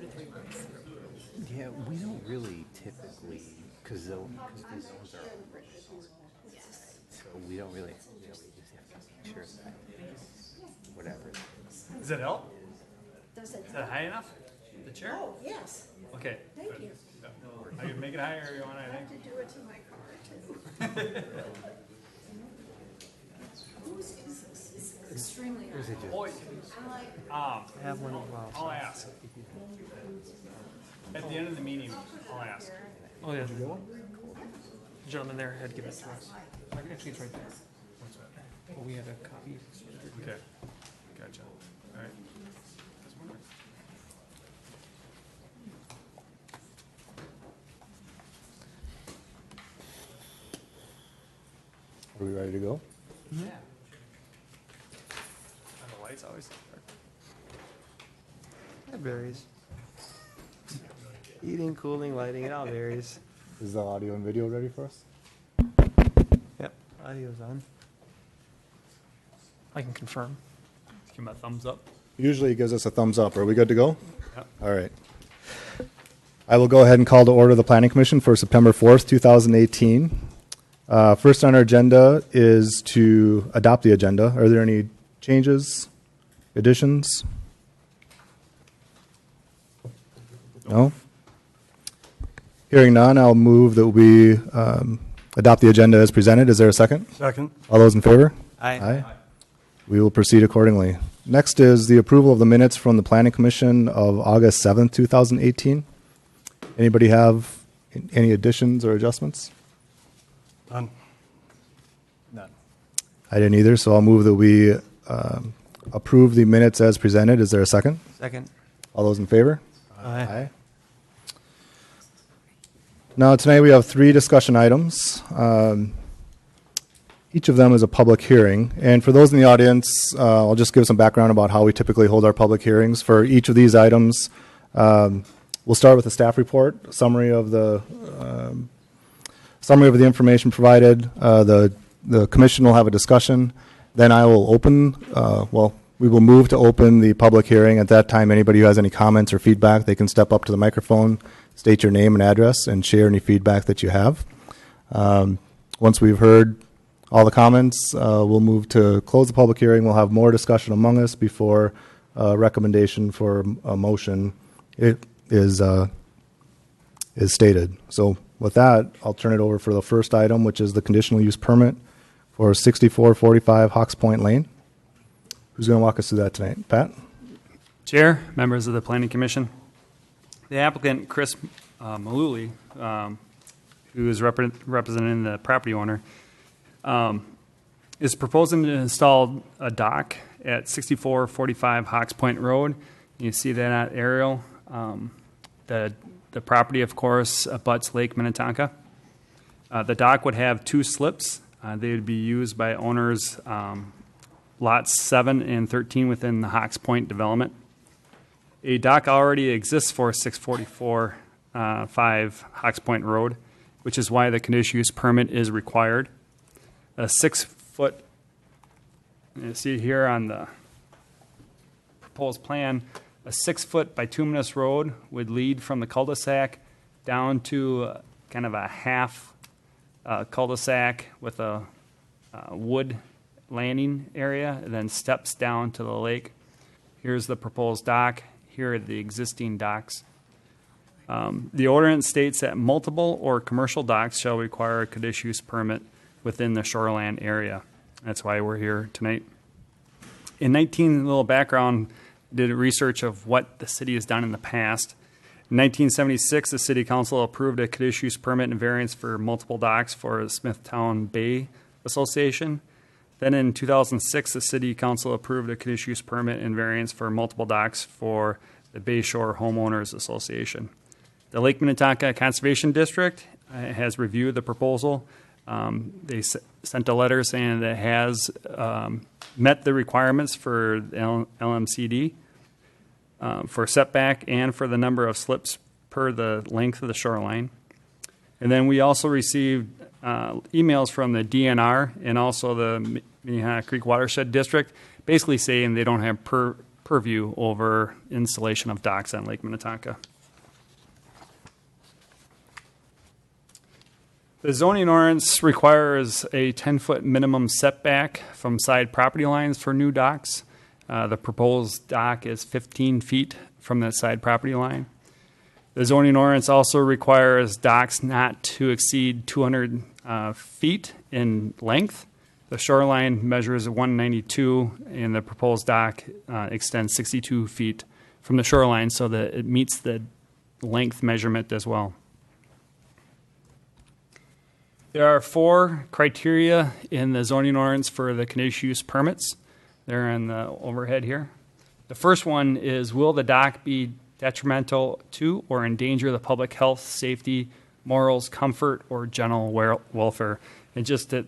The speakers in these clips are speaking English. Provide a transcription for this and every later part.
Yeah, we don't really typically, because these zones are written, so we don't really, we just have to make sure that whatever. Does that help? Is that high enough? The chair? Oh, yes, Okay. thank you. I can make it higher if you want, I I think. have to do it to my car too. Whose is this? It's extremely high. Pointe. I have one as well. I'll ask. At the end of the meeting, I'll ask. Oh, yeah. The gentleman there had given it to us. Actually, it's right there. Well, we had a copy. Okay. Gotcha. All right. Are we ready to go? Yeah. And the lights always dark. It varies. Heating, cooling, lighting, it all varies. Is the audio and video ready for us? Yep, audio's on. I can confirm. Give him a thumbs up. Usually it gives us a thumbs up. Are we good to go? Yep. All right. I will go ahead and call to order the Planning Commission for September 4th, 2018. First on our agenda is to adopt the agenda. Are there any changes, additions? No? Hearing none, I'll move that we adopt the agenda as presented. Is there a second? Second. All those in favor? Aye. We will proceed accordingly. Next is the approval of the minutes from the Planning Commission of August 7th, 2018. Anybody have any additions or adjustments? None. I didn't either, so I'll move that we approve the minutes as presented. Is there a second? Second. All those in favor? Aye. Now, tonight we have 3 discussion items. Each of them is a public hearing. And for those in the audience, I'll just give some background about how we typically hold our public hearings. For each of these items, we'll start with a staff report, a summary of the information provided. The commission will have a discussion. Then I will open, we will move to open the public hearing. At that time, anybody who has any comments or feedback, they can step up to the microphone, state your name and address, and share any feedback that you have. Once we've heard all the comments, we'll move to close the public hearing. We'll have more discussion among us before recommendation for a motion is stated. So with that, I'll turn it over for the first item, which is the conditional use permit for 6445 Hawks Point Lane. Who's going to walk us through that tonight? Pat? Chair, members of the Planning Commission. The applicant, Chris Maluli, who is representing the property owner, is proposing to install a dock at 6445 Hawks Point Road. You see that aerial. The property, of course, abuts Lake Minnetonka. The dock would have 2 slips. They would be used by owners lots 7 and 13 within the Hawks Point development. A dock already exists for 644.5 Hawks Point Road, which is why the conditional use permit is required. A 6-foot, you see here on the proposed plan, a 6-foot bituminous road would lead from the cul-de-sac down to kind of a half cul-de-sac with a wood landing area, and then steps down to the lake. Here's the proposed dock. Here are the existing docks. The ordinance states that multiple or commercial docks shall require a conditional use permit within the shoreland area. That's why we're here tonight. In little background, did research of what the city has done in the past. In 1976, the City Council approved a conditional use permit and variance for multiple docks for the Smithtown Bay Association. Then in 2006, the City Council approved a conditional use permit and variance for multiple docks for the Bayshore Homeowners Association. The Lake Minnetonka Conservation District has reviewed the proposal. They sent a letter saying that it has met the requirements for LMCD for setback and for the number of slips per the length of the shoreline. And then we also received emails from the DNR and also the Minnetonka Creek Watershed District basically saying they don't have purview over installation of docks on Lake Minnetonka. The zoning ordinance requires a 10-foot minimum setback from side property lines for new docks. The proposed dock is 15 feet from the side property line. The zoning ordinance also requires docks not to exceed 200 feet in length. The shoreline measures 192, and the proposed dock extends 62 feet from the shoreline, so that it meets the length measurement as well. There are 4 criteria in the zoning ordinance for the conditional use permits. They're in the overhead here. The first one is, will the dock be detrimental to or endanger the public health, safety, morals, comfort, or general welfare? And just to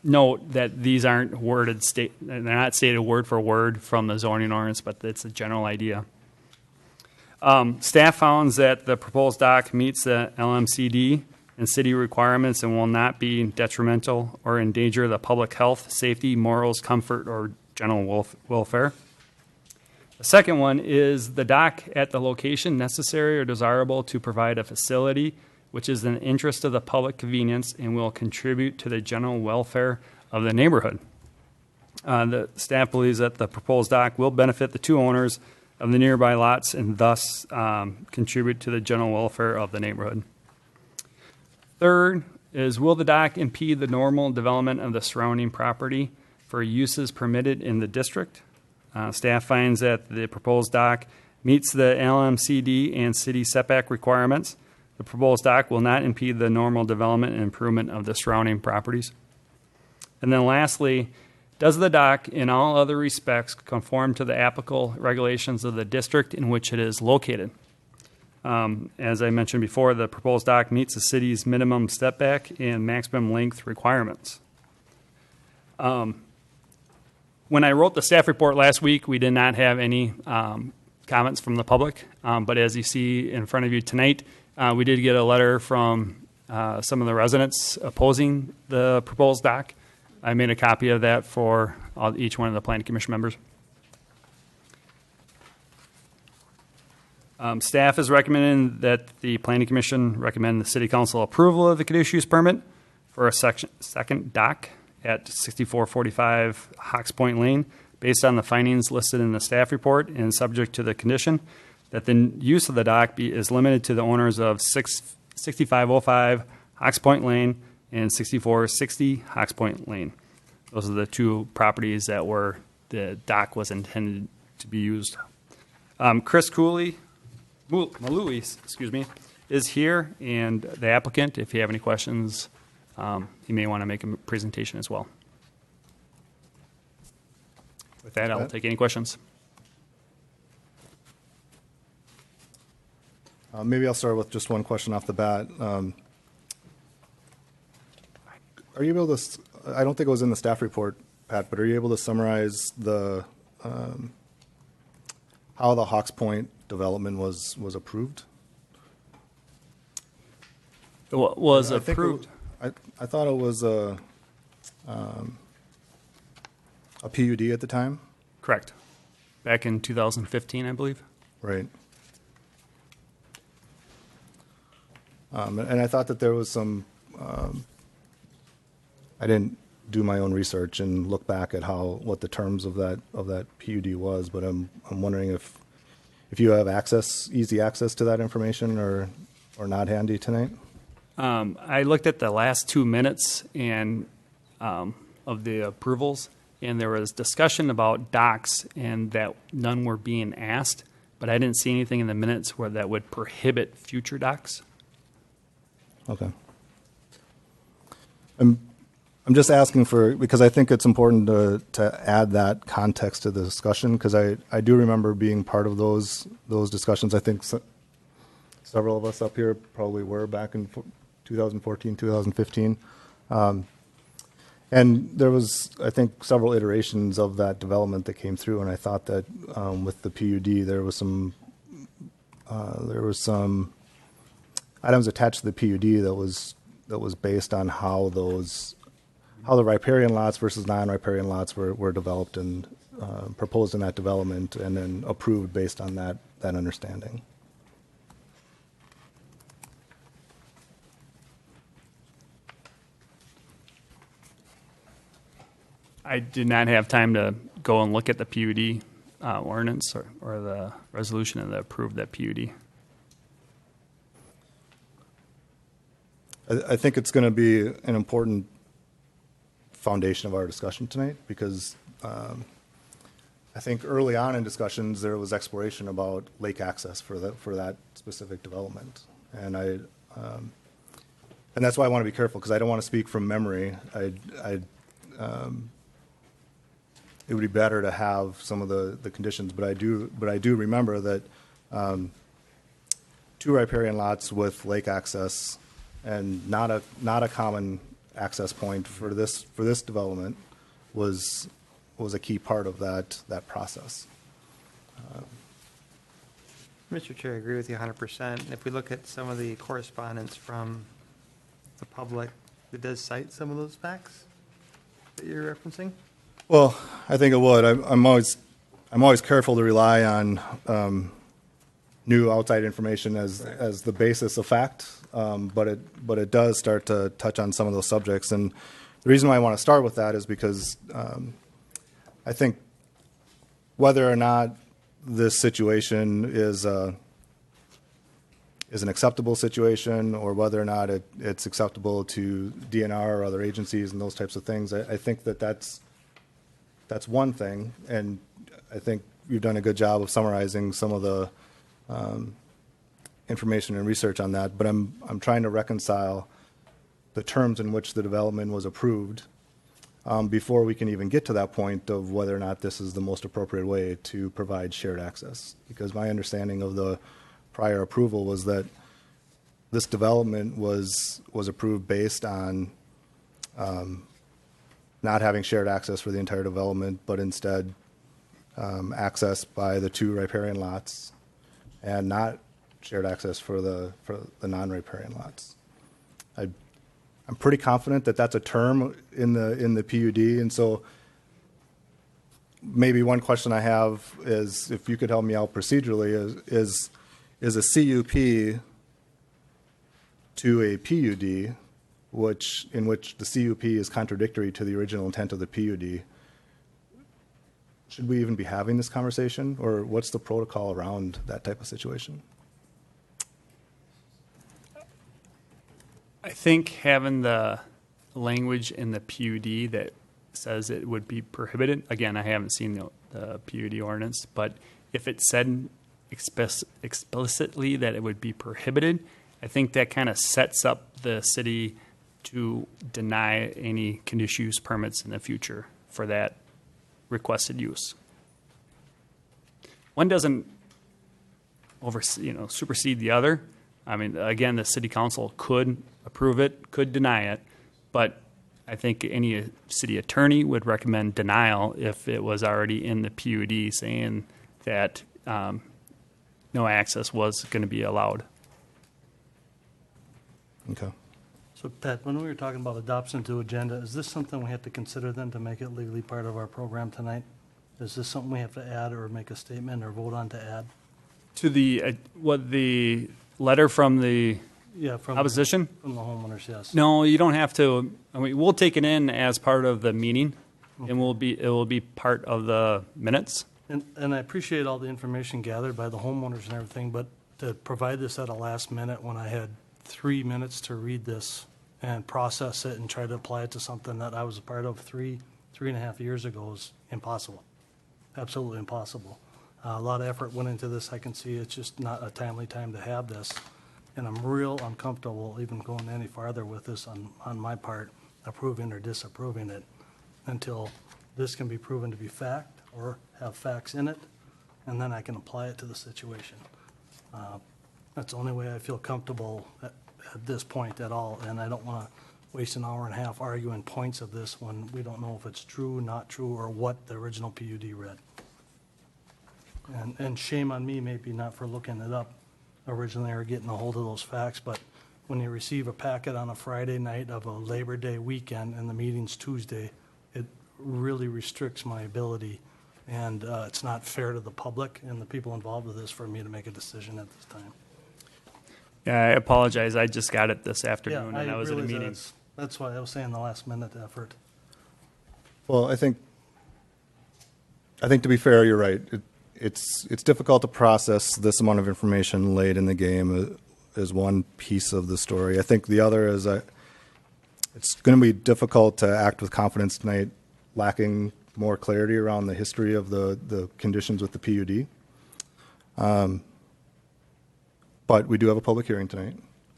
note that these aren't worded, they're not stated word for word from the zoning ordinance, but it's a general idea. Staff found that the proposed dock meets the LMCD and city requirements and will not be detrimental or endanger the public health, safety, morals, comfort, or general welfare. The second one is the dock at the location necessary or desirable to provide a facility which is in the interest of the public convenience and will contribute to the general welfare of the neighborhood. The staff believes that the proposed dock will benefit the 2 owners of the nearby lots and thus contribute to the general welfare of the neighborhood. Third is, will the dock impede the normal development of the surrounding property for uses permitted in the district? Staff finds that the proposed dock meets the LMCD and city setback requirements. The proposed dock will not impede the normal development and improvement of the surrounding properties. And then lastly, does the dock in all other respects conform to the applicable regulations of the district in which it is located? As I mentioned before, the proposed dock meets the city's minimum setback and maximum length requirements. When I wrote the staff report last week, we did not have any comments from the public, but as you see in front of you tonight, we did get a letter from some of the residents opposing the proposed dock. I made a copy of that for each one of the Planning Commission members. Staff is recommending that the Planning Commission recommend the City Council approval of the conditional use permit for a second dock at 6445 Hawks Point Lane, based on the findings listed in the staff report and subject to the condition that the use of the dock is limited to the owners of 6505 Hawks Point Lane and 6460 Hawks Point Lane. Those are the 2 properties that the dock was intended to be used. Chris Malui, is here, and the applicant, if you have any questions, he may want to make a presentation as well. With that, I'll take any questions. Maybe I'll start with just one question off the bat. Are you able to, I don't think it was in the staff report, Pat, but are you able to summarize how the Hawks Point development was approved? Was I think approved? I thought it was a PUD at the time. Correct. Back in 2015, I believe. Right. And I thought that there was some. I didn't do my own research and look back at what the terms of that PUD was, but I'm wondering if you have easy access to that information, or not handy tonight. I looked at the last 2 minutes and of the approvals, and there was discussion about docks and that none were being asked, but I didn't see anything in the minutes where that would prohibit future docks. Okay. I'm just asking because I think it's important to add that context to the discussion, because I do remember being part of those discussions. I think several of us up here probably were back in 2014, 2015. And there was, I think, several iterations of that development that came through, and I thought that with the PUD there was some items attached to the PUD that was based on how the riparian lots versus non-riparian lots were developed, and proposed in that development and then approved based on that understanding. I did not have time to go and look at the PUD ordinance or the resolution that approved that PUD. I think it's going to be an important foundation of our discussion tonight because I think early on in discussions there was exploration about lake access for that specific development, and and that's why I want to be careful because I don't want to speak from memory. It would be better to have some of the conditions, but I do remember that 2 riparian lots with lake access and not a common access point for this development was a key part of that process. Mr. Chair, I agree with you 100%. If we look at some of the correspondence from the public, it does cite some of those facts that you're referencing. Well, I think it would. I'm always careful to rely on new outside information as the basis of fact, but it does start to touch on some of those subjects. And the reason why I want to start with that is because I think whether or not this situation is an acceptable situation, or whether or not it's acceptable to DNR or other agencies and those types of things, I think that's one thing, and I think you've done a good job of summarizing some of the information and research on that. But I'm trying to reconcile the terms in which the development was approved before we can even get to that point of whether or not this is the most appropriate way to provide shared access. Because my understanding of the prior approval was that this development was approved based on not having shared access for the entire development, but instead access by the 2 riparian lots and not shared access for the non-riparian lots. I'm pretty confident that that's a term in the PUD, and so maybe one question I have is, if you could help me out procedurally, is a CUP to a PUD, in which the CUP is contradictory to the original intent of the PUD, should we even be having this conversation, or what's the protocol around that type of situation? I think having the language in the PUD that says it would be prohibited, again, I haven't seen the PUD ordinance, but if it said explicitly that it would be prohibited, I think that kind of sets up the city to deny any conditional use permits in the future for that requested use. One doesn't supersede the other. I mean, again, the city council could approve it, could deny it, but I think any city attorney would recommend denial if it was already in the PUD saying that no access was going to be allowed. Okay. So Pat, when we were talking about adoption to agenda, is this something we have to consider then to make it legally part of our program tonight? Is this something we have to add or make a statement or vote on to add? To the letter from the opposition? From the homeowners, yes. No, you don't have to. I mean, we'll take it in as part of the meeting, and it will be part of the minutes. And I appreciate all the information gathered by the homeowners and everything, but to provide this at a last minute when I had 3 minutes to read this and process it and try to apply it to something that I was a part of three and a half years ago is impossible. Absolutely impossible. A lot of effort went into this. I can see it's just not a timely time to have this. And I'm real uncomfortable even going any farther with this on my part, approving or disapproving it, until this can be proven to be fact or have facts in it, and then I can apply it to the situation. That's the only way I feel comfortable at this point at all, and I don't want to waste an hour and a half arguing points of this when we don't know if it's true, not true, or what the original PUD read. And shame on me, maybe not for looking it up originally or getting a hold of those facts, but when you receive a packet on a Friday night of a Labor Day weekend and the meeting's Tuesday, it really restricts my ability And it's not fair to the public and the people involved with this for me to make a decision at this time. Yeah, I apologize. I just got it this afternoon, and I was at a realize meeting. That's why I was saying the last minute effort. Well, I think to be fair, you're right. It's difficult to process this amount of information late in the game is one piece of the story. I think the other is it's going to be difficult to act with confidence tonight, lacking more clarity around the history of the conditions with the PUD. But we do have a public hearing tonight.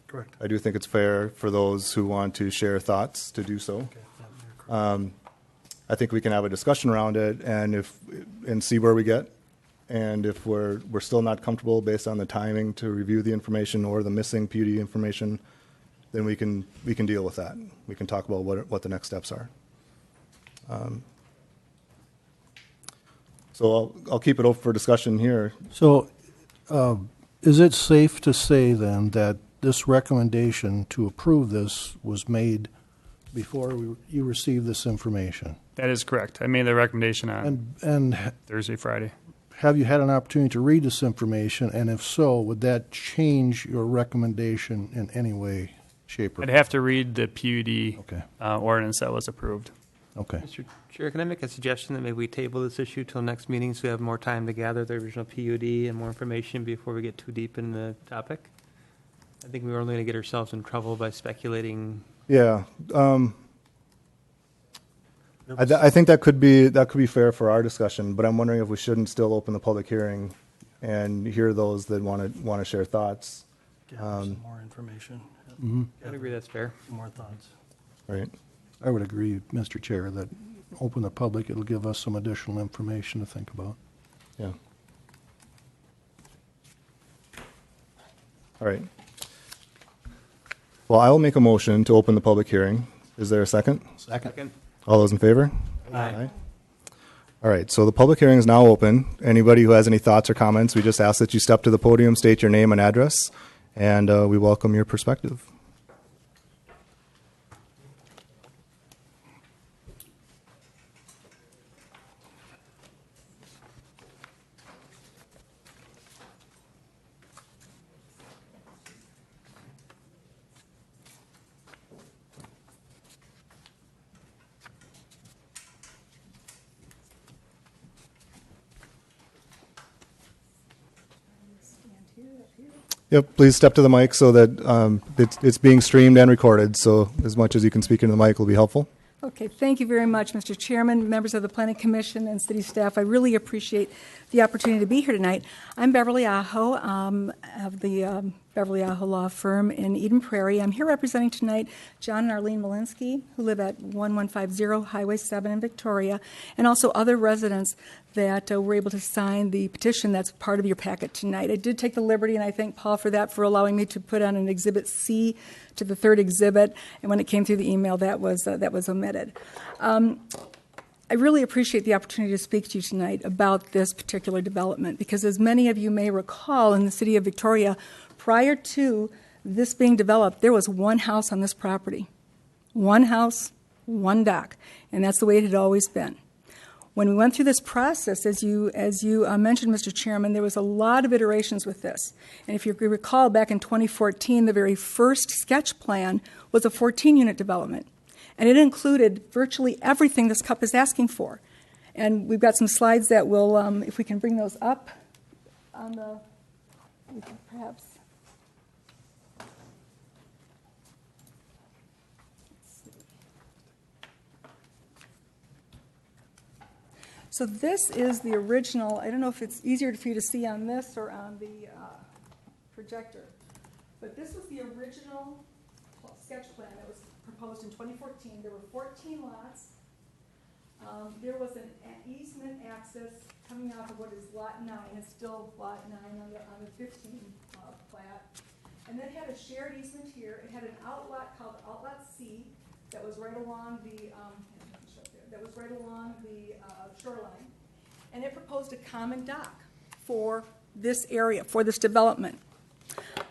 Correct. I do think it's fair for those who want to share thoughts to do so. Okay. Yeah, you're correct. I think we can have a discussion around it and see where we get. And if we're still not comfortable based on the timing to review the information or the missing PUD information, then we can deal with that. We can talk about what the next steps are. So I'll keep it open for discussion here. So, is it safe to say then that this recommendation to approve this was made before you received this information? That is correct. I made the recommendation on And Thursday, Friday. have you had an opportunity to read this information? And if so, would that change your recommendation in any way, shape, or I'd have to read the PUD Okay. ordinance that was approved. Okay. Mr. Chair, can I make a suggestion that maybe we table this issue till next meeting so we have more time to gather the original PUD and more information before we get too deep in the topic? I think we were only going to get ourselves in trouble by speculating. Yeah. I think that could be fair for our discussion, but I'm wondering if we shouldn't still open the public hearing and hear those that want to share thoughts. gather some more information, I agree that's fair. more thoughts. Right. I would agree, Mr. Chair, that open the public, it'll give us some additional information to think about. Yeah. All right. Well, I will make a motion to open the public hearing. Is there a second? Second. All those in favor? Aye. All right, so the public hearing is now open. Anybody who has any thoughts or comments, we just ask that you step to the podium, state your name and address, and we welcome your perspective. Yep, please step to the mic so that it's being streamed and recorded, so as much as you can speak into the mic will be helpful. Okay, thank you very much, Mr. Chairman, members of the Planning Commission, and city staff. I really appreciate the opportunity to be here tonight. I'm Beverly Aho of the Beverly Aho Law Firm in Eden Prairie. I'm here representing tonight John and Arlene Malinsky, who live at 1150 Highway 7 in Victoria, and also other residents that were able to sign the petition that's part of your packet tonight. I did take the liberty, and I thank Paul for that, for allowing me to put on an Exhibit C to the third exhibit, and when it came through the email, that was omitted. I really appreciate the opportunity to speak to you tonight about this particular development, because as many of you may recall, in the city of Victoria, prior to this being developed, there was one house on this property. One house, one dock, and that's the way it had always been. When we went through this process, as you mentioned, Mr. Chairman, there was a lot of iterations with this. And if you recall, back in 2014, the very first sketch plan was a 14-unit development. And it included virtually everything this CUP is asking for. And we've got some slides that will, if we can bring those up on the, we can perhaps. So this is the original. I don't know if it's easier for you to see on this or on the projector. But this was the original sketch plan that was proposed in 2014. There were 14 lots. There was an easement access coming out of what is Lot 9. It's still Lot 9 on the 15 plat. And then it had a shared easement here. It had an outlot called Outlot C that was right along the shoreline. And it proposed a common dock for this area, for this development.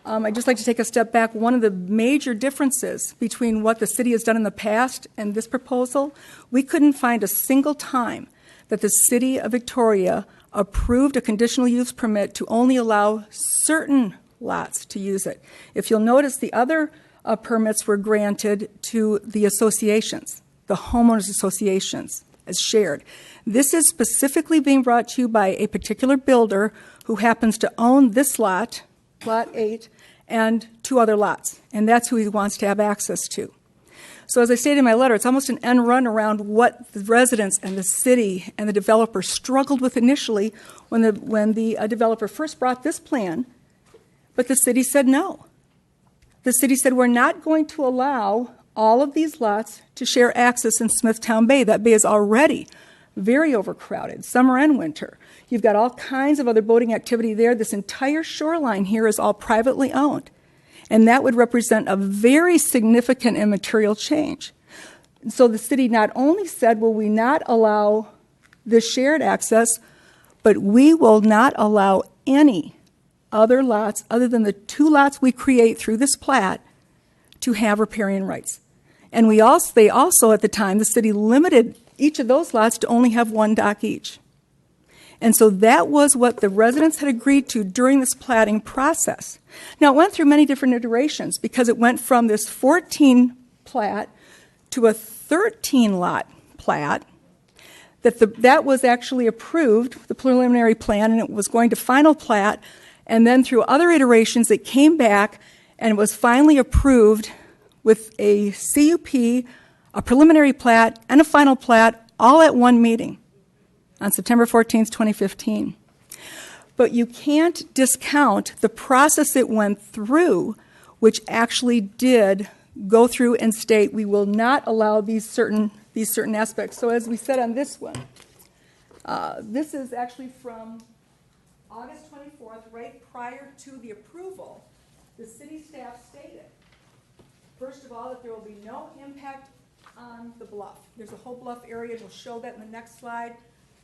I'd just like to take a step back. One of the major differences between what the city has done in the past and this proposal, we couldn't find a single time that the City of Victoria approved a conditional use permit to only allow certain lots to use it. If you'll notice, the other permits were granted to the associations, the homeowners associations, as shared. This is specifically being brought to you by a particular builder who happens to own this lot, Lot 8, and 2 other lots, and that's who he wants to have access to. So as I stated in my letter, it's almost an end run around what the residents and the city and the developer struggled with initially when the developer first brought this plan, but the city said no. The city said, we're not going to allow all of these lots to share access in Smithtown Bay. That bay is already very overcrowded, summer and winter. You've got all kinds of other boating activity there. This entire shoreline here is all privately owned. And that would represent a very significant and material change. So the city not only said, will we not allow this shared access, but we will not allow any other lots other than the 2 lots we create through this plat to have riparian rights. And they also, at the time, the city limited each of those lots to only have 1 dock each. And so that was what the residents had agreed to during this platting process. Now, it went through many different iterations because it went from this 14 plat to a 13-lot plat that was actually approved, the preliminary plan, and it was going to final plat. And then through other iterations, it came back and it was finally approved with a CUP, a preliminary plat, and a final plat all at one meeting on September 14th, 2015. But you can't discount the process it went through, which actually did go through and state we will not allow these certain aspects. So as we said on this one, this is actually from August 24th, right prior to the approval. The city staff stated, first of all, that there will be no impact on the bluff. There's a whole bluff area. We'll show that in the next slide.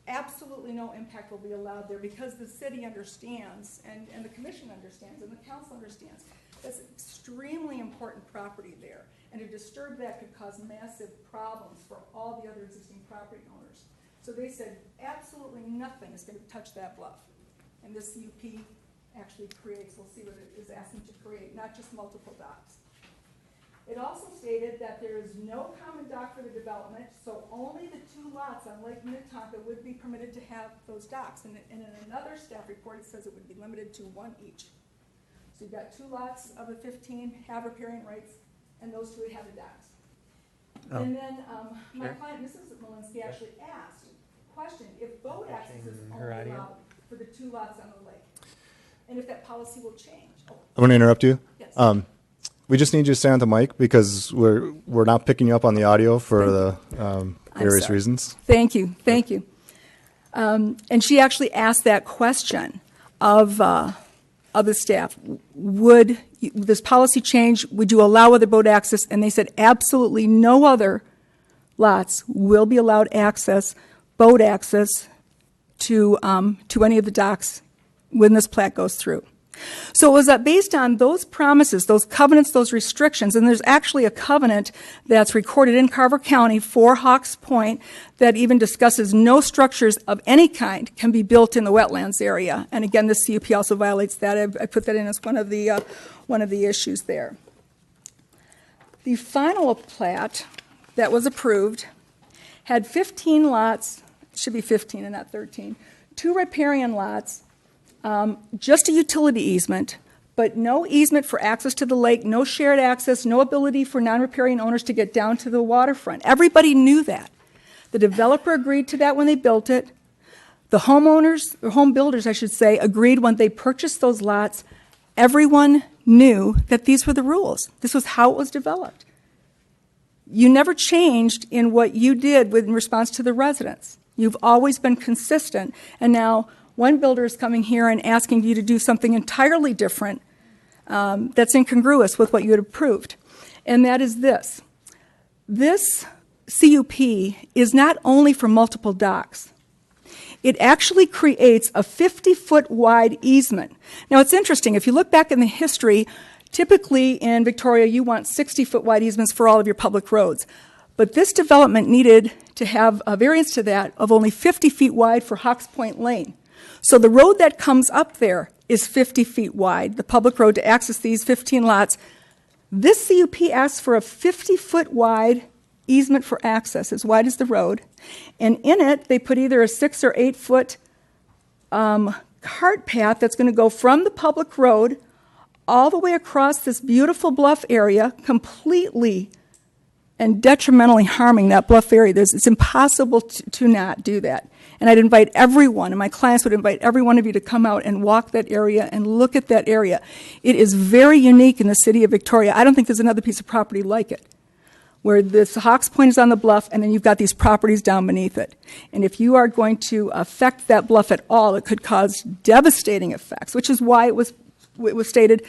Absolutely no impact will be allowed there because the city understands, and the commission understands, and the council understands. That's extremely important property there. And to disturb that could cause massive problems for all the other existing property owners. So they said absolutely nothing is going to touch that bluff. And this CUP actually creates, we'll see what it is asking to create, not just multiple docks. It also stated that there is no common dock for the development, so only the 2 lots on Lake Minnetonka would be permitted to have those docks. And in another staff report, it says it would be limited to 1 each. So you've got 2 lots of the 15 have riparian rights, and those 2 would have the docks. Oh. And then my client, Mrs. Malinsky, actually asked, question, if boat access is only allowed for the 2 lots on the lake, and if that policy will change. I'm going to interrupt you. Yes. We just need you to stay on the mic because we're not picking you up on the audio for the various reasons. Thank you. And she actually asked that question of the staff. Would this policy change? Would you allow other boat access? And they said absolutely no other lots will be allowed boat access to any of the docks when this plat goes through. So it was based on those promises, those covenants, those restrictions, and there's actually a covenant that's recorded in Carver County for Hawks Point that even discusses no structures of any kind can be built in the wetlands area. And again, the CUP also violates that. I put that in as one of the issues there. The final plat that was approved had 15 lots, it should be 15 and not 13, 2 riparian lots, just a utility easement, but no easement for access to the lake, no shared access, no ability for non-riparian owners to get down to the waterfront. Everybody knew that. The developer agreed to that when they built it. The homeowners, or home builders, I should say, agreed when they purchased those lots. Everyone knew that these were the rules. This was how it was developed. You never changed in what you did in response to the residents. You've always been consistent, and now one builder is coming here and asking you to do something entirely different that's incongruous with what you had approved. And that is this. This CUP is not only for multiple docks. It actually creates a 50-foot wide easement. Now, it's interesting. If you look back in the history, typically in Victoria, you want 60-foot wide easements for all of your public roads. But this development needed to have a variance to that of only 50 feet wide for Hawks Point Lane. So the road that comes up there is 50 feet wide, the public road to access these 15 lots. This CUP asks for a 50-foot wide easement for access, as wide as the road. And in it, they put either a 6 or 8 foot cart path that's going to go from the public road all the way across this beautiful bluff area, completely and detrimentally harming that bluff area. It's impossible to not do that. And I'd invite everyone, and my clients would invite every one of you to come out and walk that area and look at that area. It is very unique in the city of Victoria. I don't think there's another piece of property like it, where this Hawks Point is on the bluff, and then you've got these properties down beneath it. And if you are going to affect that bluff at all, it could cause devastating effects, which is why it was stated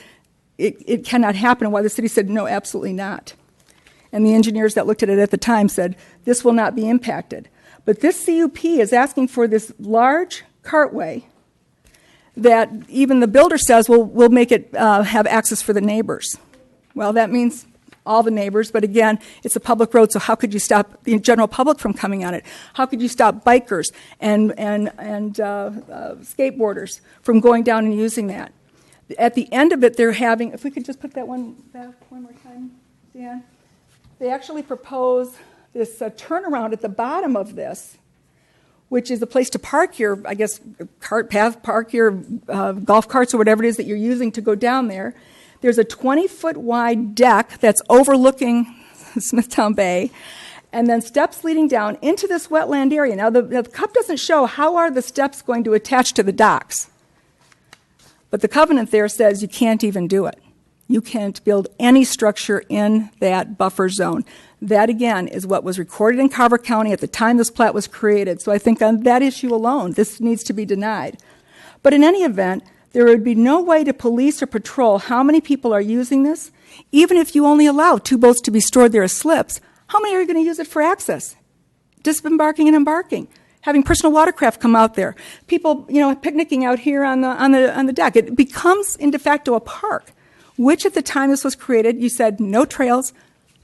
it cannot happen, and why the city said, no, absolutely not. And the engineers that looked at it at the time said, this will not be impacted. But this CUP is asking for this large cartway that even the builder says will make it have access for the neighbors. Well, that means all the neighbors, but again, it's a public road, so how could you stop the general public from coming on it? How could you stop bikers and skateboarders from going down and using that? At the end of it, they're having, if we could just put that one back one more time, Dan. They actually propose this turnaround at the bottom of this, which is a place to park your, I guess, cart path, park your golf carts or whatever it is that you're using to go down there. There's a 20-foot wide deck that's overlooking Smithtown Bay, and then steps leading down into this wetland area. Now, the cup doesn't show how are the steps going to attach to the docks, but the covenant there says you can't even do it. You can't build any structure in that buffer zone. That, again, is what was recorded in Carver County at the time this plat was created. So I think on that issue alone, this needs to be denied. But in any event, there would be no way to police or patrol how many people are using this. Even if you only allow 2 boats to be stored there as slips, how many are going to use it for access? Disembarking and embarking. Having personal watercraft come out there. People, picnicking out here on the deck. It becomes, in de facto, a park, which at the time this was created, you said no trails,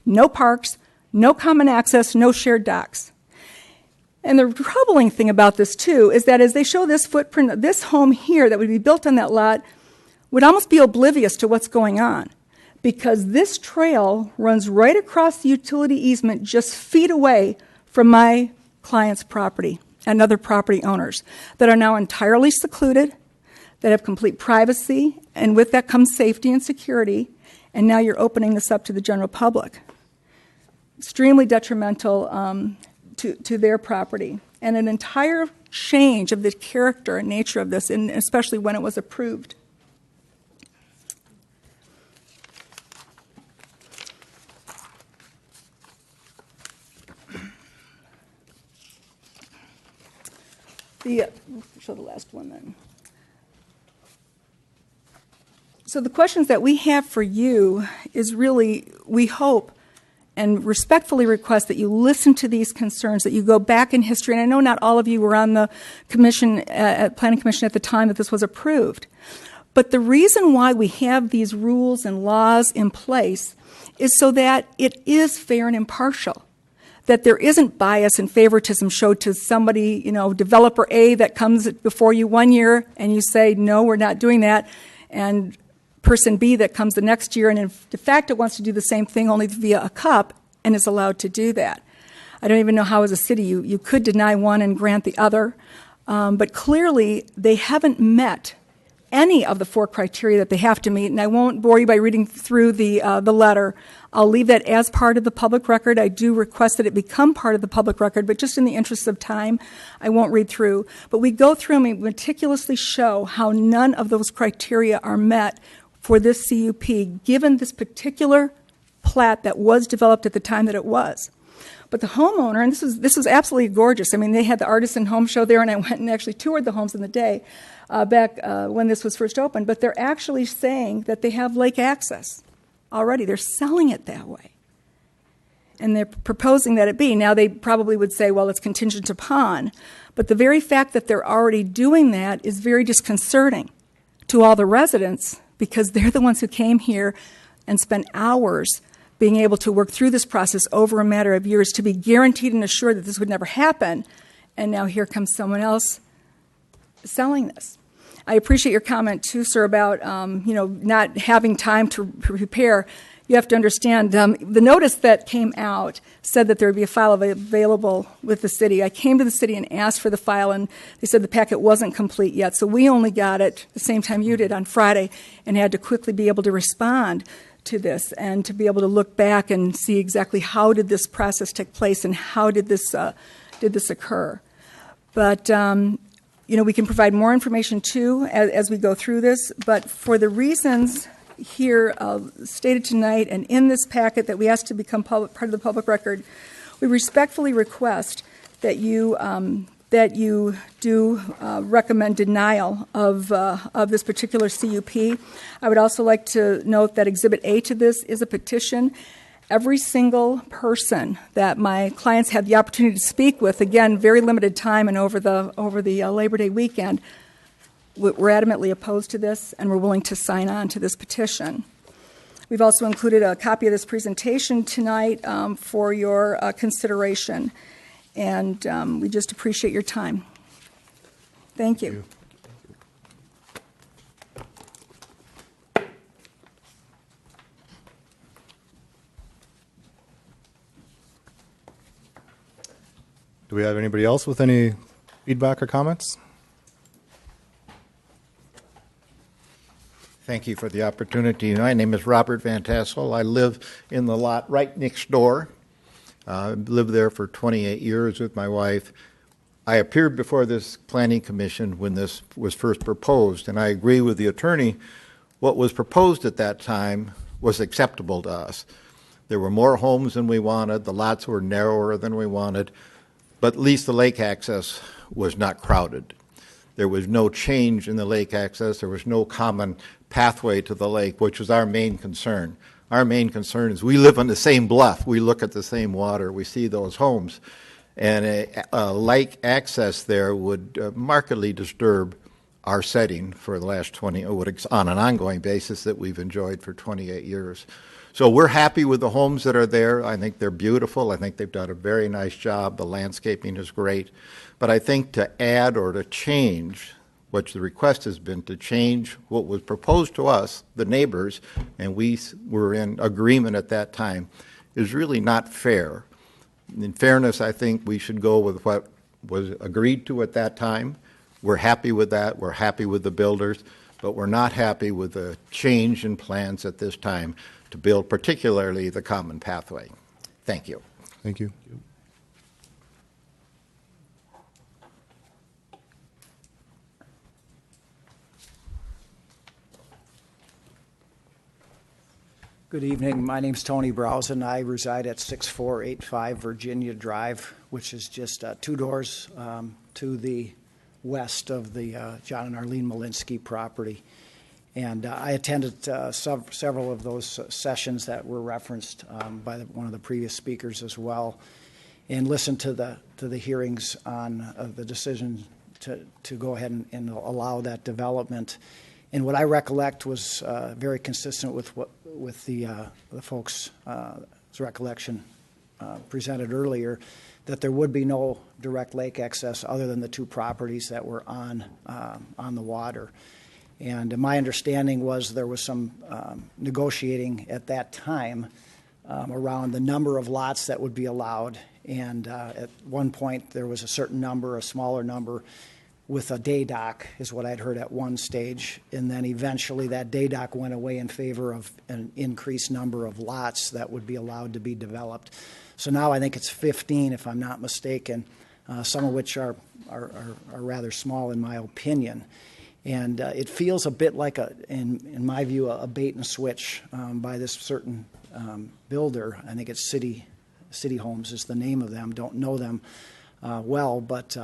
no parks, no common access, no shared docks. And the troubling thing about this, too, is that as they show this footprint, this home here that would be built on that lot would almost be oblivious to what's going on, because this trail runs right across the utility easement just feet away from my client's property and other property owners that are now entirely secluded, that have complete privacy, and with that comes safety and security, and now you're opening this up to the general public. Extremely detrimental to their property, and an entire change of the character and nature of this, and especially when it was approved. Show the last one then. So the questions that we have for you is really, we hope and respectfully request that you listen to these concerns, that you go back in history. And I know not all of you were on the commission, Planning Commission at the time that this was approved. But the reason why we have these rules and laws in place is so that it is fair and impartial, that there isn't bias and favoritism showed to somebody, developer A that comes before you one year and you say, no, we're not doing that, and person B that comes the next year and de facto wants to do the same thing only via a cup and is allowed to do that. I don't even know how as a city you could deny one and grant the other, but clearly they haven't met any of the 4 criteria that they have to meet, and I won't bore you by reading through the letter. I'll leave that as part of the public record. I do request that it become part of the public record, but just in the interest of time, I won't read through. But we go through and we meticulously show how none of those criteria are met for this CUP, given this particular plat that was developed at the time that it was. But the homeowner, and this was absolutely gorgeous. I mean, they had the Artisan Home Show there, and I went and actually toured the homes in the day back when this was first opened. But they're actually saying that they have lake access already. They're selling it that way. And they're proposing that it be. Now, they probably would say, well, it's contingent upon. But the very fact that they're already doing that is very disconcerting to all the residents, because they're the ones who came here and spent hours being able to work through this process over a matter of years to be guaranteed and assured that this would never happen. And now here comes someone else selling this. I appreciate your comment too, sir, about not having time to prepare. You have to understand, the notice that came out said that there would be a file available with the city. I came to the city and asked for the file, and they said the packet wasn't complete yet. So we only got it the same time you did on Friday and had to quickly be able to respond to this and to be able to look back and see exactly how did this process take place and how did this occur. But we can provide more information too as we go through this. But for the reasons here stated tonight and in this packet that we asked to become part of the public record, we respectfully request that you do recommend denial of this particular CUP. I would also like to note that Exhibit A to this is a petition. Every single person that my clients had the opportunity to speak with, again, very limited time and over the Labor Day weekend, we're adamantly opposed to this, and we're willing to sign on to this petition. We've also included a copy of this presentation tonight for your consideration, and we just appreciate your time. Thank you. Do we have anybody else with any feedback or comments? Thank you for the opportunity. My name is Robert Van Tassel. I live in the lot right next door. I've lived there for 28 years with my wife. I appeared before this planning commission when this was first proposed, and I agree with the attorney. What was proposed at that time was acceptable to us. There were more homes than we wanted. The lots were narrower than we wanted, but at least the lake access was not crowded. There was no change in the lake access. There was no common pathway to the lake, which was our main concern. Our main concern is we live on the same bluff. We look at the same water. We see those homes. And a lake access there would markedly disturb our setting for the last 20, on an ongoing basis that we've enjoyed for 28 years. So we're happy with the homes that are there. I think they're beautiful. I think they've done a very nice job. The landscaping is great. But I think to add or to change, which the request has been to change what was proposed to us, the neighbors, and we were in agreement at that time, is really not fair. In fairness, I think we should go with what was agreed to at that time. We're happy with that. We're happy with the builders, but we're not happy with the change in plans at this time to build particularly the common pathway. Thank you. Thank you. Good evening. My name's Tony Browsen. I reside at 6485 Virginia Drive, which is just 2 doors to the west of the John and Arlene Malinsky property. And I attended several of those sessions that were referenced by one of the previous speakers as well, and listened to the hearings on the decision to go ahead and allow that development. And what I recollect was very consistent with the folks' recollection presented earlier, that there would be no direct lake access other than the 2 properties that were on the water. And my understanding was there was some negotiating at that time around the number of lots that would be allowed. And at one point there was a certain number, a smaller number, with a day dock, is what I'd heard at one stage. And then eventually that day dock went away in favor of an increased number of lots that would be allowed to be developed. So now I think it's 15, if I'm not mistaken, some of which are rather small in my opinion. And it feels a bit like, in my view, a bait and switch by this certain builder. I think it's City Homes is the name of them. Don't know them well, but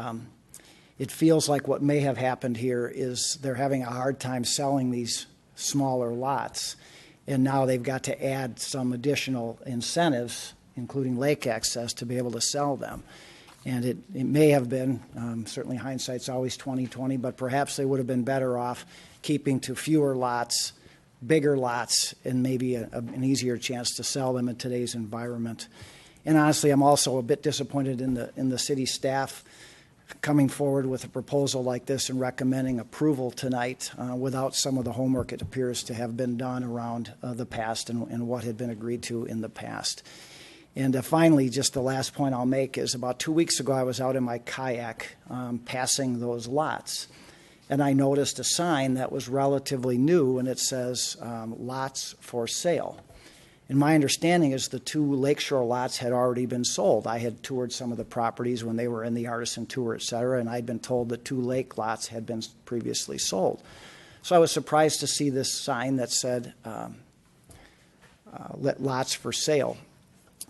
it feels like what may have happened here is they're having a hard time selling these smaller lots, and now they've got to add some additional incentives, including lake access, to be able to sell them. And it may have been, certainly hindsight's always 20/20, but perhaps they would have been better off keeping to fewer lots bigger lots and maybe an easier chance to sell them in today's environment. And honestly, I'm also a bit disappointed in the city staff coming forward with a proposal like this and recommending approval tonight without some of the homework it appears to have been done around the past and what had been agreed to in the past. And finally, just the last point I'll make is about 2 weeks ago, I was out in my kayak passing those lots. And I noticed a sign that was relatively new, and it says, lots for sale. And my understanding is the 2 lakeshore lots had already been sold. I had toured some of the properties when they were in the artisan tour, et cetera, and I'd been told the 2 lake lots had been previously sold. So I was surprised to see this sign that said, lots for sale.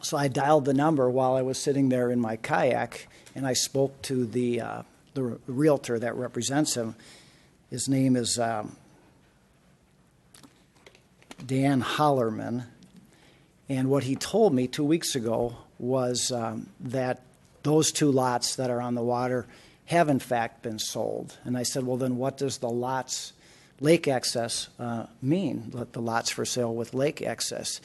So I dialed the number while I was sitting there in my kayak, and I spoke to the realtor that represents him. His name is Dan Hollerman. And what he told me 2 weeks ago was that those 2 lots that are on the water have in fact been sold. And I said, well, then what does the lots, lake access, mean? The lots for sale with lake access.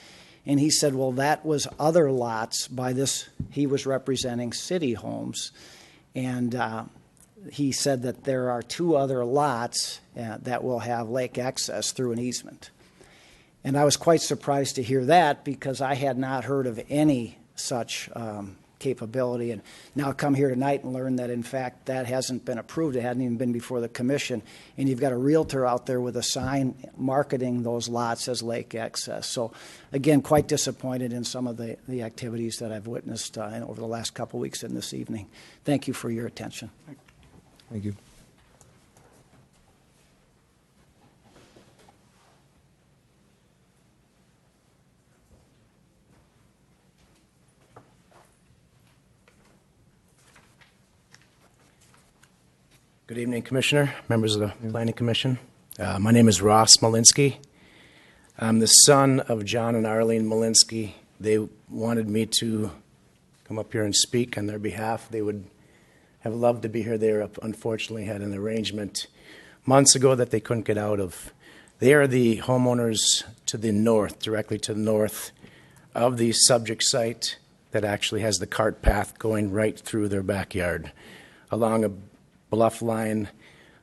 And he said, well, that was other lots by this, he was representing City Homes. And he said that there are 2 other lots that will have lake access through an easement. And I was quite surprised to hear that because I had not heard of any such capability. And now come here tonight and learn that, in fact, that hasn't been approved. It hadn't even been before the commission. And you've got a realtor out there with a sign marketing those lots as lake access. So, again, quite disappointed in some of the activities that I've witnessed over the last couple weeks and this evening. Thank you for your attention. Thank you. Good evening, Commissioner, members of the Planning Commission. My name is Ross Malinsky. I'm the son of John and Arlene Malinsky. They wanted me to come up here and speak on their behalf. They would have loved to be here. They unfortunately had an arrangement months ago that they couldn't get out of. They are the homeowners to the north, directly to the north of the subject site that actually has the cart path going right through their backyard along a bluff line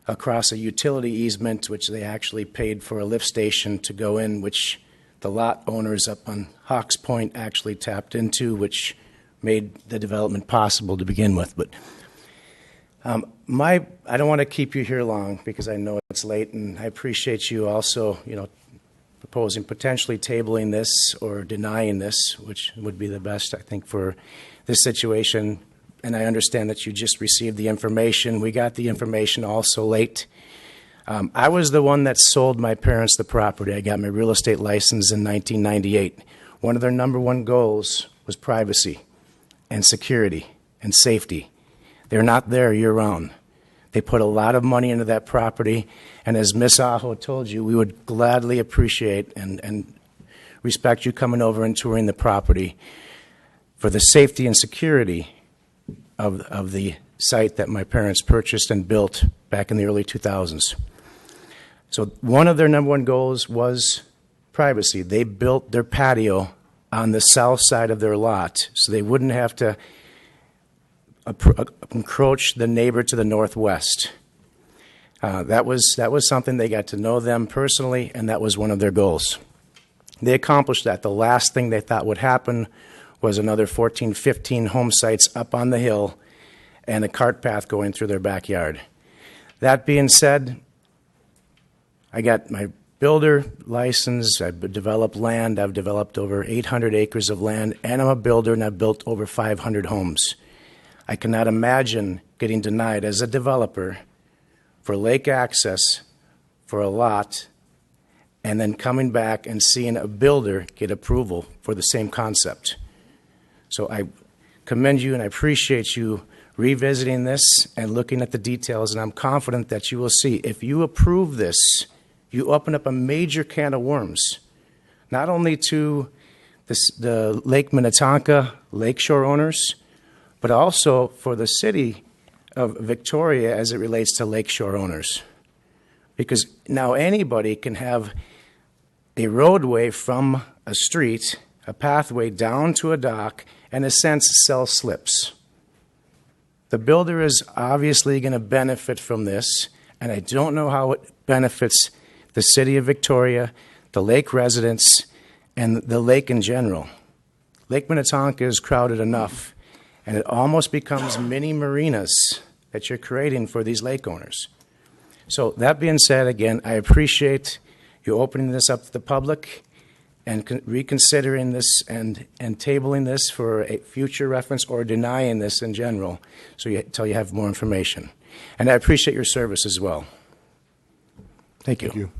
across a utility easement, which they actually paid for a lift station to go in, which the lot owners up on Hawks Pointe actually tapped into, which made the development possible to begin with. But I don't want to keep you here long because I know it's late, and I appreciate you also, proposing potentially tabling this or denying this, which would be the best, I think, for this situation. And I understand that you just received the information. We got the information also late. I was the one that sold my parents the property. I got my real estate license in 1998. One of their number 1 goals was privacy and security and safety. They're not there year-round. They put a lot of money into that property, and as Ms. Aho told you, we would gladly appreciate and respect you coming over and touring the property for the safety and security of the site that my parents purchased and built back in the early 2000s. So one of their number 1 goals was privacy. They built their patio on the south side of their lot so they wouldn't have to encroach the neighbor to the northwest. That was something. They got to know them personally, and that was one of their goals. They accomplished that. The last thing they thought would happen was another 14, 15 home sites up on the hill and a cart path going through their backyard. That being said, I got my builder license. I've developed land. I've developed over 800 acres of land, and I'm a builder, and I've built over 500 homes. I cannot imagine getting denied as a developer for lake access for a lot and then coming back and seeing a builder get approval for the same concept. So I commend you and I appreciate you revisiting this and looking at the details, and I'm confident that you will see if you approve this, you open up a major can of worms, not only to the Lake Minnetonka lakeshore owners, but also for the city of Victoria as it relates to lakeshore owners. Because now anybody can have a roadway from a street, a pathway down to a dock, and in a sense sell slips. The builder is obviously going to benefit from this, and I don't know how it benefits the city of Victoria, the lake residents, and the lake in general. Lake Minnetonka is crowded enough, and it almost becomes mini marinas that you're creating for these lake owners. So that being said, again, I appreciate you opening this up to the public and reconsidering this and tabling this for a future reference or denying this in general until you have more information. And I appreciate your service as well. Thank you. Thank you.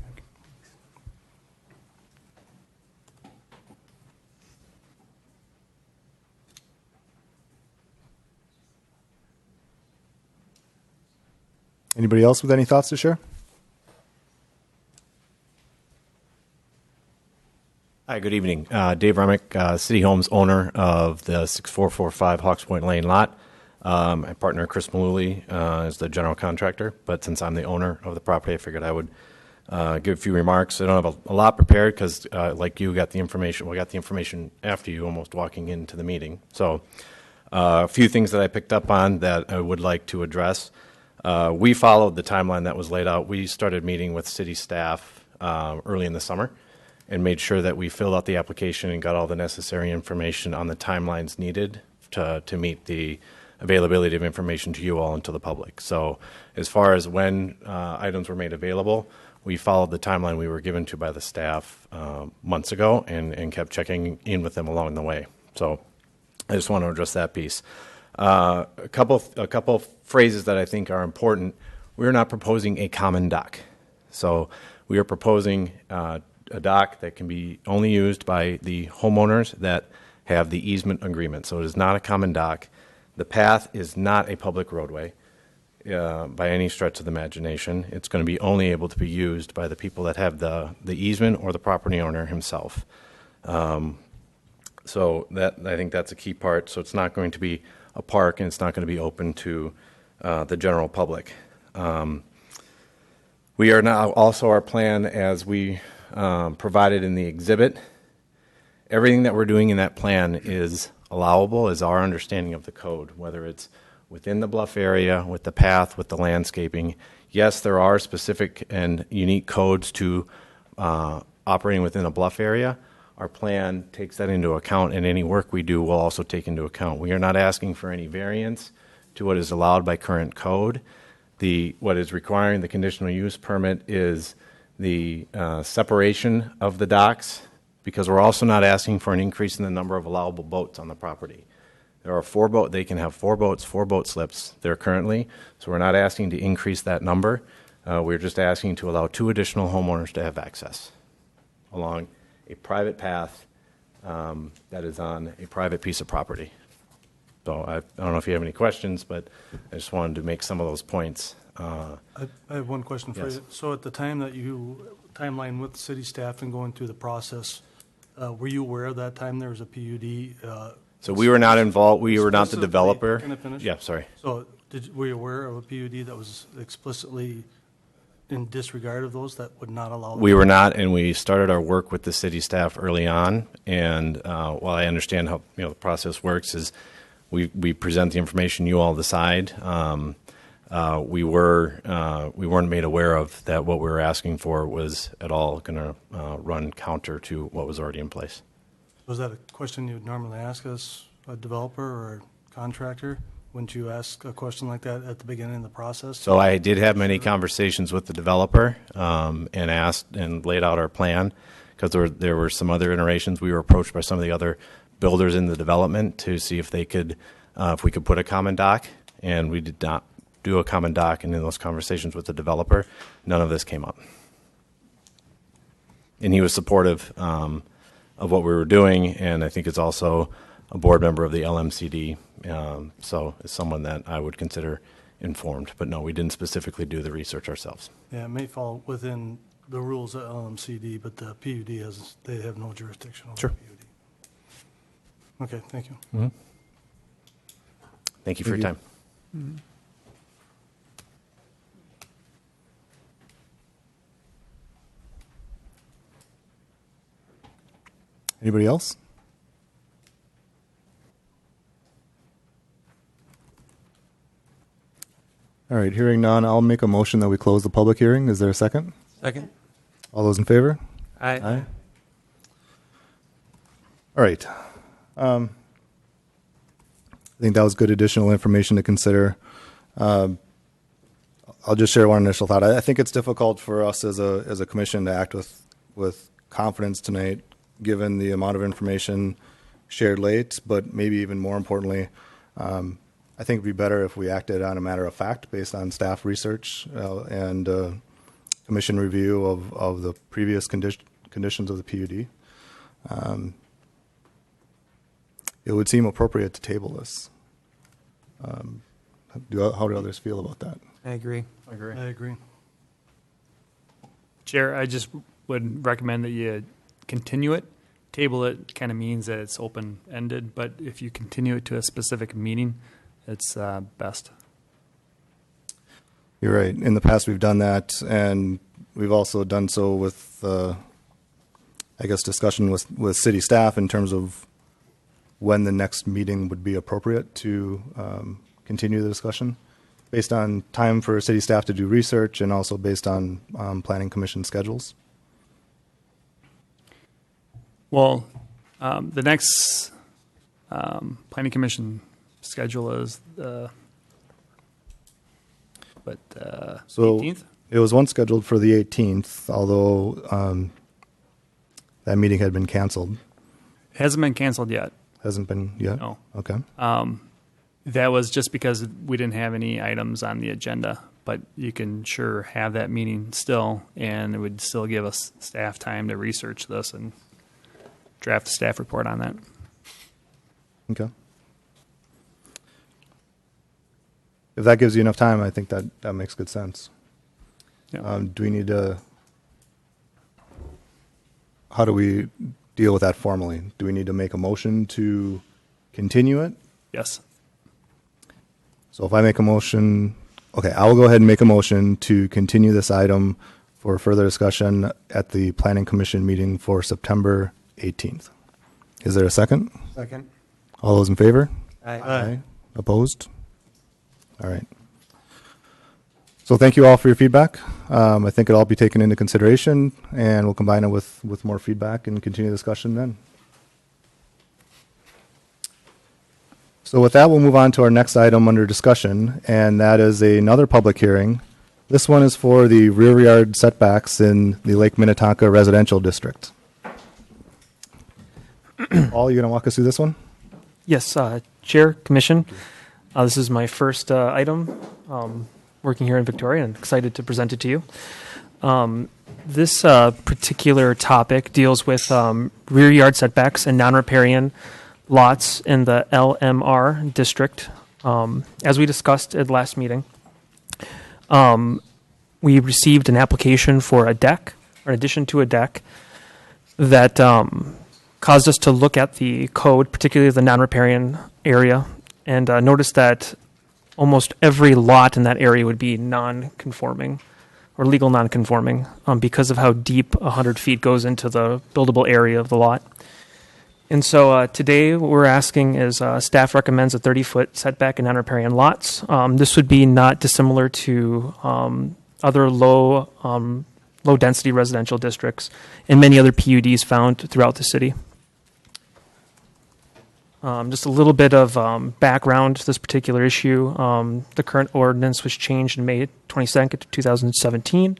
Anybody else with any thoughts to share? Hi, good evening. Dave Remick, City Homes owner of the 6445 Hawks Point Lane lot. My partner, Chris Malooly, is the general contractor, but since I'm the owner of the property, I figured I would give a few remarks. I don't have a lot prepared because, like you, got the information. We got the information after you, almost walking into the meeting. So a few things that I picked up on that I would like to address. We followed the timeline that was laid out. We started meeting with city staff early in the summer and made sure that we filled out the application and got all the necessary information on the timelines needed to meet the availability of information to you all and to the public. So as far as when items were made available, we followed the timeline we were given to by the staff months ago and kept checking in with them along the way. So I just want to address that piece. A couple phrases that I think are important. We're not proposing a common dock. So we are proposing a dock that can be only used by the homeowners that have the easement agreement. So it is not a common dock. The path is not a public roadway by any stretch of the imagination. It's going to be only able to be used by the people that have the easement or the property owner himself. So that, I think that's a key part. So it's not going to be a park, and it's not going to be open to the general public. We are now also, our plan as we provided in the exhibit, everything that we're doing in that plan is allowable, is our understanding of the code, whether it's within the bluff area, with the path, with the landscaping. Yes, there are specific and unique codes to operating within a bluff area. Our plan takes that into account, and any work we do will also take into account. We are not asking for any variance to what is allowed by current code. What is requiring the conditional use permit is the separation of the docks, because we're also not asking for an increase in the number of allowable boats on the property. There are 4 boats. They can have 4 boats, 4 boat slips there currently, so we're not asking to increase that number. We're just asking to allow 2 additional homeowners to have access along a private path that is on a private piece of property. So I don't know if you have any questions, but I just wanted to make some of those points. I have one question for Yes. you. So at the time that timeline with city staff and going through the process, were you aware of that time there was a PUD? So we were not involved. We were not the explicitly- developer. Can I finish? Yeah, sorry. So were you aware of a PUD that was explicitly in disregard of those that would not allow? We were not, and we started our work with the city staff early on. And while I understand how the process works, is we present the information, you all decide. We weren't made aware of that. What we were asking for was at all going to run counter to what was already in place. Was that a question you'd normally ask as a developer or a contractor? Wouldn't you ask a question like that at the beginning of the process? So I did have many conversations with the developer and asked and laid out our plan, because there were some other iterations. We were approached by some of the other builders in the development to see if they could, if we could put a common dock, and we did not do a common dock. And in those conversations with the developer, none of this came up. And he was supportive of what we were doing, and I think is also a board member of the LMCD. So it's someone that I would consider informed. But no, we didn't specifically do the research ourselves. Yeah, it may fall within the rules of LMCD, but the PUD they have no jurisdiction over Sure. the PUD. Okay, thank you. Mm-hmm. Thank you for your time. Anybody else? All right, hearing none, I'll make a motion that we close the public hearing. Is there a second? Second? All those in favor? Aye. All right. I think that was good additional information to consider. I'll just share one initial thought. I think it's difficult for us as a commission to act with confidence tonight, given the amount of information shared late, but maybe even more importantly, I think it'd be better if we acted on a matter of fact based on staff research and commission review of the previous conditions of the PUD. It would seem appropriate to table this. How do others feel about that? I agree. I agree. Chair, I just would recommend that you continue it. Table it kind of means that it's open-ended, but if you continue it to a specific meeting, it's best. You're right. In the past, we've done that, and we've also done so with, I guess, discussion with city staff in terms of when the next meeting would be appropriate to continue the discussion, based on time for city staff to do research and also based on planning commission schedules. Well, the next planning commission schedule is the So 18th? it was once scheduled for the 18th, although that meeting had been canceled. It hasn't been canceled yet. Hasn't been yet? No. Okay. That was just because we didn't have any items on the agenda, but you can sure have that meeting still, and it would still give us staff time to research this and draft a staff report on that. Okay. If that gives you enough time, I think that makes good sense. Yeah. Do we need to, how do we deal with that formally? Do we need to make a motion to continue it? Yes. So if I make a motion, okay, I will go ahead and make a motion to continue this item for further discussion at the Planning Commission meeting for September 18th. Is there a second? Second? All those in favor? Aye. Opposed? All right. So thank you all for your feedback. I think it'll all be taken into consideration, and we'll combine it with more feedback and continue the discussion then. So with that, we'll move on to our next item under discussion, and that is another public hearing. This one is for the rear yard setbacks in the Lake Minnetonka Residential District. Paul, you going to walk us through this one? Yes, Chair, Commission. This is my first item working here in Victoria, and excited to present it to you. This particular topic deals with rear yard setbacks and non-riparian lots in the LMR district. As we discussed at last meeting, we received an application for a deck, or an addition to a deck, that caused us to look at the code, particularly the non-riparian area, and noticed that almost every lot in that area would be non-conforming or legal non-conforming because of how deep 100 feet goes into the buildable area of the lot. And so today what we're asking is staff recommends a 30-foot setback in non-riparian lots. This would be not dissimilar to other low-density residential districts and many other PUDs found throughout the city. Just a little bit of background to this particular issue. The current ordinance was changed in May 22nd, 2017.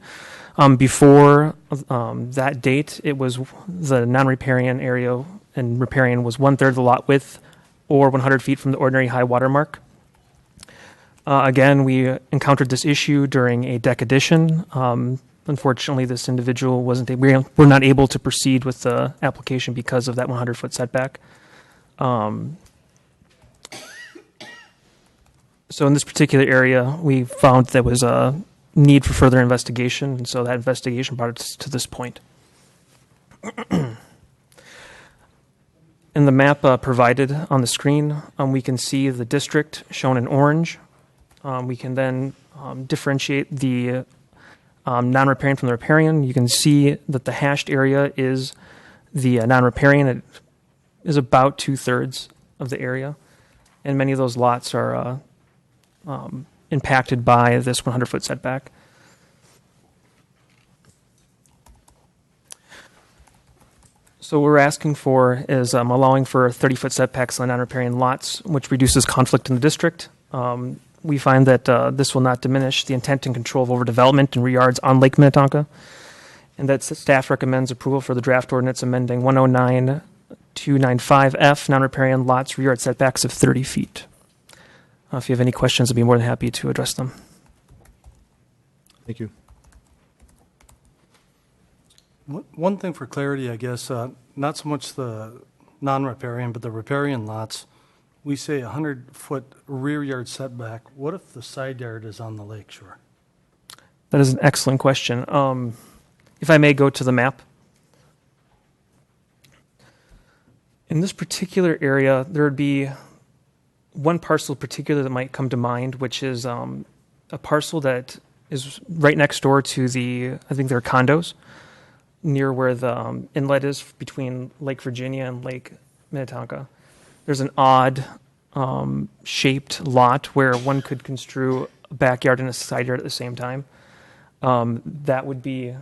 Before that date, it was the non-riparian area, and riparian was 1/3 of the lot width or 100 feet from the ordinary high water mark. Again, we encountered this issue during a deck addition. Unfortunately, this individual we're not able to proceed with the application because of that 100-foot setback. So in this particular area, we found there was a need for further investigation, and so that investigation brought us to this point. In the map provided on the screen, we can see the district shown in orange. We can then differentiate the non-riparian from the riparian. You can see that the hashed area is The non-riparian is about 2/3 of the area, and many of those lots are impacted by this 100-foot setback. So what we're asking for is allowing for 30-foot setbacks on non-riparian lots, which reduces conflict in the district. We find that this will not diminish the intent and control of overdevelopment in rear yards on Lake Minnetonka, and that staff recommends approval for the draft ordinance amending 109-295F, non-riparian lots, rear yard setbacks of 30 feet. If you have any questions, I'd be more than happy to address them. Thank you. One thing for clarity, I guess, not so much the non-riparian, but the riparian lots, we say 100-foot rear yard setback. What if the side yard is on the lake shore? That is an excellent question. If I may go to the map. In this particular area, there would be one parcel in particular that might come to mind, which is a parcel that is right next door to I think they're condos, near where the inlet is between Lake Virginia and Lake Minnetonka. There's an odd shaped lot where one could construe a backyard and a side yard at the same time. That would be...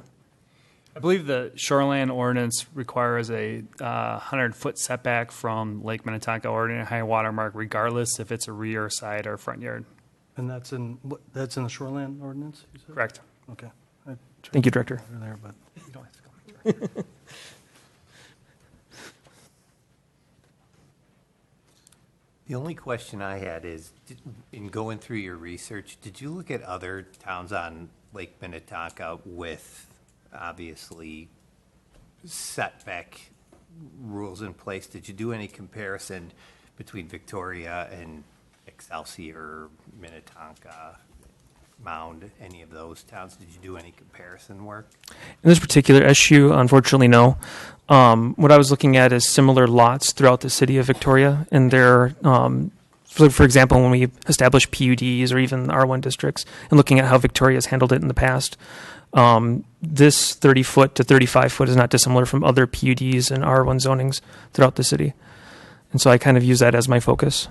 I believe the shoreline ordinance requires a 100-foot setback from Lake Minnetonka ordinary high water mark, regardless if it's a rear, side, or front yard. And that's in the shoreline ordinance, you said? Correct. Okay. Thank you, Director. There, but You don't have to go. The only question I had is, in going through your research, did you look at other towns on Lake Minnetonka with obviously setback rules in place? Did you do any comparison between Victoria and Excelsior, Minnetonka, Mound, any of those towns? Did you do any comparison work? In this particular issue, unfortunately, no. What I was looking at is similar lots throughout the city of Victoria, and they're, for example, when we establish PUDs or even R1 districts, and looking at how Victoria has handled it in the past, this 30-foot to 35-foot is not dissimilar from other PUDs and R1 zonings throughout the city. And so I kind of use that as my focus.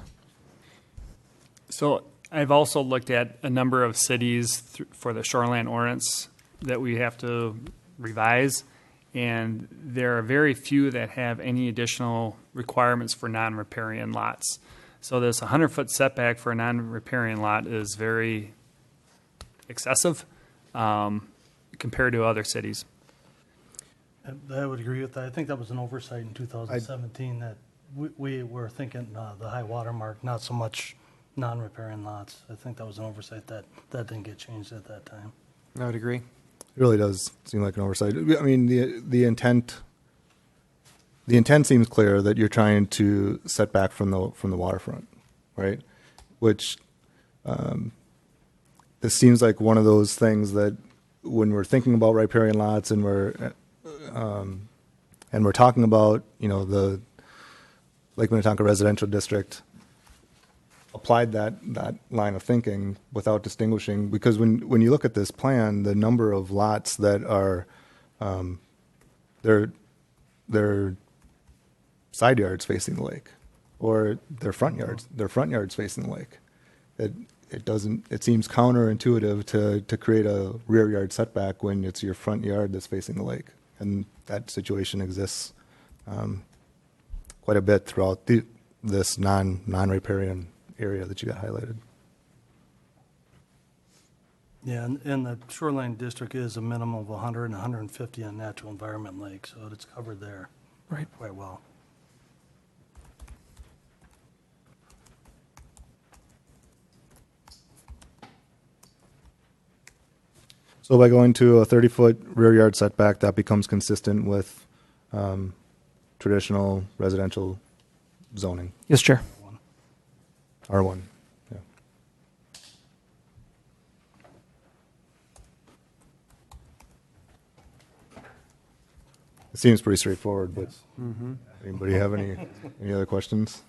So I've also looked at a number of cities for the shoreline ordinance that we have to revise, and there are very few that have any additional requirements for non-riparian lots. So this 100-foot setback for a non-riparian lot is very excessive compared to other cities. I would agree with that. I think that was an oversight in 2017 that we were thinking the high water mark, not so much non-riparian lots. I think that was an oversight that didn't get changed at that time. I would agree. It really does seem like an oversight. I mean, the intent seems clear that you're trying to set back from the waterfront, right? Which this seems like one of those things that when we're thinking about riparian lots and we're talking about the Lake Minnetonka residential district, applied that line of thinking without distinguishing, because when you look at this plan, the number of lots that are their side yards facing the lake, or their front yards facing the lake, it seems counterintuitive to create a rear yard setback when it's your front yard that's facing the lake, and that situation exists quite a bit throughout this non-riparian area that you got highlighted. Yeah, and the shoreline district is a minimum of 100 and 150 on natural environment lakes, so it's covered there Right. quite well. So by going to a 30-foot rear yard setback, that becomes consistent with traditional residential zoning, Yes, Chair. R1. Yeah. It seems pretty straightforward, but anybody have any other questions?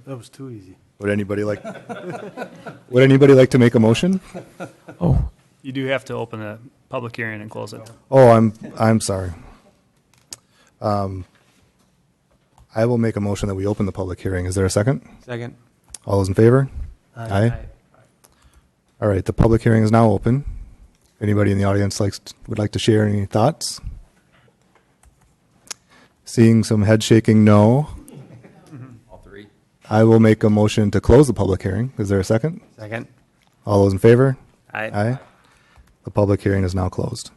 That was too easy. Would anybody like to make a motion? Oh, You do have to open the public hearing and close it. Oh, I'm sorry. I will make a motion that we open the public hearing. Is there a second? Second. All those in favor? Aye. All right, the public hearing is now open. Anybody in the audience would like to share any thoughts? Seeing some head shaking, no. All three. I will make a motion to close the public hearing. Is there a second? Second. All those in favor? Aye. Aye. The public hearing is now closed.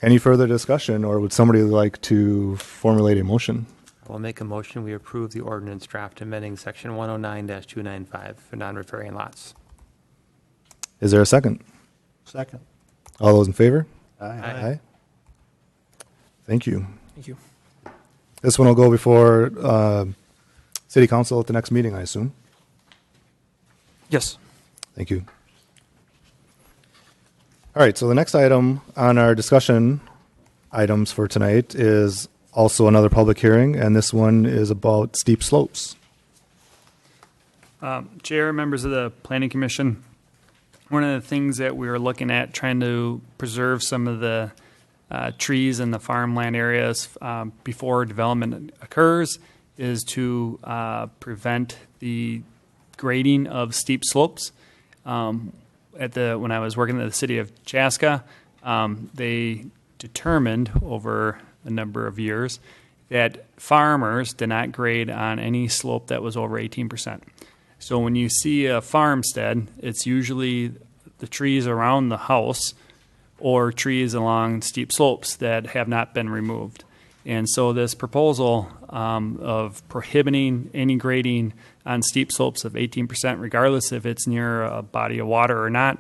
Any further discussion, or would somebody like to formulate a motion? I'll make a motion, we approve the ordinance draft amending section 109-295 for non-riparian lots. Is there a second? Second. All those in favor? Aye. Thank you. Thank you. This one will go before City Council at the next meeting, I assume. Yes. Thank you. All right, so the next item on our discussion items for tonight is also another public hearing, and this one is about steep slopes. Chair, members of the Planning Commission, one of the things that we were looking at trying to preserve some of the trees in the farmland areas before development occurs is to prevent the grading of steep slopes. When I was working at the city of Chaska, they determined over a number of years that farmers did not grade on any slope that was over 18%. So when you see a farmstead, it's usually the trees around the house or trees along steep slopes that have not been removed. And so this proposal of prohibiting any grading on steep slopes of 18%, regardless if it's near a body of water or not,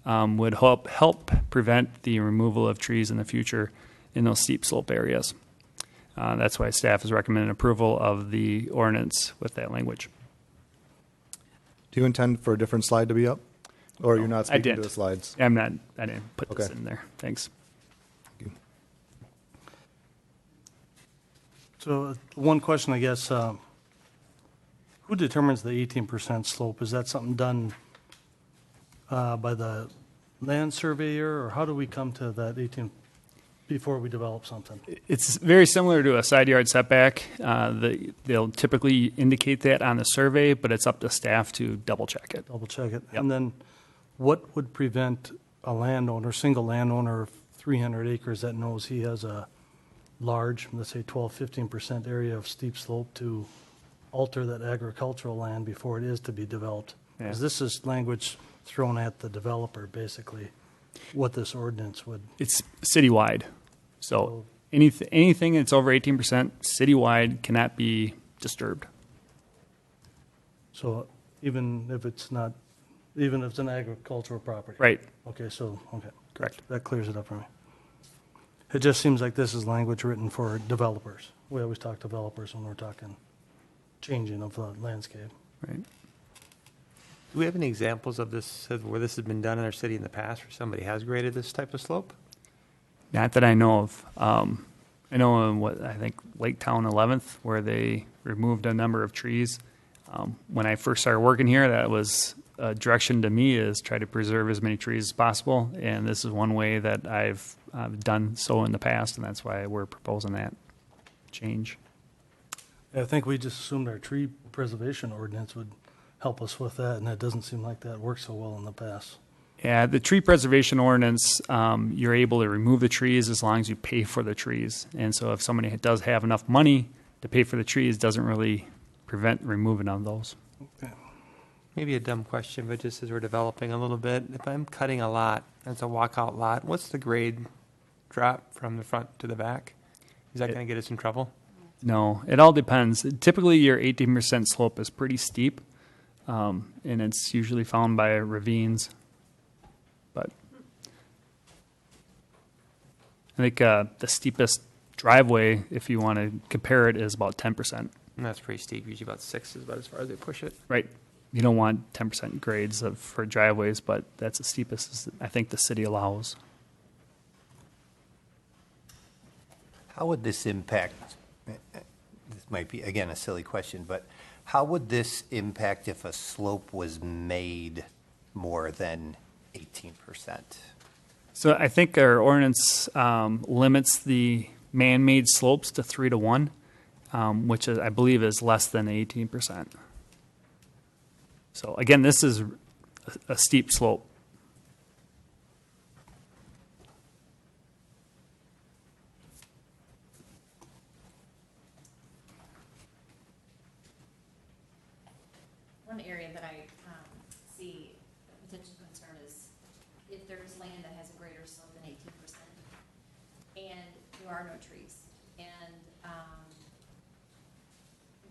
would help prevent the removal of trees in the future in those steep slope areas. That's why staff is recommending approval of the ordinance with that language. Do you intend for a different slide to be up? Or you're not I speaking to did. the slides? I didn't put this Okay. in there. Thanks. Thank you. So one question, I guess, who determines the 18% slope? Is that something done by the land surveyor, or how do we come to that 18 before we develop something? It's very similar to a side yard setback. They'll typically indicate that on the survey, but it's up to staff to double check it. Double check it. Yep. And then what would prevent a landowner, single landowner of 300 acres that knows he has a large, let's say 12, 15% area of steep slope to alter that agricultural land before it is to be developed? Yeah. Because this is language thrown at the developer, basically, what this ordinance would. It's citywide. So anything that's over 18% citywide cannot be disturbed. So even if it's not, even if it's an agricultural property? Right. Okay, Correct. that clears it up for me. It just seems like this is language written for developers. We always talk developers when we're talking changing of the landscape. Right. Do we have any examples of this, of where this has been done in our city in the past, where somebody has graded this type of slope? Not that I know of. I know in I think Lake Town 11th, where they removed a number of trees. When I first started working here, that was a direction to me, is try to preserve as many trees as possible. And this is one way that I've done so in the past, and that's why we're proposing that change. I think we just assumed our tree preservation ordinance would help us with that, and that doesn't seem like that worked so well in the past. Yeah, the tree preservation ordinance, you're able to remove the trees as long as you pay for the trees. And so if somebody does have enough money to pay for the trees, doesn't really prevent removing of those. Maybe a dumb question, but just as we're developing a little bit, if I'm cutting a lot, and it's a walkout lot, what's the grade drop from the front to the back? Is that going to get us in trouble? No, it all depends. Typically, your 18% slope is pretty steep, and it's usually found by ravines. But I think the steepest driveway, if you want to compare it, is about 10%. And that's pretty steep. Usually about 6 is about as far as they push it. Right. You don't want 10% grades for driveways, but that's the steepest I think the city allows. How would this impact, this might be, again, a silly question, but how would this impact if a slope was made more than 18%? So I think our ordinance limits the man-made slopes to 3 to 1, which is, I believe is less than 18%. So again, this is a steep slope. One area that I see a potential concern is if there's land that has a greater slope than 18%, and there are no trees, and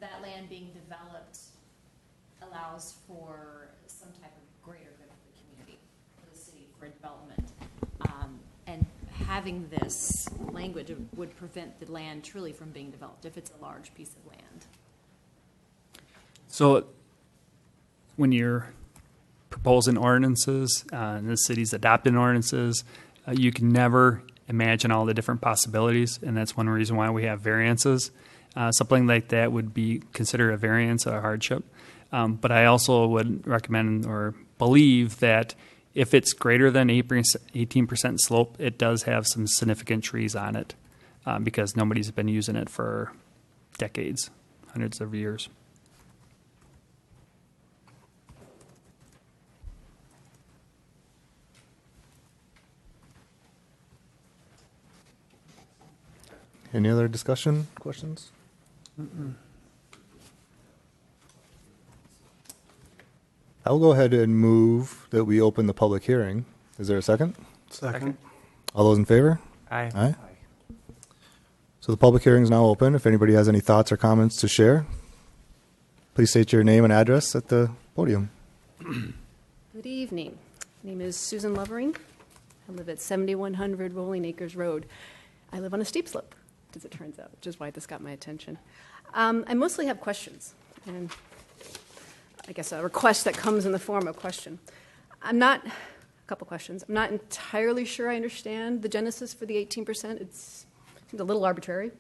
that land being developed allows for some type of greater good for the community, for the city, for development. And having this language would prevent the land truly from being developed if it's a large piece of land. So when you're proposing ordinances, and the city's adopting ordinances, you can never imagine all the different possibilities, and that's one reason why we have variances. Something like that would be considered a variance, a hardship. But I also would recommend or believe that if it's greater than 18% slope, it does have some significant trees on it because nobody's been using it for decades, hundreds of years. Any other discussion, questions? I'll go ahead and move that we open the public hearing. Is there a second? Second. All those in favor? Aye. Aye. So the public hearing is now open. If anybody has any thoughts or comments to share, please state your name and address at the podium. Good evening. My name is Susan Lovering. I live at 7100 Rolling Acres Road. I live on a steep slope, as it turns out, which is why this got my attention. I mostly have questions, and I guess a request that comes in the form of a question. A couple questions. I'm not entirely sure I understand the genesis for the 18%. It seems a little arbitrary.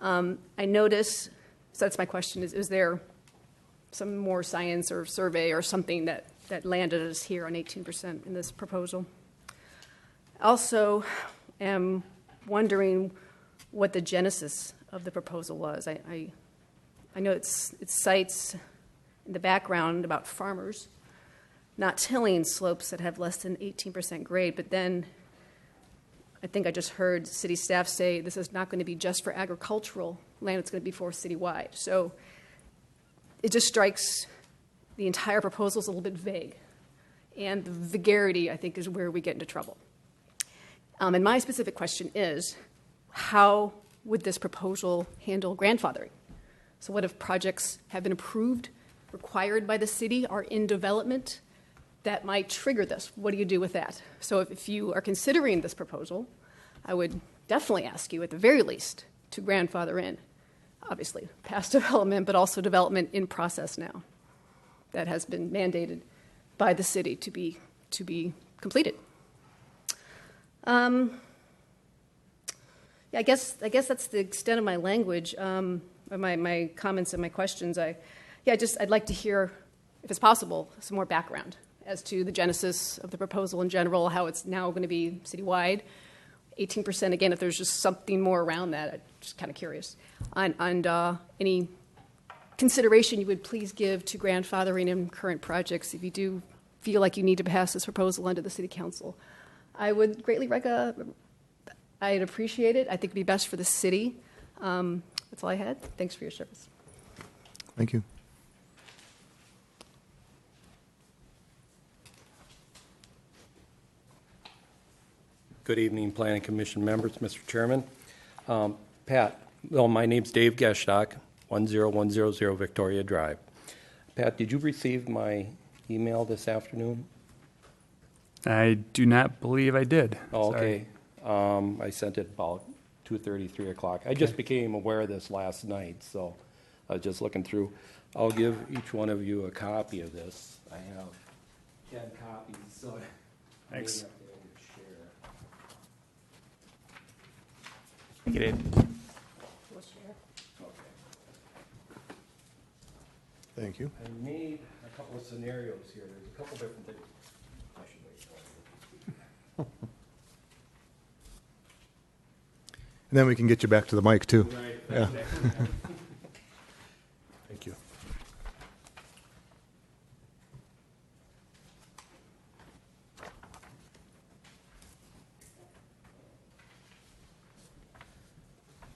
I notice, so that's my question, is there some more science or survey or something that landed us here on 18% in this proposal? Also, am wondering what the genesis of the proposal was. I know it cites in the background about farmers not tilling slopes that have less than 18% grade, but then I think I just heard city staff say this is not going to be just for agricultural land, it's going to be for citywide. So it just strikes the entire proposal is a little bit vague. And the vagarity, I think, is where we get into trouble. And my specific question is, how would this proposal handle grandfathering? So what if projects have been approved, required by the city, are in development, that might trigger this? What do you do with that? So if you are considering this proposal, I would definitely ask you, at the very least, to grandfather in, obviously, past development, but also development in process now that has been mandated by the city to be completed. Yeah, I guess that's the extent of my language, my comments and my questions. I'd like to hear, if it's possible, some more background as to the genesis of the proposal in general, how it's now going to be citywide. 18%, again, if there's just something more around that, I'm just kind of curious. And any consideration you would please give to grandfathering in current projects if you do feel like you need to pass this proposal under the city council. I would greatly I'd appreciate it. I think it'd be best for the city. That's all I had. Thanks for your service. Thank you. Good evening, Planning Commission members, Mr. Chairman. Pat, my name's Dave Geshdock, 10100 Victoria Drive. Pat, did you receive my email this afternoon? I do not believe I did. Oh, okay. I sent it about 2:30, 3 o'clock. I just became aware of this last night, so I was just looking through. I'll give each one of you a copy of this. I have 10 copies, so Thanks. Get it. Thank you. I made a couple of scenarios here. There's a couple different things. I should wait. And then we can get you back to the mic, too. Yeah. Thank you.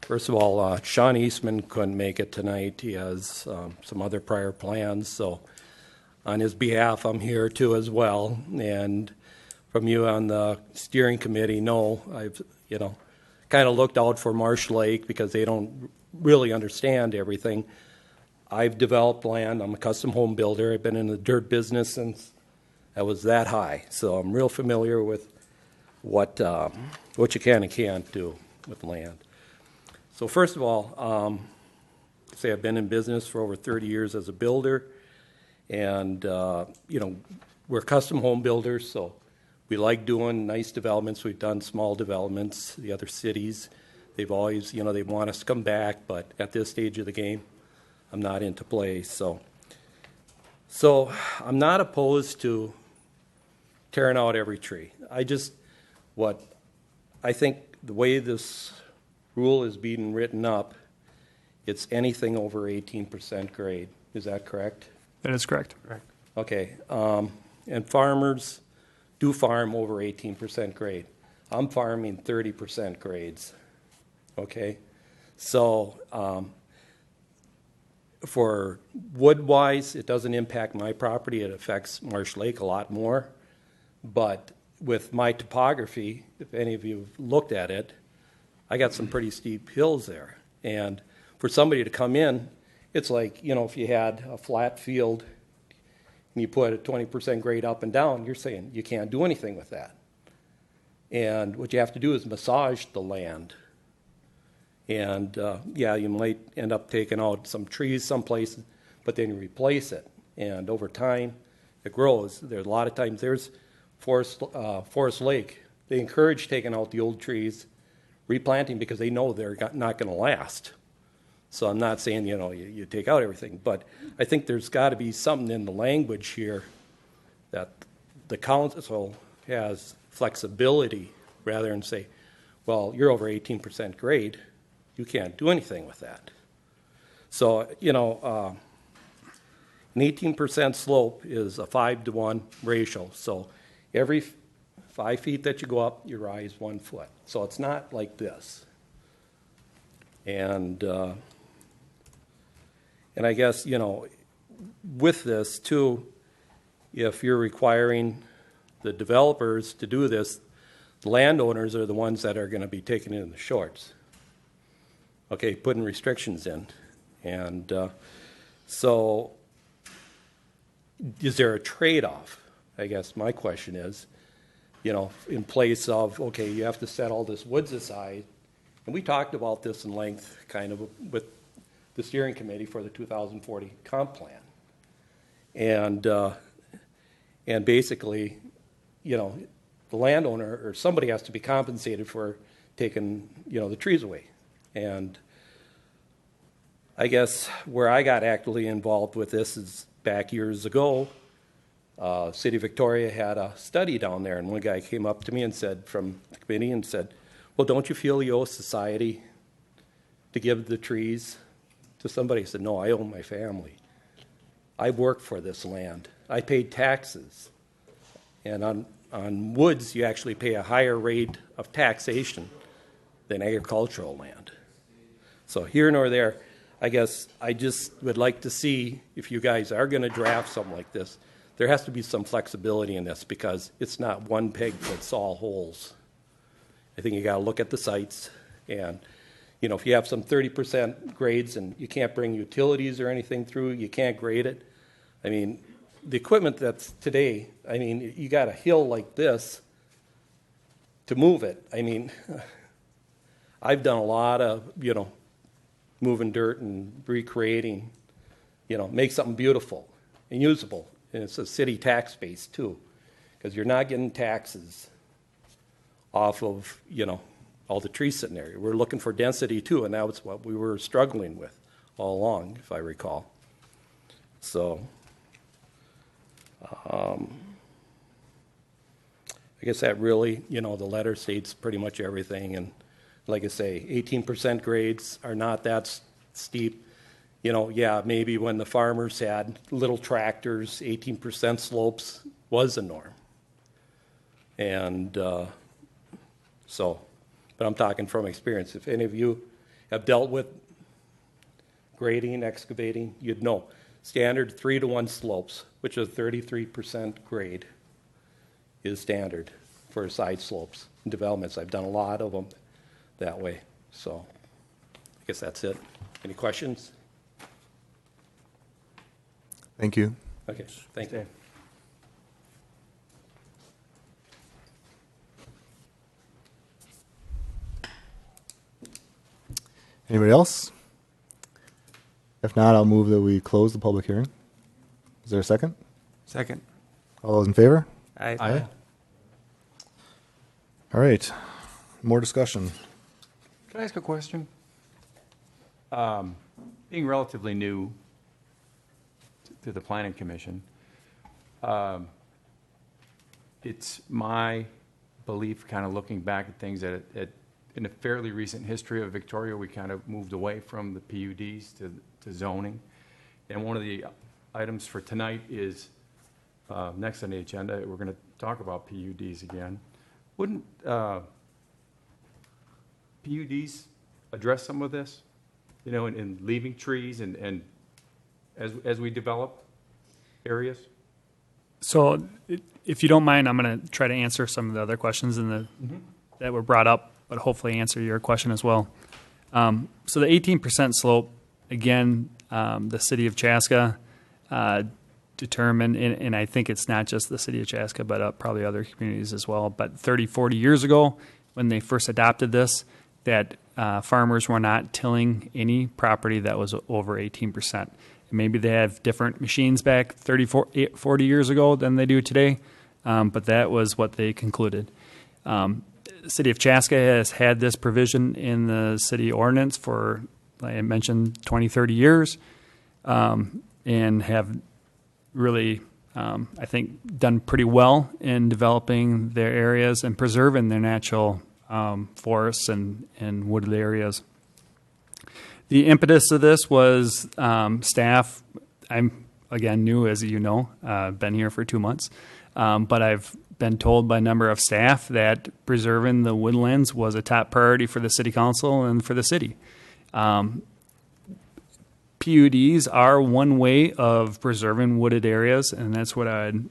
First of all, Sean Eastman couldn't make it tonight. He has some other prior plans, so on his behalf, I'm here too as well. And from you on the steering committee, no, I've, kind of looked out for Marsh Lake because they don't really understand everything. I've developed land. I'm a custom home builder. I've been in the dirt business since I was that high, so I'm real familiar with what you can and can't do with land. So first of all, say I've been in business for over 30 years as a builder, and we're custom home builders, so we like doing nice developments. We've done small developments. The other cities, they've always, they want us to come back, but at this stage of the game, I'm not into play. So I'm not opposed to tearing out every tree. I think the way this rule is being written up, it's anything over 18% grade. Is that correct? That is correct. Correct. Okay. And farmers do farm over 18% grade. I'm farming 30% grades. Okay? So for wood-wise, it doesn't impact my property. It affects Marsh Lake a lot more. But with my topography, if any of you have looked at it, I got some pretty steep hills there. And for somebody to come in, it's like, if you had a flat field and you put a 20% grade up and down, you're saying you can't do anything with that. And what you have to do is massage the land. And you might end up taking out some trees someplace, but then you replace it. And over time, it grows. There's a lot of times, there's Forest Lake. They encourage taking out the old trees, replanting, because they know they're not going to last. So I'm not saying, you take out everything, but I think there's got to be something in the language here that the council has flexibility rather than say, well, you're over 18% grade, you can't do anything with that. So, an 18% slope is a 5-to-1 ratio. So every 5 feet that you go up, you rise 1 foot. So it's not like this. And I guess, with this too, if you're requiring the developers to do this, the landowners are the ones that are going to be taking it in the shorts. Okay, putting restrictions in. And so is there a trade-off? I guess my question is, in place of, okay, you have to set all this woods aside. And we talked about this in length kind of with the steering committee for the 2040 comp plan. And basically, the landowner or somebody has to be compensated for taking, the trees away. And I guess where I got actively involved with this is back years ago. City of Victoria had a study down there, and one guy came up to me and said, from the committee, and said, well, don't you feel you owe society to give the trees to somebody? I said, no, I owe my family. I worked for this land. I paid taxes. And on woods, you actually pay a higher rate of taxation than agricultural land. So here nor there, I guess I just would like to see, if you guys are going to draft something like this, there has to be some flexibility in this, because it's not one peg fits all holes. I think you got to look at the sites, and if you have some 30% grades and you can't bring utilities or anything through, you can't grade it. I mean, the equipment that's today, you got a hill like this to move it. I've done a lot of, moving dirt and recreating, make something beautiful and usable. And it's a city tax base too, because you're not getting taxes off of, all the trees sitting there. We're looking for density too, and that was what we were struggling with all along, if I recall. So, I guess that really, the letter states pretty much everything, and like I say, 18% grades are not that steep. You know, yeah, maybe when the farmers had little tractors, 18% slopes was the norm. And but I'm talking from experience. If any of you have dealt with grading, excavating, you'd know. Standard 3-to-1 slopes, which is 33% grade, is standard for side slopes and developments. I've done a lot of them that way. So I guess that's it. Any questions? Thank you. Okay, thank you. Anybody else? If not, I'll move that we close the public hearing. Is there a second? Second. All those in favor? Aye. All right. More discussion. Can I ask a question? Being relatively new to the Planning Commission, it's my belief, kind of looking back at things, that in a fairly recent history of Victoria, we kind of moved away from the PUDs to zoning. And one of the items for tonight is next on the agenda. We're going to talk about PUDs again. Wouldn't PUDs address some of this? You know, in leaving trees and as we develop areas? So, if you don't mind, I'm going to try to answer some of the other questions that were brought up, but hopefully answer your question as well. So the 18% slope, again, the city of Chaska determined, and I think it's not just the city of Chaska, but probably other communities as well, but 30, 40 years ago, when they first adopted this, that farmers were not tilling any property that was over 18%. Maybe they have different machines back 30, 40 years ago than they do today, but that was what they concluded. The city of Chaska has had this provision in the city ordinance for, like I mentioned, 20, 30 years, and have really, I think, done pretty well in developing their areas and preserving their natural forests and wooded areas. The impetus of this was staff. I'm, again, new, as you know, been here for 2 months, but I've been told by a number of staff that preserving the woodlands was a top priority for the city council and for the city. PUDs are one way of preserving wooded areas, and that's what I'd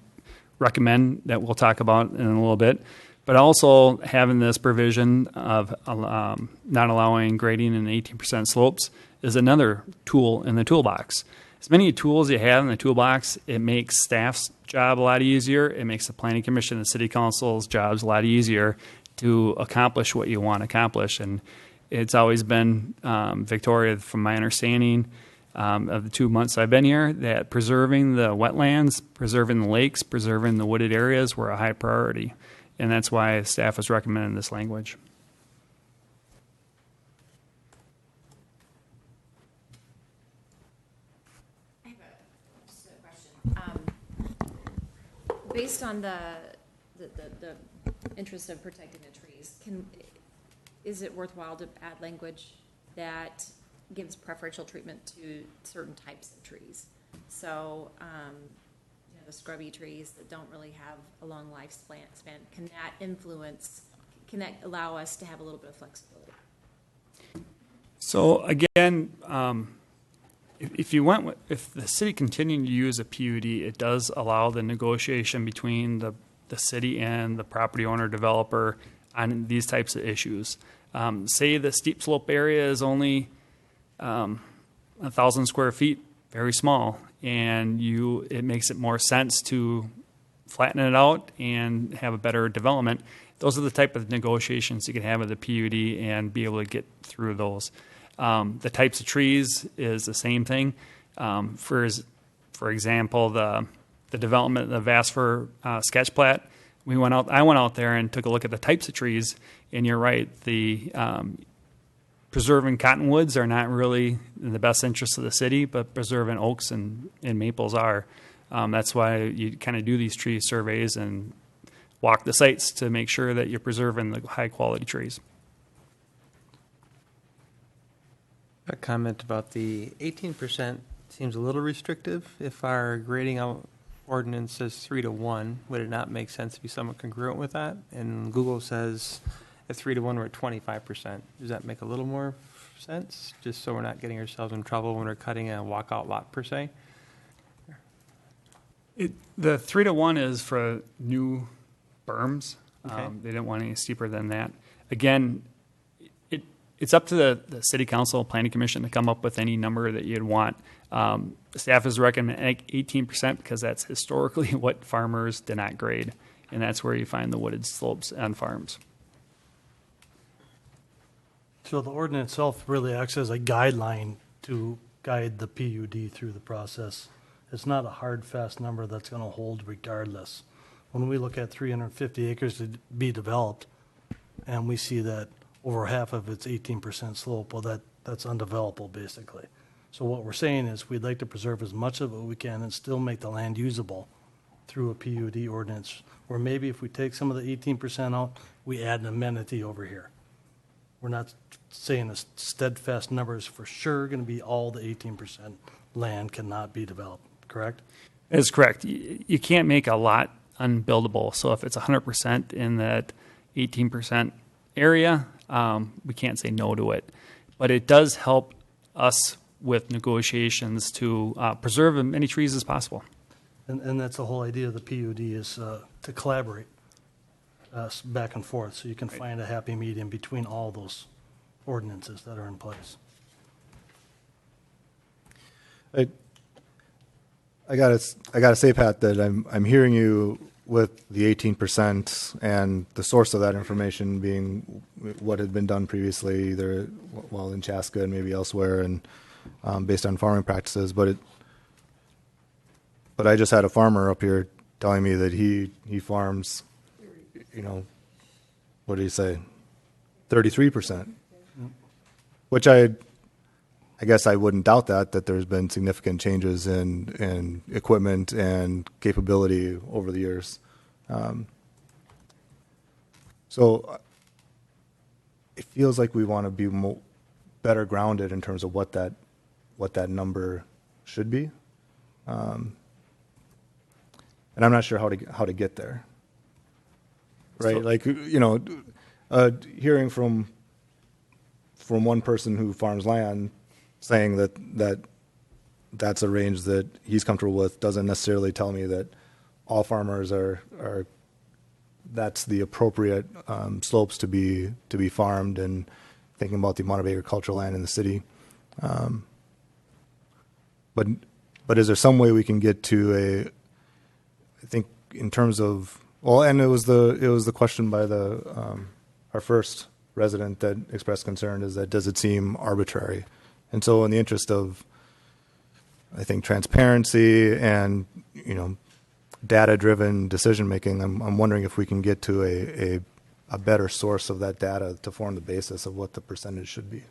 recommend that we'll talk about in a little bit. But also having this provision of not allowing grading in 18% slopes is another tool in the toolbox. As many tools you have in the toolbox, it makes staff's job a lot easier. It makes the Planning Commission and the City Council's jobs a lot easier to accomplish what you want to accomplish. And it's always been, Victoria, from my understanding of the 2 months I've been here, that preserving the wetlands, preserving the lakes, preserving the wooded areas were a high priority. And that's why staff is recommending this language. I have just a question. Based on the interest of protecting the trees, is it worthwhile to add language that gives preferential treatment to certain types of trees? So, the scrubby trees that don't really have a long lifespan, can that allow us to have a little bit of flexibility? So again, if the city continued to use a PUD, it does allow the negotiation between the city and the property owner developer on these types of issues. Say the steep slope area is only 1,000 square feet, very small, and it makes it more sense to flatten it out and have a better development. Those are the type of negotiations you can have with the PUD and be able to get through those. The types of trees is the same thing. For example, the development of the Vassar sketch plat, I went out there and took a look at the types of trees, and you're right, the preserving cottonwoods are not really in the best interest of the city, but preserving oaks and maples are. That's why you kind of do these tree surveys and walk the sites to make sure that you're preserving the high quality trees. A comment about the 18% seems a little restrictive. If our grading out ordinance says 3-1, would it not make sense to be somewhat congruent with that? And Google says at 3-1, we're at 25%. Does that make a little more sense? Just so we're not getting ourselves in trouble when we're cutting a walkout lot per se? The 3-1 is for new berms. Okay. They didn't want any steeper than that. Again, it's up to the city council, planning commission to come up with any number that you'd want. Staff is recommending 18% because that's historically what farmers did not grade, and that's where you find the wooded slopes on farms. So the ordinance itself really acts as a guideline to guide the PUD through the process. It's not a hard, fast number that's going to hold regardless. When we look at 350 acres to be developed, and we see that over half of it's 18% slope, well, that's undevelopable, basically. So what we're saying is we'd like to preserve as much of it we can and still make the land usable through a PUD ordinance, or maybe if we take some of the 18% out, we add an amenity over here. We're not saying a steadfast number is for sure going to be all the 18% land cannot be developed, correct? That's correct. You can't make a lot unbuildable. So if it's 100% in that 18% area, we can't say no to it. But it does help us with negotiations to preserve as many trees as possible. And that's the whole idea of the PUD is to collaborate back and forth so you can find a happy medium between all those ordinances that are in place. I gotta say, Pat, that I'm hearing you with the 18% and the source of that information being what had been done previously, either in Chaska and maybe elsewhere, and based on farming practices. But I just had a farmer up here telling me that he farms, what did he say, 33%, which I guess I wouldn't doubt that there's been significant changes in equipment and capability over the years. So it feels like we want to be better grounded in terms of what that number should be, and I'm not sure how to get there. Right, hearing from one person who farms land saying that's a range that he's comfortable with doesn't necessarily tell me that all farmers are that's the appropriate slopes to be farmed, and thinking about the amount of agricultural land in the city. But is there some way we can get to I think in terms of, and it was the question by our first resident that expressed concern, is that does it seem arbitrary? And so in the interest of, I think, transparency and, data-driven decision-making, I'm wondering if we can get to a better source of that data to form the basis of what the percentage should be.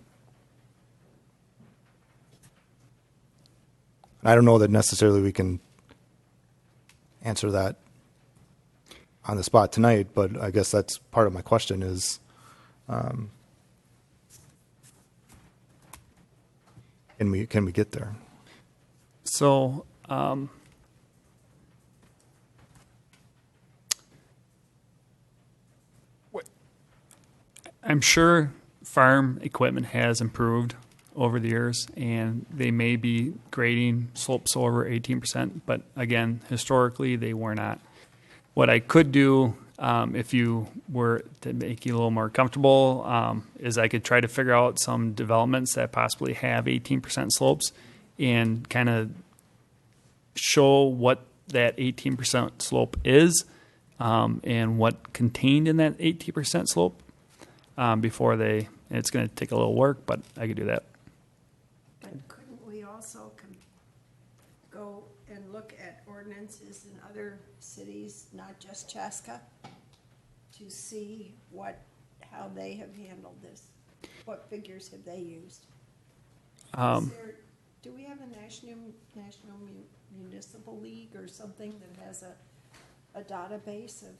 I don't know that necessarily we can answer that on the spot tonight, but I guess that's part of my question is, can we get there? So, I'm sure farm equipment has improved over the years, and they may be grading slopes over 18%, but again, historically, they were not. What I could do, if you were to make you a little more comfortable, is I could try to figure out some developments that possibly have 18% slopes and kind of show what that 18% slope is, and what contained in that 18% slope before it's going to take a little work, but I could do that. But couldn't we also go and look at ordinances in other cities, not just Chaska, to see how they have handled this? What figures have they used? Do we have a national municipal league or something that has a database of?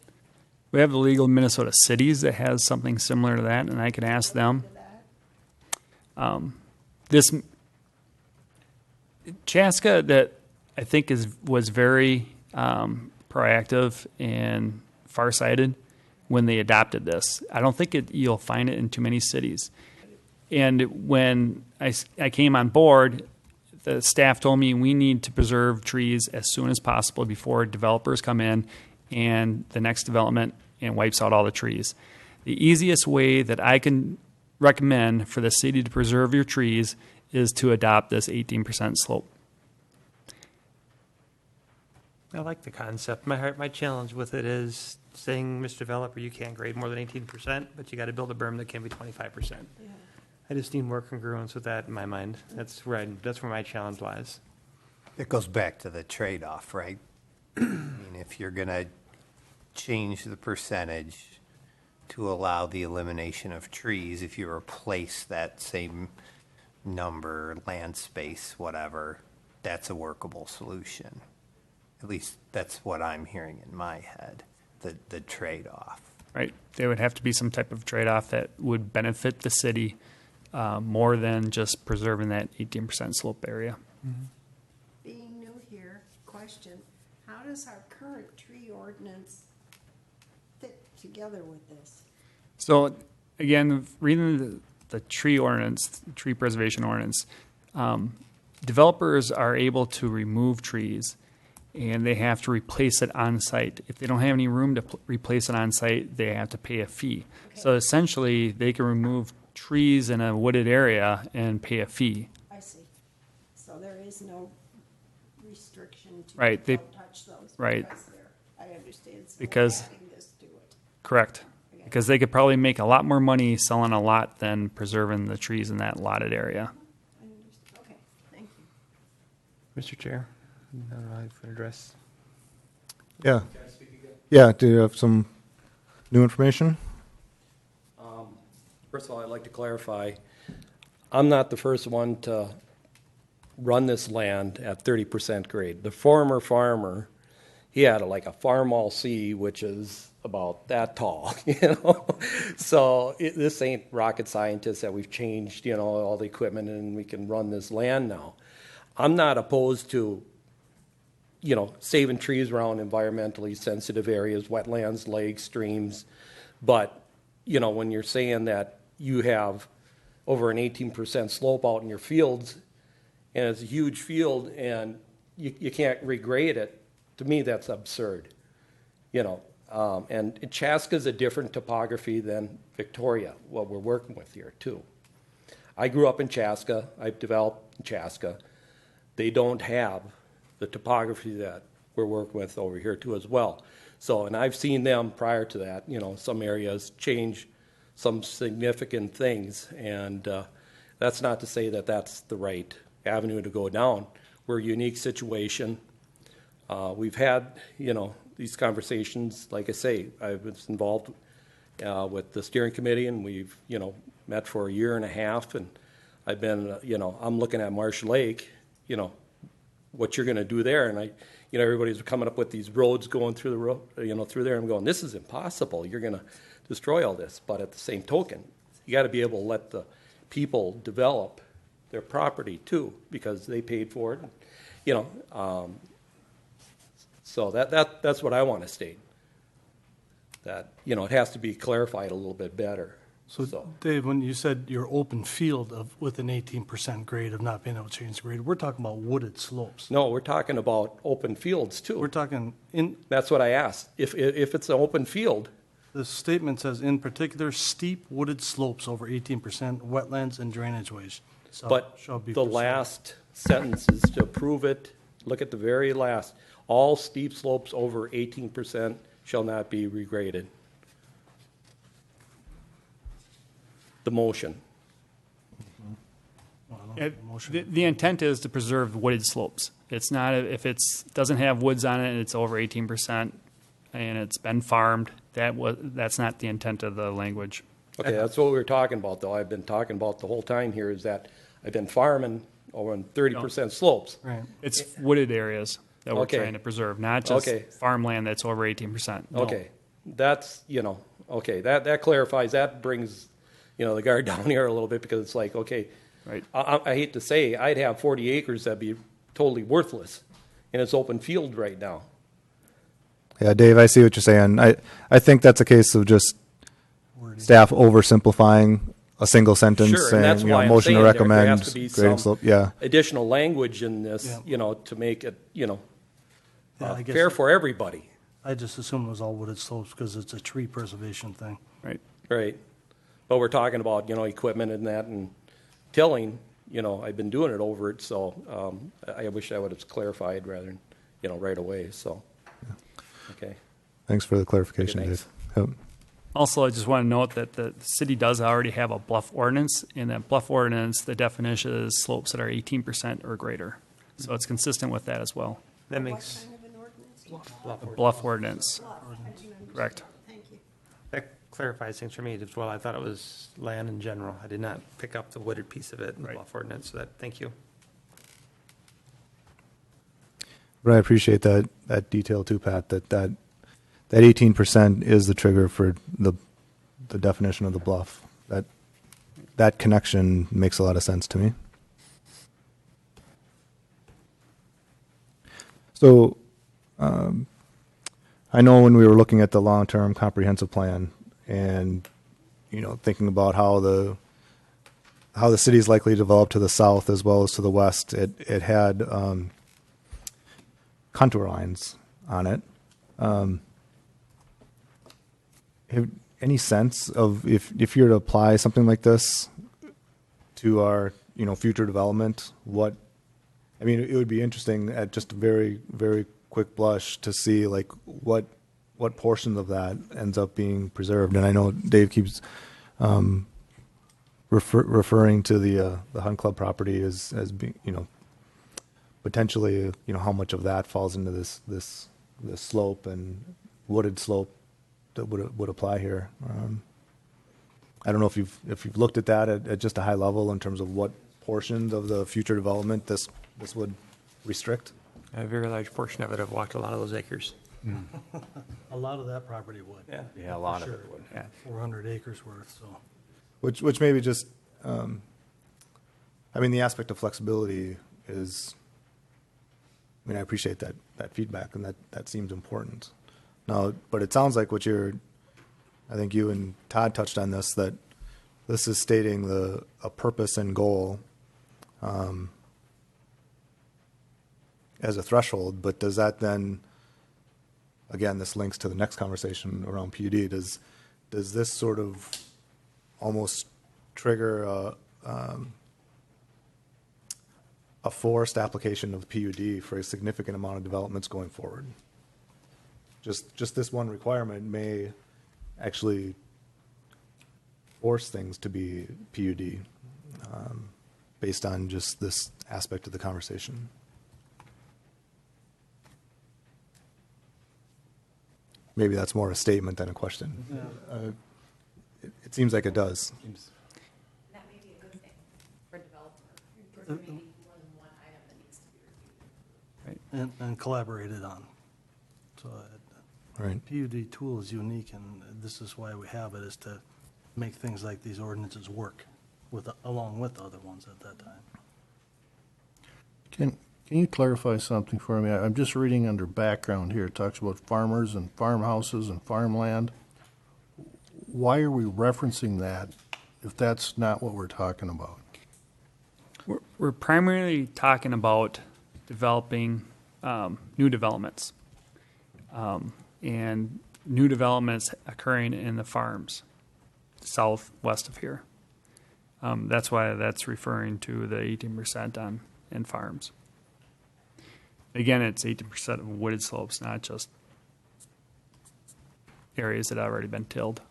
We have the League of Minnesota Cities that has something similar to that, and I can ask them. this Chaska that I think was very proactive and farsighted when they adopted this. I don't think you'll find it in too many cities. And when I came on board, the staff told me we need to preserve trees as soon as possible before developers come in and the next development and wipes out all the trees. The easiest way that I can recommend for the city to preserve your trees is to adopt this 18% slope. I like the concept. My challenge with it is saying, Mr. Developer, you can't grade more than 18%, but you got to build a berm that can be 25%. Yeah. I just need more congruence with that in my mind. That's where my challenge lies. It goes back to the trade-off, right? I mean, if you're going to change the percentage to allow the elimination of trees, if you replace that same number, land space, whatever, that's a workable solution. At least that's what I'm hearing in my head, the trade-off. Right? There would have to be some type of trade-off that would benefit the city more than just preserving that 18% slope area. Mm-hmm. Being new here, question, how does our current tree ordinance fit together with this? So, again, reading the tree ordinance, tree preservation ordinance, developers are able to remove trees and they have to replace it on site. If they don't have any room to replace it on site, they have to pay a fee. Okay. So essentially, they can remove trees in a wooded area and pay a fee. I see. So there is no restriction to right. Don't touch those. Right. I understand. So because adding this to it. Correct. Okay. Because they could probably make a lot more money selling a lot than preserving the trees in that lotted area. I understand. Okay. Thank you. Mr. Chair, I don't know if I can address. Yeah. Yeah. Do you have some new information? First of all, I'd like to clarify, I'm not the first one to run this land at 30% grade. The former farmer, he had like a farm all C, which is about that tall, you know. So this ain't rocket scientists that we've changed, you know, all the equipment and we can run this land now. I'm not opposed to, you know, saving trees around environmentally sensitive areas, wetlands, lakes, streams, but, you know, when you're saying that you have over an 18% slope out in your fields, and it's a huge field, and you can't regrade it. To me, that's absurd, you know. And Chaska is a different topography than Victoria, what we're working with here, too. I grew up in Chaska. I've developed in Chaska. They don't have the topography that we're working with over here, too, as well. So, and I've seen them prior to that, you know, some areas change some significant things, and that's not to say that that's the right avenue to go down. We're a unique situation. We've had, you know, these conversations. Like I say, I was involved with the steering committee, and we've, you know, met for a year and a half, and I've been, you know, I'm looking at Marsh Lake, you know, what you're going to do there, and you know, everybody's coming up with these roads going through the road, you know, through there. I'm going, this is impossible. You're going to destroy all this. But at the same token, you got to be able to let the people develop their property too, because they paid for it. You know, so that's what I want to state. That, you know, it has to be clarified a little bit better. So, Dave, when you said your open field with an 18% grade of not being able to change the grade, we're talking about wooded slopes. No, we're talking about open fields too. We're talking in. That's what I asked. If it's an open field. The statement says, in particular, steep wooded slopes over 18%, wetlands and drainage ways. But the last sentence is to approve it. Look at the very last. All steep slopes over 18% shall not be regraded. The motion. The intent is to preserve wooded slopes. It's not, if it doesn't have woods on it and it's over 18% and it's been farmed, that's not the intent of the language. Okay, that's what we were talking about, though. I've been talking about the whole time here is that I've been farming over 30% slopes. Right. It's wooded areas that we're trying to preserve, not just farmland that's over 18%. No. Okay, that's, you know, okay, that clarifies, that brings, you know, the guard down here a little bit, because it's like, okay, Right. I hate to say, I'd have 40 acres that'd be totally worthless, and it's open field right now. Yeah, Dave, I see what you're saying. I think that's a case of just staff oversimplifying a single sentence Sure, and saying, that's why I'm motion saying to there recommend has to be grading some slope. Yeah. additional language in this, Yeah. to make it, Yeah, I guess- fair for everybody. I just assumed it was all wooded slopes because it's a tree preservation thing. Right. Right. But we're talking about, equipment and that and tilling, I've been doing it over it, so I wish I would have clarified rather than, right away, so. Okay. Thanks for the clarification, Okay, thanks. Dave. Yep. Also, I just want to note that the city does already have a bluff ordinance. In that bluff ordinance, the definition is slopes that are 18% or greater. So it's consistent with that as well. That makes, What kind of an ordinance? Bluff ordinance. Bluff. I didn't understand. Correct. Thank you. that clarifies things for me as well. I thought it was land in general. I did not pick up the wooded piece of it in the Right. bluff ordinance, so thank you. But I appreciate that detail too, Pat, that 18% is the trigger for the definition of the bluff. That connection makes a lot of sense to me. So, I know when we were looking at the long-term comprehensive plan and, thinking about how the city is likely to develop to the south as well as to the west, it had contour lines on it. Have any sense of if you were to apply something like this to our future development, it would be interesting at just a very, very quick blush to see like what portion of that ends up being preserved. And I know Dave keeps referring to the Hunt Club property as being potentially how much of that falls into this slope and wooded slope that would apply here. I don't know if you've looked at that at just a high level in terms of what portions of the future development this would restrict. A very large portion of it. I've walked a lot of those acres. A lot of that property would. Yeah. Yeah, a lot of Sure. it would. Yeah. 400 acres worth, so. Which maybe just, the aspect of flexibility is, I appreciate that feedback and that seems important. Now, but it sounds like I think you and Todd touched on this, that this is stating a purpose and goal as a threshold, but does that then, again, this links to the next conversation around PUD, does this sort of almost trigger a forced application of PUD for a significant amount of developments going forward? Just this one requirement may actually force things to be PUD based on just this aspect of the conversation. Maybe that's more a statement than a question. It seems like it does. That may be a good thing for a developer, because there may be more than one item that needs to be reviewed. And collaborated on. So Right. PUD tool is unique, and this is why we have it, is to make things like these ordinances work along with the other ones at that time. Can you clarify something for me? I'm just reading under background here. It talks about farmers and farmhouses and farmland. Why are we referencing that if that's not what we're talking about? We're primarily talking about developing new developments and new developments occurring in the farms southwest of here. That's why that's referring to the 18% in farms. Again, it's 18% of wooded slopes, not just areas that have already been tilled.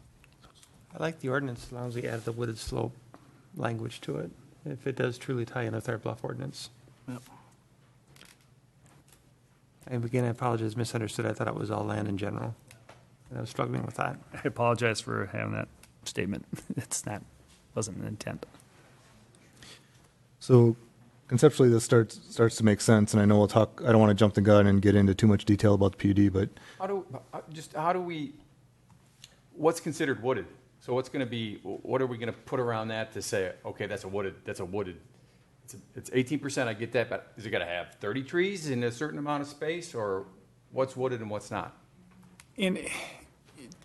I like the ordinance as long as we add the wooded slope language to it, if it does truly tie in with our bluff ordinance. Yep. And again, I apologize, misunderstood. I thought it was all land in general. And I was struggling with that. I apologize for having that statement. Wasn't an intent. So conceptually, this starts to make sense, and I know we'll talk. I don't want to jump the gun and get into too much detail about the PUD, but How do we? What's considered wooded? So what's going to be, what are we going to put around that to say, okay, that's a wooded, it's 18%, I get that, but is it going to have 30 trees in a certain amount of space, or what's wooded and what's not? And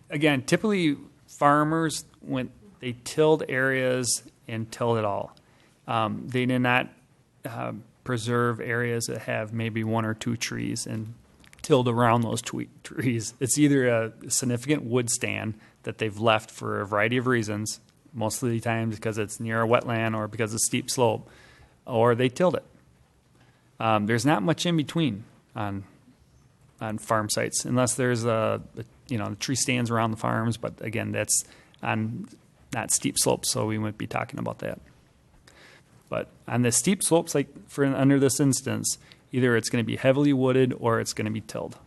again, typically farmers, when they tilled areas and tilled it all, they did not preserve areas that have maybe one or two trees and tilled around those trees. It's either a significant wood stand that they've left for a variety of reasons, most of the time because it's near a wetland or because of steep slope, or they tilled it. There's not much in between on farm sites, unless there's the tree stands around the farms. But again, that's on not steep slopes, so we wouldn't be talking about that. But on the steep slopes, like under this instance, either it's going to be heavily wooded or it's going to be tilled.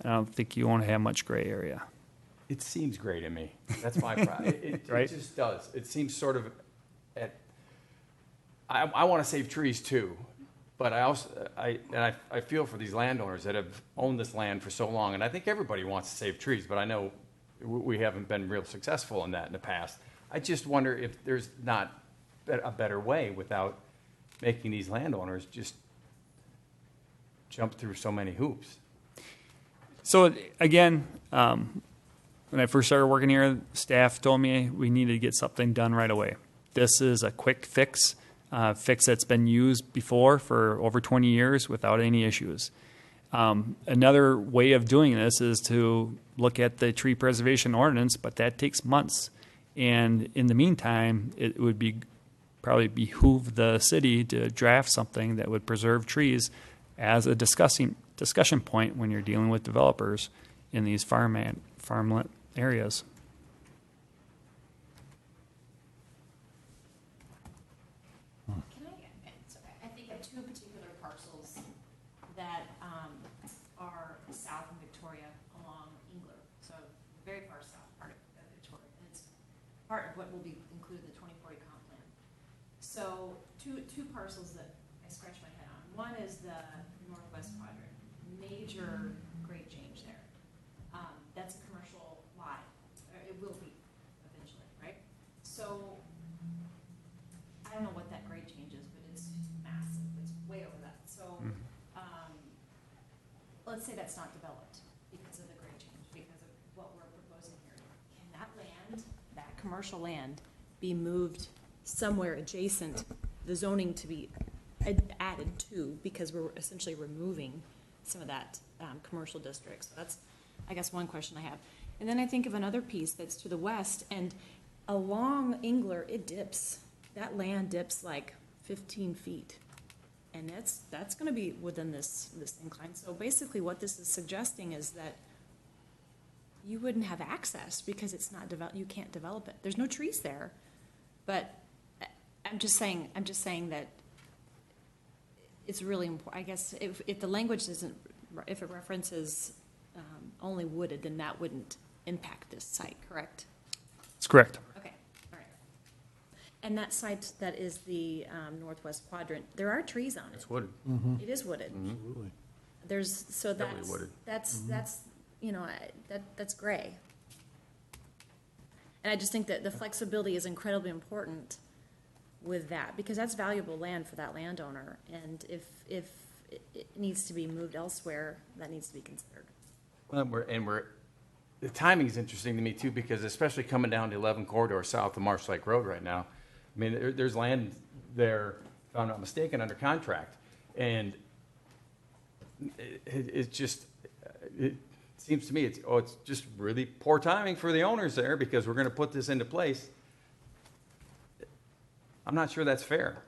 I don't think you won't have much gray area. It seems gray to me. That's my problem. Right? It just does. It seems sort of I want to save trees too, but I feel for these landowners that have owned this land for so long, and I think everybody wants to save trees, but I know we haven't been real successful in that in the past. I just wonder if there's not a better way without making these landowners just jump through so many hoops. So again, when I first started working here, staff told me we needed to get something done right away. This is a quick fix that's been used before for over 20 years without any issues. Another way of doing this is to look at the tree preservation ordinance, but that takes months. And in the meantime, it would probably behoove the city to draft something that would preserve trees as a discussion point when you're dealing with developers in these farmland areas. I think of two particular parcels that are south of Victoria along Engler, so very far south part of Victoria. And it's part of what will be included in the 2040 comp plan. So two parcels that I scratch my head on. One is the northwest quadrant, major grade change there. That's a commercial lot. It will be eventually, right? So I don't know what that grade change is, but it's massive. It's way over that. So let's say that's not developed because of the grade change, because of what we're proposing here. Can that land, that commercial land, be moved somewhere adjacent, the zoning to be added to, because we're essentially removing some of that commercial district? So that's, I guess, one question I have. And then I think of another piece that's to the west, and along Engler, it dips. That land dips like 15 feet. And that's going to be within this incline. So basically what this is suggesting is that you wouldn't have access because it's not you can't develop it. There's no trees there. But I'm just saying that it's really important. I guess if the language isn't, if it references only wooded, then that wouldn't impact this site, correct? That's correct. Okay, all right. And that site that is the northwest quadrant, there are trees on it. It's wooded. It is wooded. Absolutely. Heavily wooded. That's that's gray. And I just think that the flexibility is incredibly important with that, because that's valuable land for that landowner. And if it needs to be moved elsewhere, that needs to be considered. Well, the timing is interesting to me too, because especially coming down the 11 corridor south of Marsh Lake Road right now, I mean, there's land there, if I'm not mistaken, under contract, and it seems to me it's just really poor timing for the owners there, because we're going to put this into place. I'm not sure that's fair.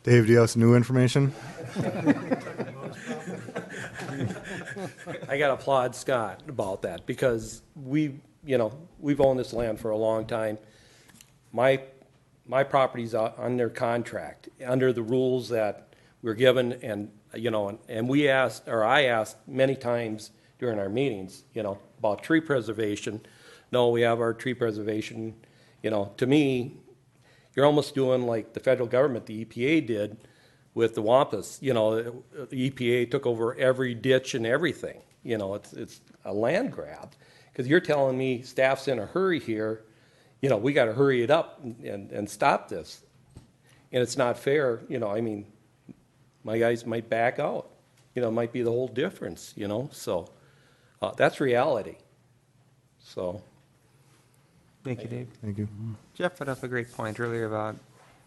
Dave, do you have some new information? I got to applaud Scott about that, because we've owned this land for a long time. My property's under contract, under the rules that we're given, and I asked many times during our meetings, about tree preservation. No, we have our tree preservation To me, you're almost doing like the federal government, the EPA did with the Wampus. The EPA took over every ditch and everything. It's a land grab. Because you're telling me staff's in a hurry here, we got to hurry it up and stop this. And it's not fair, my guys might back out. It might be the whole difference, so that's reality. So. Thank you, Dave. Thank you. Jeff put up a great point earlier about,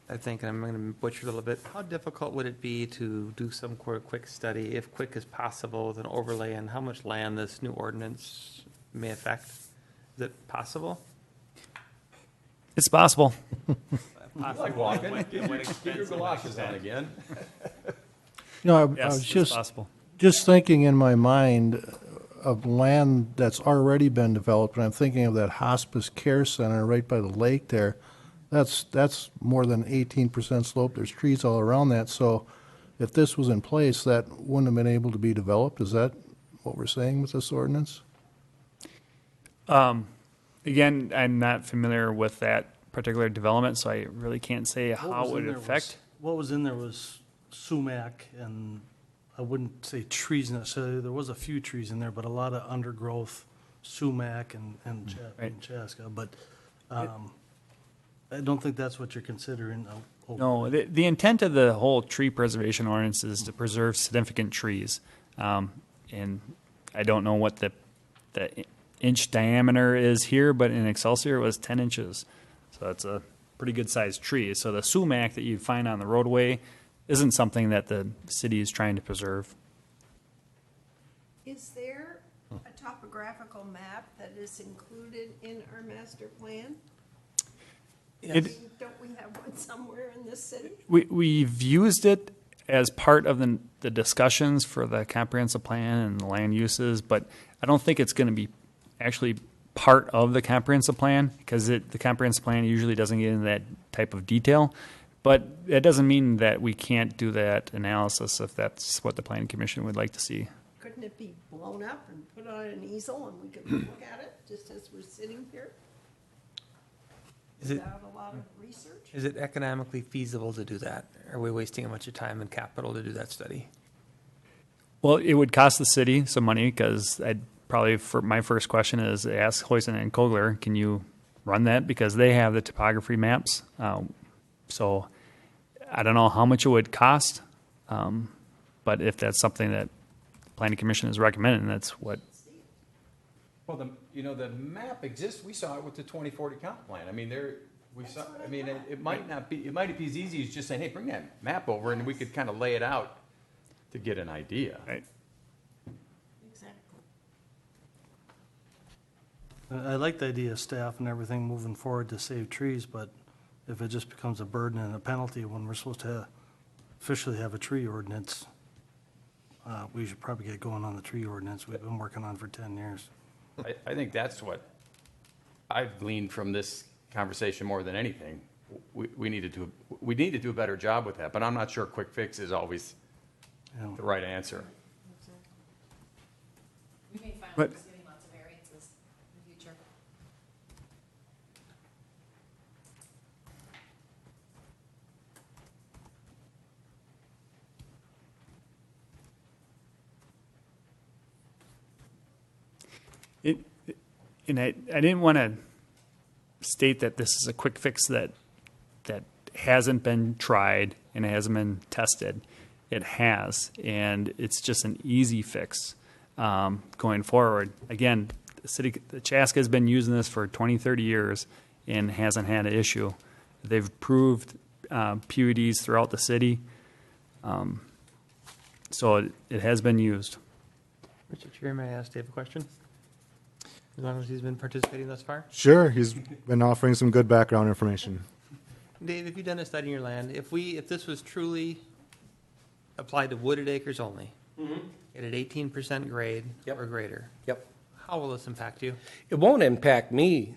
I think, and I'm going to butcher it a little bit, how difficult would it be to do some quick study, if quick as possible, with an overlay on how much land this new ordinance may affect? Is it possible? It's possible. Like walking. Keep your galoshes on again. I Yes, was it's possible. just thinking in my mind of land that's already been developed, and I'm thinking of that hospice care center right by the lake there. That's more than 18% slope. There's trees all around that. So if this was in place, that wouldn't have been able to be developed. Is that what we're saying with this ordinance? Again, I'm not familiar with that particular development, so I really can't say how it would affect. What was in there was sumac, and I wouldn't say trees necessarily. There was a few trees in there, but a lot of undergrowth, sumac and chaska. But I don't think that's what you're considering. No, the intent of the whole tree preservation ordinance is to preserve significant trees. And I don't know what the inch diameter is here, but in Excelsior it was 10 inches. So it's a pretty good sized tree. So the sumac that you find on the roadway isn't something that the city is trying to preserve. Is there a topographical map that is included in our master plan? Don't we have one somewhere in this city? We've used it as part of the discussions for the comprehensive plan and the land uses, but I don't think it's going to be actually part of the comprehensive plan, because the comprehensive plan usually doesn't get into that type of detail. But it doesn't mean that we can't do that analysis if that's what the planning commission would like to see. Couldn't it be blown up and put on an easel and we could look at it just as we're sitting here? Without a lot of research? Is it economically feasible to do that? Are we wasting a bunch of time and capital to do that study? Well, it would cost the city some money, because my first question is ask Hoyson and Kogler, can you run that? Because they have the topography maps. So I don't know how much it would cost, but if that's something that the planning commission is recommending, that's what. Well, the map exists. We saw it with the 2040 comp plan. I mean, it might be as easy as just saying, hey, bring that map over, and we could kind of lay it out to get an idea. Right. Exactly. I like the idea of staff and everything moving forward to save trees, but if it just becomes a burden and a penalty when we're supposed to officially have a tree ordinance, we should probably get going on the tree ordinance we've been working on for 10 years. I think that's what I've gleaned from this conversation more than anything. We need to do a better job with that, but I'm not sure quick fix is always the right answer. We may find But- ourselves getting lots of variances in the future. And I didn't want to state that this is a quick fix that hasn't been tried and hasn't been tested. It has, and it's just an easy fix going forward. Again, the Chaska has been using this for 20, 30 years and hasn't had an issue. They've approved PUDs throughout the city, so it has been used. Mr. Chair, may I ask Dave a question? As long as he's been participating thus far? Sure, he's been offering some good background information. Dave, have you done a study in your land? If this was truly applied to wooded acres only, at an 18% grade or greater, how will this impact you? It won't impact me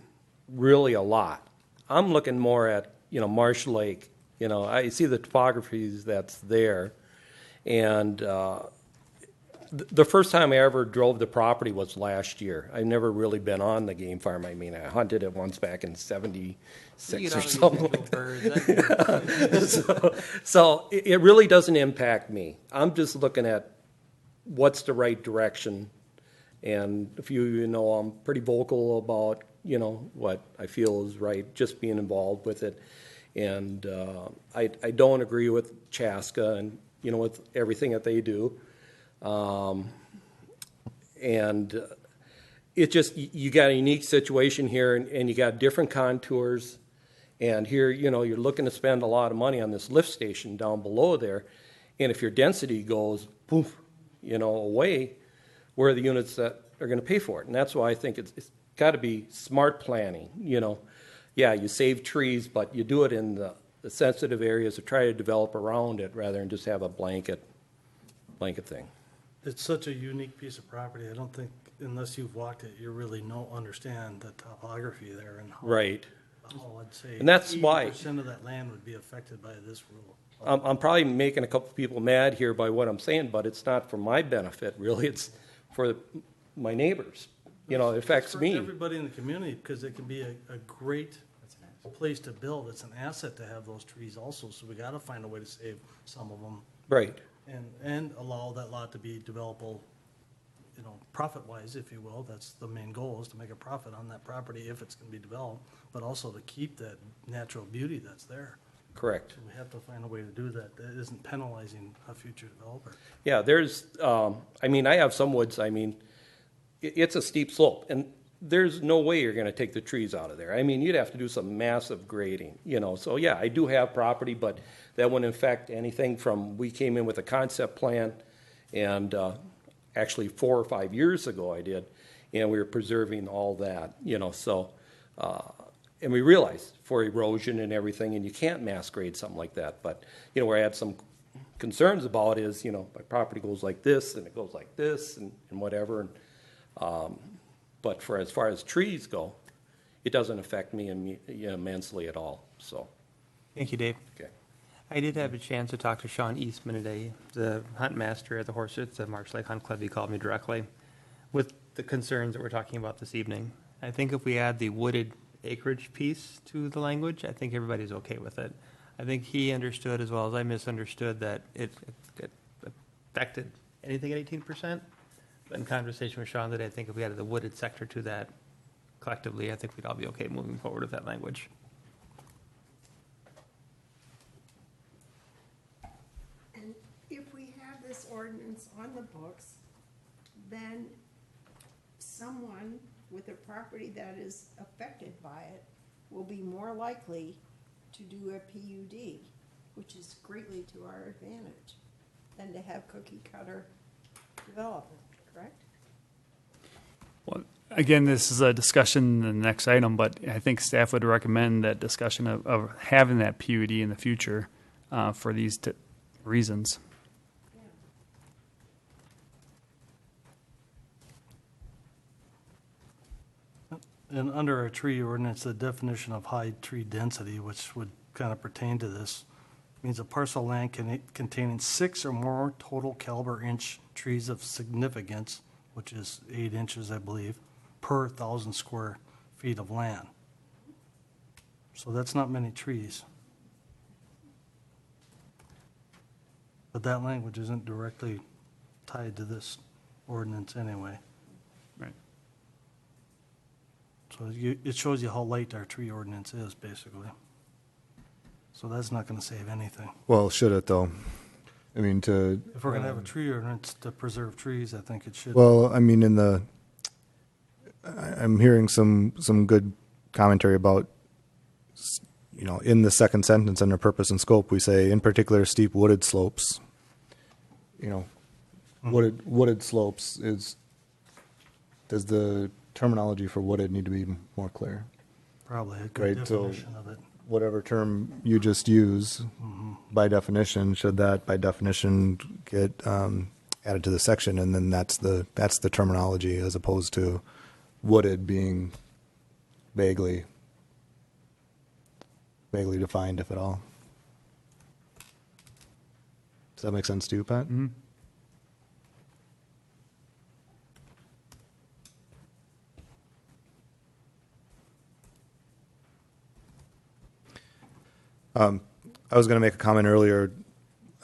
really a lot. I'm looking more at, Marsh Lake. I see the topography that's there. And The first time I ever drove the property was last year. I've never really been on the game farm. I mean, I hunted it once back in '76 or something like that. So it really doesn't impact me. I'm just looking at what's the right direction. And if you know, I'm pretty vocal about, what I feel is right, just being involved with it. And I don't agree with Chaska and, with everything that they do. And it just, you got a unique situation here, and you got different contours. And here, you're looking to spend a lot of money on this lift station down below there. And if your density goes, poof, away, where are the units that are going to pay for it? And that's why I think it's got to be smart planning, Yeah, you save trees, but you do it in the sensitive areas or try to develop around it rather than just have a blanket thing. It's such a unique piece of property. I don't think, unless you've walked it, you really understand the topography there and right. I'd say and that's 80% of that land would be affected by this rule. I'm probably making a couple people mad here by what I'm saying, but it's not for my benefit, really. It's for my neighbors. It affects me. Everybody in the community, because it can be a great place to build. It's an asset to have those trees also, so we got to find a way to save some of them. Right. And allow that lot to be developable, profit-wise, if you will. That's the main goal, is to make a profit on that property if it's going to be developed, but also to keep that natural beauty that's there. Correct. So we have to find a way to do that isn't penalizing a future developer. Yeah, there's, I have some woods, it's a steep slope, and there's no way you're going to take the trees out of there. You'd have to do some massive grading, So, yeah, I do have property, but that wouldn't affect anything from, we came in with a concept plan, and actually 4 or 5 years ago I did, and we were preserving all that, So, and we realized for erosion and everything, and you can't mass grade something like that. But, where I had some concerns about is, my property goes like this, and it goes like this, and whatever. And, but as far as trees go, it doesn't affect me immensely at all. So, Thank you, Dave. Okay. I did have a chance to talk to Sean Eastman today, the hunt master at the Marsh Lake Hunt Club. He called me directly with the concerns that we're talking about this evening. I think if we add the wooded acreage piece to the language, I think everybody's okay with it. I think he understood as well as I misunderstood that it affected anything at 18%. But in conversation with Sean today, I think if we added the wooded sector to that collectively, I think we'd all be okay moving forward with that language. And if we have this ordinance on the books, then someone with a property that is affected by it will be more likely to do a PUD, which is greatly to our advantage, than to have cookie cutter development, correct? Well, again, this is a discussion in the next item, but I think staff would recommend that discussion of having that PUD in the future for these reasons. And under our tree ordinance, the definition of high tree density, which would kind of pertain to this, means a parcel of land containing 6 or more total caliber inch trees of significance, which is 8 inches, I believe, per 1,000 square feet of land. So that's not many trees. But that language isn't directly tied to this ordinance anyway. Right. So it shows you how light our tree ordinance is, basically. So that's not going to save anything. Well, should it though? If we're going to have a tree ordinance to preserve trees, I think it should. Well, I'm hearing some good commentary about, in the second sentence under purpose and scope, we say, in particular, steep wooded slopes. Wooded slopes does the terminology for wooded need to be more clear? Probably a good definition of it. Whatever term you just use, by definition, should that by definition get added to the section, and then that's the terminology as opposed to wooded being vaguely defined, if at all. Does that make sense to you, Pat? Mm-hmm. I was going to make a comment earlier.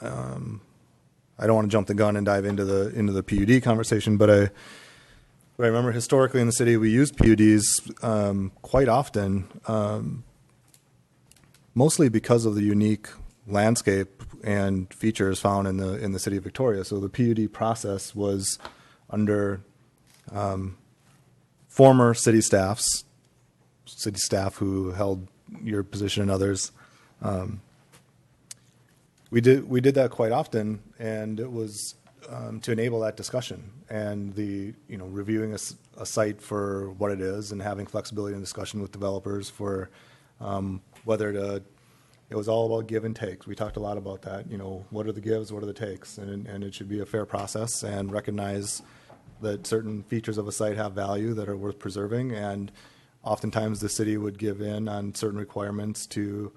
I don't want to jump the gun and dive into the PUD conversation, but I remember historically in the city we used PUDs quite often, mostly because of the unique landscape and features found in the city of Victoria. So the PUD process was under former city staff who held your position and others. We did that quite often, and it was to enable that discussion and reviewing a site for what it is and having flexibility in discussion with developers for whether to. It was all about give and takes. We talked a lot about that. What are the gives, what are the takes, and it should be a fair process and recognize that certain features of a site have value that are worth preserving, and oftentimes the city would give in on certain requirements to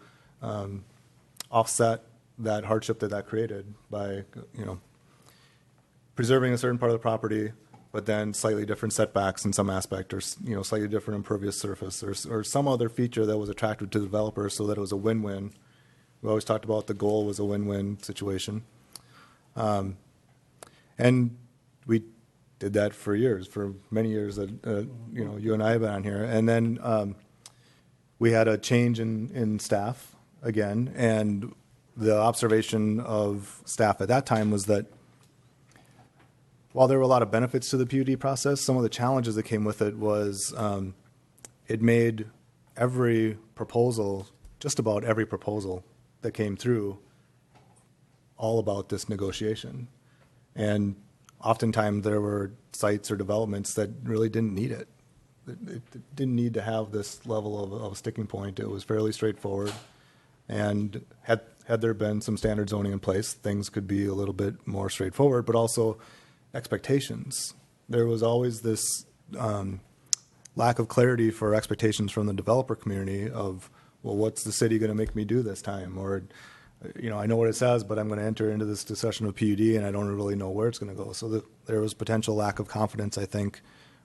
offset that hardship that created by preserving a certain part of the property, but then slightly different setbacks in some aspect, or slightly different impervious surface, or some other feature that was attractive to the developer, so that it was a win-win. We always talked about the goal was a win-win situation, and we did that for many years that you and I have been on here, and then we had a change in staff again, and the observation of staff at that time was that while there were a lot of benefits to the PUD process, some of the challenges that came with it was it made just about every proposal that came through, all about this negotiation. And oftentimes there were sites or developments that really didn't need it. It didn't need to have this level of a sticking point. It was fairly straightforward. And had there been some standard zoning in place, things could be a little bit more straightforward, but also expectations. There was always this lack of clarity for expectations from the developer community of, well, what's the city going to make me do this time? Or, I know what it says, but I'm going to enter into this discussion of PUD and I don't really know where it's going to go. So there was potential lack of confidence, I think,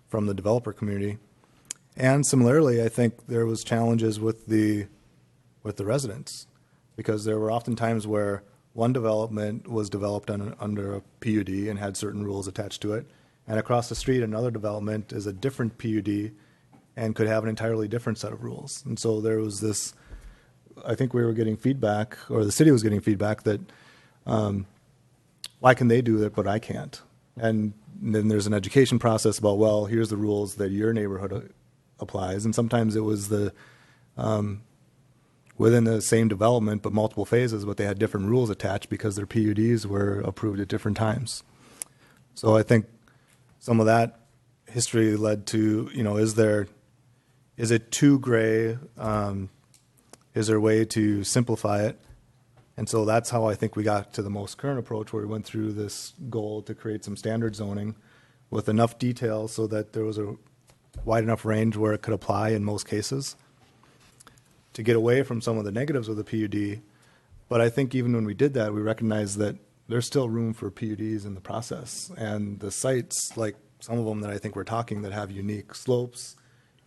from the developer community. And similarly, I think there was challenges with the residents, because there were often times where one development was developed under a PUD and had certain rules attached to it, and across the street another development is a different PUD and could have an entirely different set of rules. And so there was this, I think we were getting feedback, or the city was getting feedback, that why can they do it but I can't? And then there's an education process about, well, here's the rules that your neighborhood applies. And sometimes it was within the same development but multiple phases, but they had different rules attached because their PUDs were approved at different times. So I think some of that history led to, is it too gray? Is there a way to simplify it? And so that's how I think we got to the most current approach, where we went through this goal to create some standard zoning with enough detail so that there was a wide enough range where it could apply in most cases, to get away from some of the negatives of the PUD. But I think even when we did that, we recognized that there's still room for PUDs in the process. And the sites, like some of them that I think we're talking, that have unique slopes,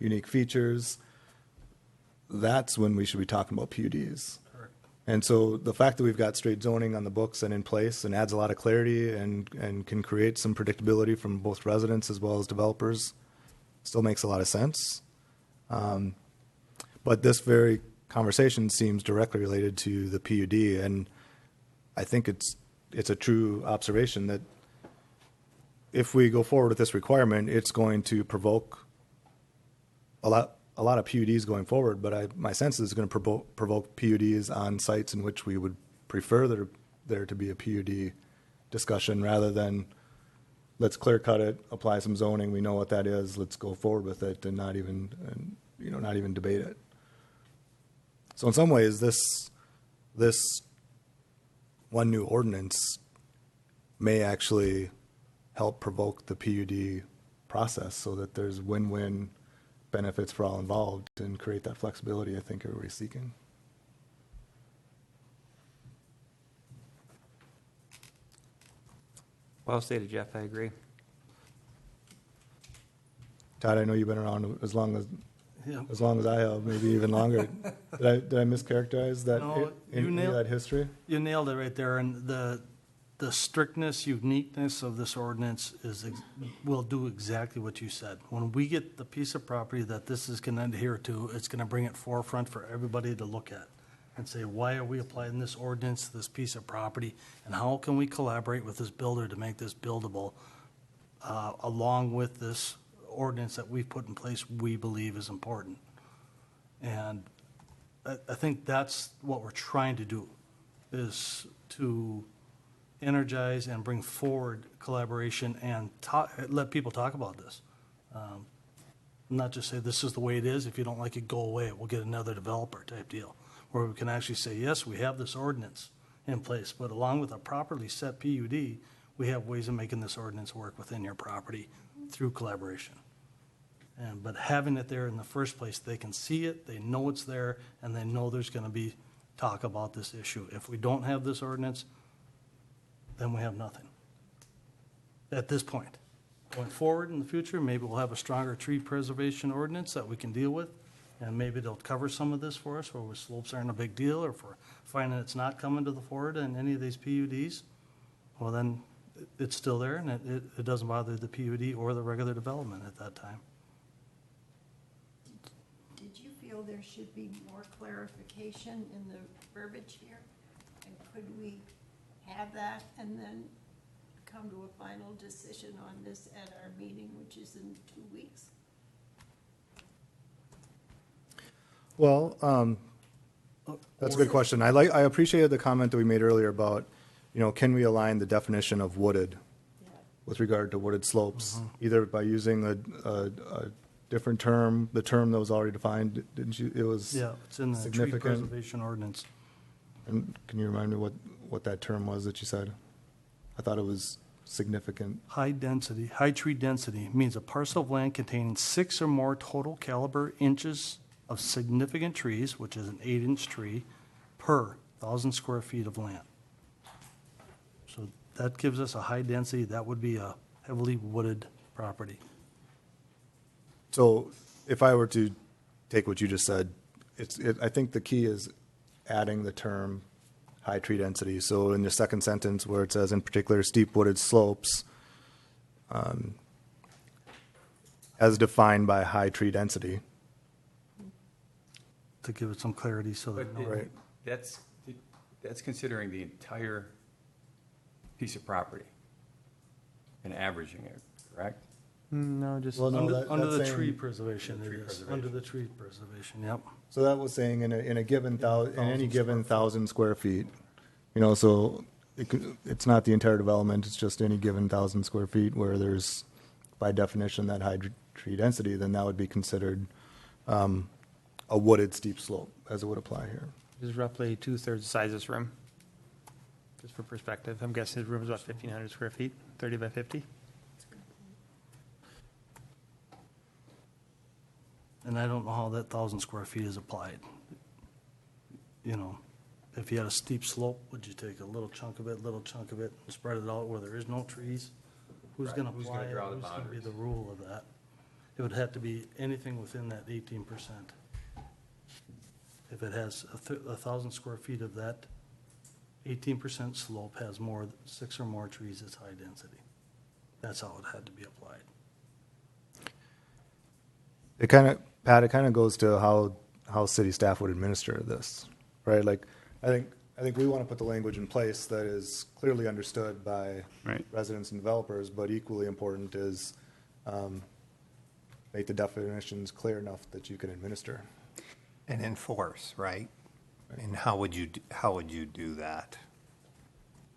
unique features, that's when we should be talking about PUDs. Correct. And so the fact that we've got straight zoning on the books and in place and adds a lot of clarity and can create some predictability from both residents as well as developers still makes a lot of sense. But this very conversation seems directly related to the PUD, and I think it's a true observation that if we go forward with this requirement, it's going to provoke a lot of PUDs going forward. But my sense is it's going to provoke PUDs on sites in which we would prefer there to be a PUD discussion, rather than let's clear cut it, apply some zoning, we know what that is, let's go forward with it, and not even debate it. So in some ways, this one new ordinance may actually help provoke the PUD process, so that there's win-win benefits for all involved and create that flexibility I think everybody's seeking. Well stated, Jeff. I agree. Todd, I know you've been around as long as Yeah. as long as I have, maybe even longer. Did I mischaracterize that, No, any of that history? You nailed it right there, and the strictness, uniqueness of this ordinance will do exactly what you said. When we get the piece of property that this is gonna adhere to, it's gonna bring it forefront for everybody to look at and say, why are we applying this ordinance to this piece of property? And how can we collaborate with this builder to make this buildable, along with this ordinance that we've put in place we believe is important. And I think that's what we're trying to do, is to energize and bring forward collaboration and let people talk about this. Not just say, this is the way it is, if you don't like it, go away, we'll get another developer type deal, where we can actually say, yes, we have this ordinance in place, but along with a properly set PUD, we have ways of making this ordinance work within your property through collaboration. But having it there in the first place, they can see it, they know it's there, and they know there's gonna be talk about this issue. If we don't have this ordinance, then we have nothing at this point. Going forward in the future, maybe we'll have a stronger tree preservation ordinance that we can deal with, and maybe they'll cover some of this for us, where slopes aren't a big deal, or if we're finding it's not coming to the fore in any of these PUDs, well then, it's still there, and it doesn't bother the PUD or the regular development at that time. Did you feel there should be more clarification in the verbiage here? And could we have that and then come to a final decision on this at our meeting, which is in 2 weeks? Well, that's a good question. I appreciated the comment that we made earlier about, can we align the definition of wooded with regard to wooded slopes, either by using a different term, the term that was already defined, didn't you? It was it's in the tree significant. preservation ordinance. And can you remind me what that term was that you said? I thought it was significant. High tree density means a parcel of land containing 6 or more total caliber inches of significant trees, which is an 8-inch tree, per 1,000 square feet of land. So that gives us a high density. That would be a heavily wooded property. So if I were to take what you just said, I think the key is adding the term high tree density. So in the second sentence where it says, in particular, steep wooded slopes, as defined by high tree density. To give it some clarity so that. But that's considering the entire piece of property and averaging it, correct? No, just Well, no, Under that's the saying- tree preservation, it is. Under the tree preservation, yep. So that was saying in any given 1,000 square feet, so it's not the entire development, it's just any given 1,000 square feet where there's, by definition, that high tree density, then that would be considered a wooded steep slope, as it would apply here. This is roughly 2/3 the size of this room. Just for perspective, I'm guessing the room is about 1,500 square feet, 30 by 50. And I don't know how that 1,000 square feet is applied. If you had a steep slope, would you take a little chunk of it, and spread it out where there is no trees? Who's Right. gonna Who's apply gonna it? draw the Who's gonna be boundaries? the rule of that? It would have to be anything within that 18%. If it has 1,000 square feet of that, 18% slope has 6 or more trees, it's high density. That's how it had to be applied. Pat, it kind of goes to how city staff would administer this, right? Like, I think we want to put the language in place that is clearly understood by residents and developers, but equally important is make the definitions clear enough that you can administer. And enforce, right? And how would you do that?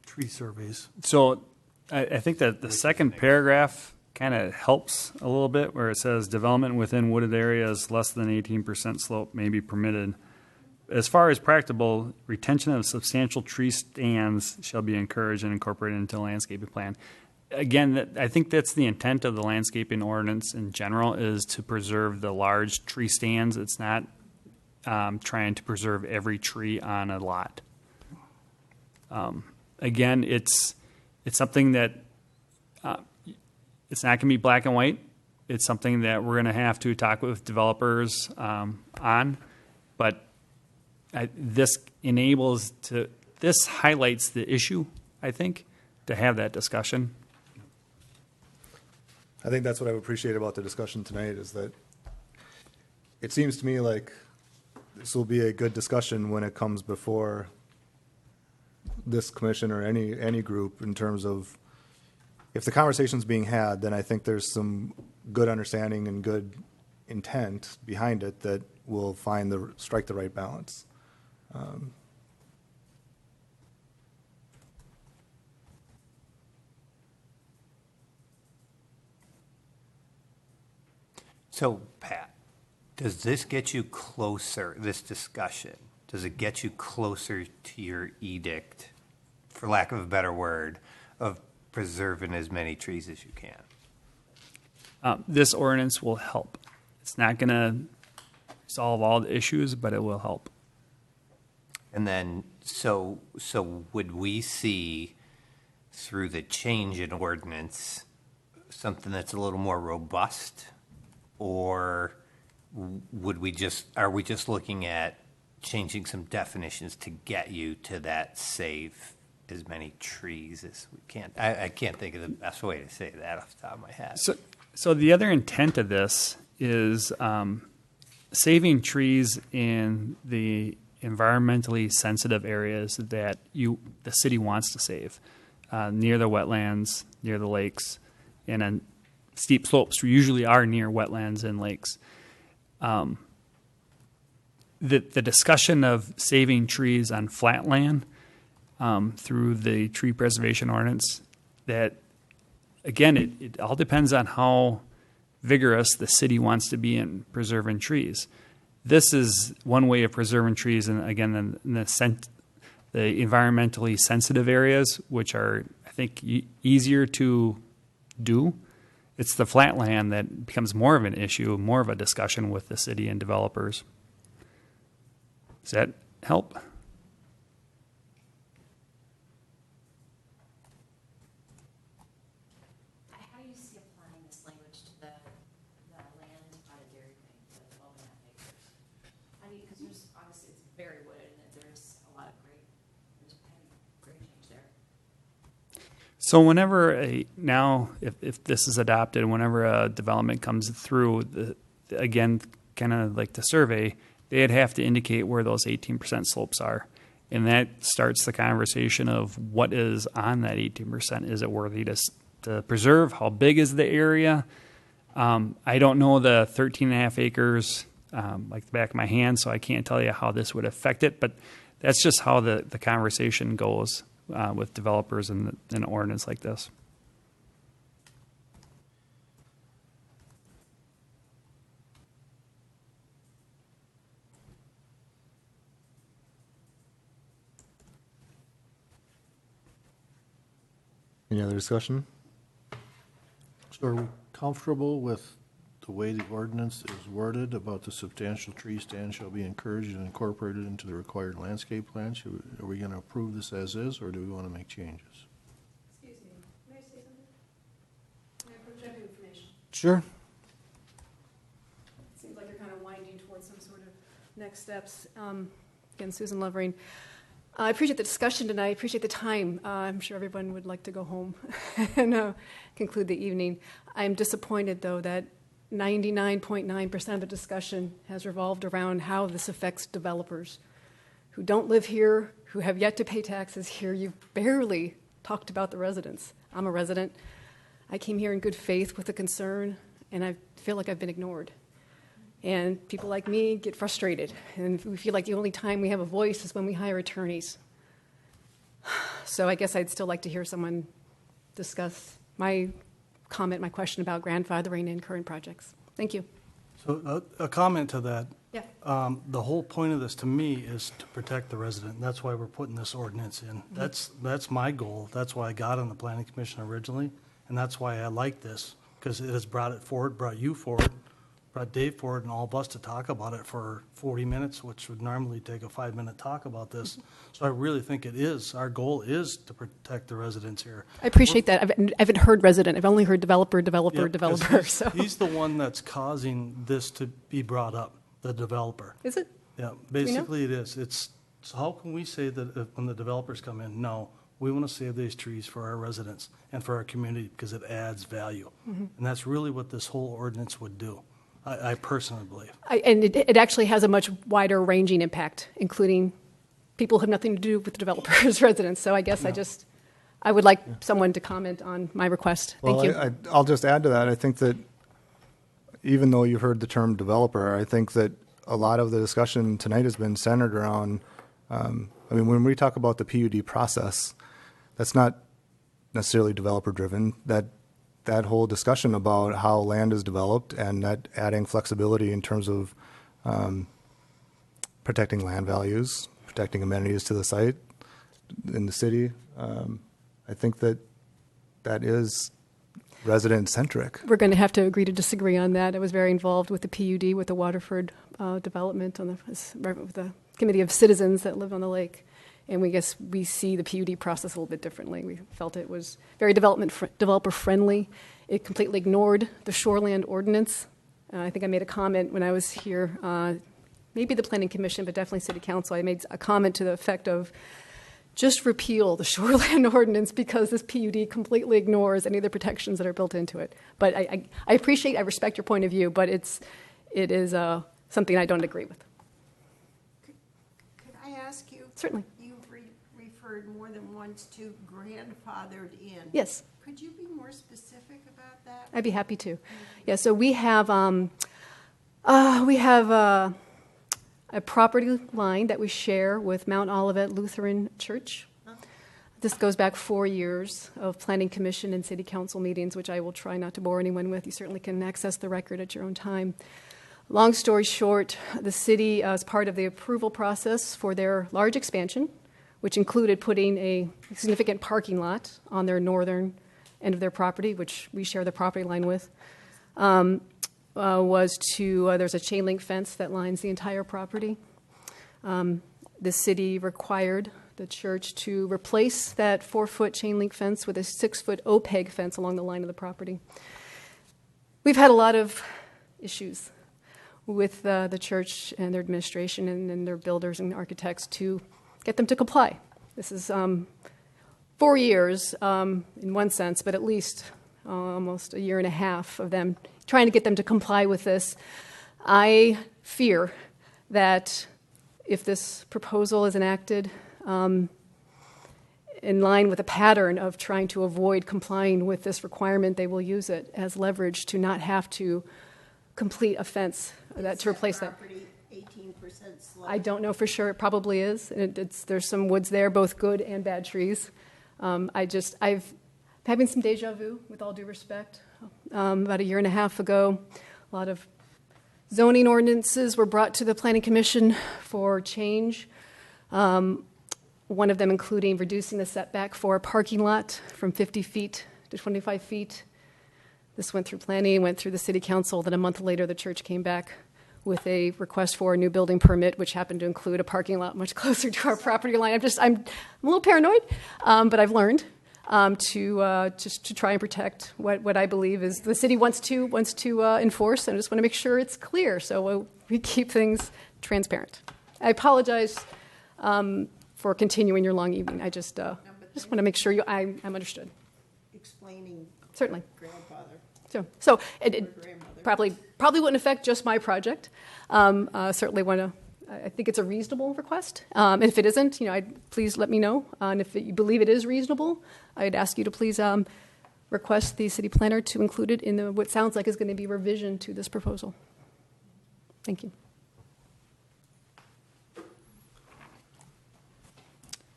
Tree surveys. So I think that the second paragraph kind of helps a little bit, where it says development within wooded areas less than 18% slope may be permitted. As far as practicable, retention of substantial tree stands shall be encouraged and incorporated into the landscaping plan. Again, I think that's the intent of the landscaping ordinance in general, is to preserve the large tree stands. It's not trying to preserve every tree on a lot. Again, it's something that it's not going to be black and white. It's something that we're going to have to talk with developers on, but this highlights the issue, I think, to have that discussion. I think that's what I've appreciated about the discussion tonight is that it seems to me like this will be a good discussion when it comes before this commission or any group in terms of if the conversation's being had, then I think there's some good understanding and good intent behind it that will strike the right balance. So, Pat, does this get you closer, this discussion, does it get you closer to your edict, for lack of a better word, of preserving as many trees as you can? This ordinance will help. It's not going to solve all the issues, but it will help. And then, so would we see through the change in ordinance something that's a little more robust? Or are we just looking at changing some definitions to get you to that save as many trees as we can? I can't think of the best way to say that off the top of my head. So the other intent of this is saving trees in the environmentally sensitive areas that the city wants to save, near the wetlands, near the lakes, and on steep slopes usually are near wetlands and lakes. The discussion of saving trees on flat land through the tree preservation ordinance, that, again, it all depends on how vigorous the city wants to be in preserving trees. This is one way of preserving trees, and again, in the environmentally sensitive areas, which are, I think, easier to do. It's the flat land that becomes more of an issue, more of a discussion with the city and developers. Does that help? How do you see applying this language to the land by the dairy thing, the 12.5 acres? Because there's obviously it's very wooded and there's a lot of there's great change there. So whenever if this is adopted, whenever a development comes through, again, kind of like the survey, they'd have to indicate where those 18% slopes are. And that starts the conversation of what is on that 18%. Is it worthy to preserve? How big is the area? I don't know the 13.5 acres like the back of my hand, so I can't tell you how this would affect it. But that's just how the conversation goes with developers in an ordinance like this. Any other discussion? So are we comfortable with the way the ordinance is worded about the substantial tree stand shall be encouraged and incorporated into the required landscape plan? Are we going to approve this as is, or do we want to make changes? Excuse me, may I say something? May I project information? Sure. It seems like you're kind of winding towards some sort of next steps. Again, Susan Lovering. I appreciate the discussion tonight. I appreciate the time. I'm sure everyone would like to go home and conclude the evening. I'm disappointed, though, that 99.9% of the discussion has revolved around how this affects developers who don't live here, who have yet to pay taxes here. You barely talked about the residents. I'm a resident. I came here in good faith with a concern, and I feel like I've been ignored. And people like me get frustrated, and we feel like the only time we have a voice is when we hire attorneys. So I guess I'd still like to hear someone discuss my question about grandfathering in current projects. Thank you. So a comment to that. Yeah. The whole point of this, to me, is to protect the resident. That's why we're putting this ordinance in. That's my goal. That's why I got on the Planning Commission originally, and that's why I like this, because it has brought it forward, brought you forward, brought Dave forward and all of us to talk about it for 40 minutes, which would normally take a 5-minute talk about this. So I really think our goal is to protect the residents here. I appreciate that. I haven't heard resident. I've only heard developer. Yeah, 'cause Developer. He's, So he's the one that's causing this to be brought up, the developer. is it? Yeah, we know? basically it is. So how can we say that when the developers come in, no, we want to save these trees for our residents and for our community because it adds value. And that's really what this whole ordinance would do, I personally believe. And it actually has a much wider ranging impact, including people who have nothing to do with the developers' residents. So I guess I would like someone to comment on my request. Thank you. I'll just add to that. I think that even though you've heard the term developer, I think that a lot of the discussion tonight has been centered around, when we talk about the PUD process, that's not necessarily developer-driven. That whole discussion about how land is developed and that adding flexibility in terms of protecting land values, protecting amenities to the site in the city, I think that is resident-centric. We're going to have to agree to disagree on that. I was very involved with the PUD, with the Waterford development, with the Committee of Citizens that live on the lake. And we see the PUD process a little bit differently. We felt it was very developer-friendly. It completely ignored the shoreland ordinance. I think I made a comment when I was here, maybe the Planning Commission, but definitely City Council. I made a comment to the effect of just repeal the shoreland ordinance because this PUD completely ignores any of the protections that are built into it. But I respect your point of view, but it is something I don't agree with. Could I ask you? Certainly. You've referred more than once to grandfathered in. Yes. Could you be more specific about that? I'd be happy to. Yeah, so we have a property line that we share with Mount Olivet Lutheran Church. This goes back 4 years of Planning Commission and City Council meetings, which I will try not to bore anyone with. You certainly can access the record at your own time. Long story short, the city, as part of the approval process for their large expansion, which included putting a significant parking lot on their northern end of their property, which we share the property line with, there's a chain link fence that lines the entire property. The city required the church to replace that 4-foot chain link fence with a 6-foot OPEG fence along the line of the property. We've had a lot of issues with the church and their administration and their builders and architects to get them to comply. This is 4 years in one sense, but at least almost a year and a half of them trying to get them to comply with this. I fear that if this proposal is enacted in line with a pattern of trying to avoid complying with this requirement, they will use it as leverage to not have to complete a fence to replace that. 18% slope. I don't know for sure. It probably is. There's some woods there, both good and bad trees. I've having some deja vu, with all due respect. About a year and a half ago, a lot of zoning ordinances were brought to the Planning Commission for change. One of them including reducing the setback for a parking lot from 50 feet to 25 feet. This went through planning, went through the City Council. Then a month later, the church came back with a request for a new building permit, which happened to include a parking lot much closer to our property line. I'm a little paranoid, but I've learned to try and protect what I believe is the city wants to enforce, and I just want to make sure it's clear so we keep things transparent. I apologize for continuing your long evening. I just want to make sure I'm understood. Explaining certainly grandfather. So it probably wouldn't affect just my project. Certainly want to. I think it's a reasonable request. And if it isn't, please let me know. And if you believe it is reasonable, I'd ask you to please request the city planner to include it in what sounds like is going to be revision to this proposal. Thank you.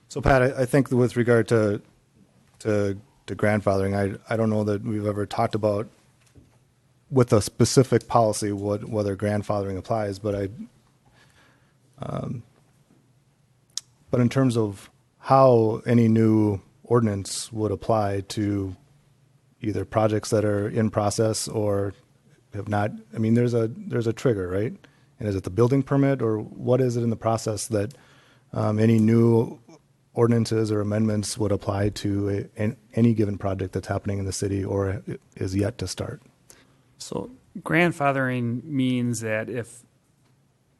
So, Pat, I think with regard to grandfathering, I don't know that we've ever talked about with a specific policy whether grandfathering applies, but in terms of how any new ordinance would apply to either projects that are in process or have not, I mean, there's a trigger, right? And is it the building permit, or what is it in the process that any new ordinances or amendments would apply to any given project that's happening in the city or is yet to start? So grandfathering means that if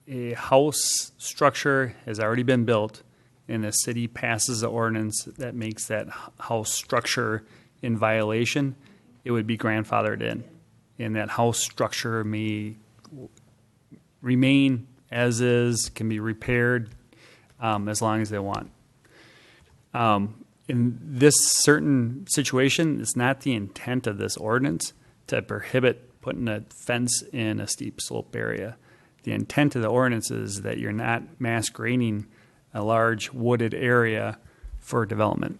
a house structure has already been built and the city passes an ordinance that makes that house structure in violation, it would be grandfathered in. And that house structure may remain as is, can be repaired as long as they want. In this certain situation, it's not the intent of this ordinance to prohibit putting a fence in a steep slope area. The intent of the ordinance is that you're not mass grading a large wooded area for development.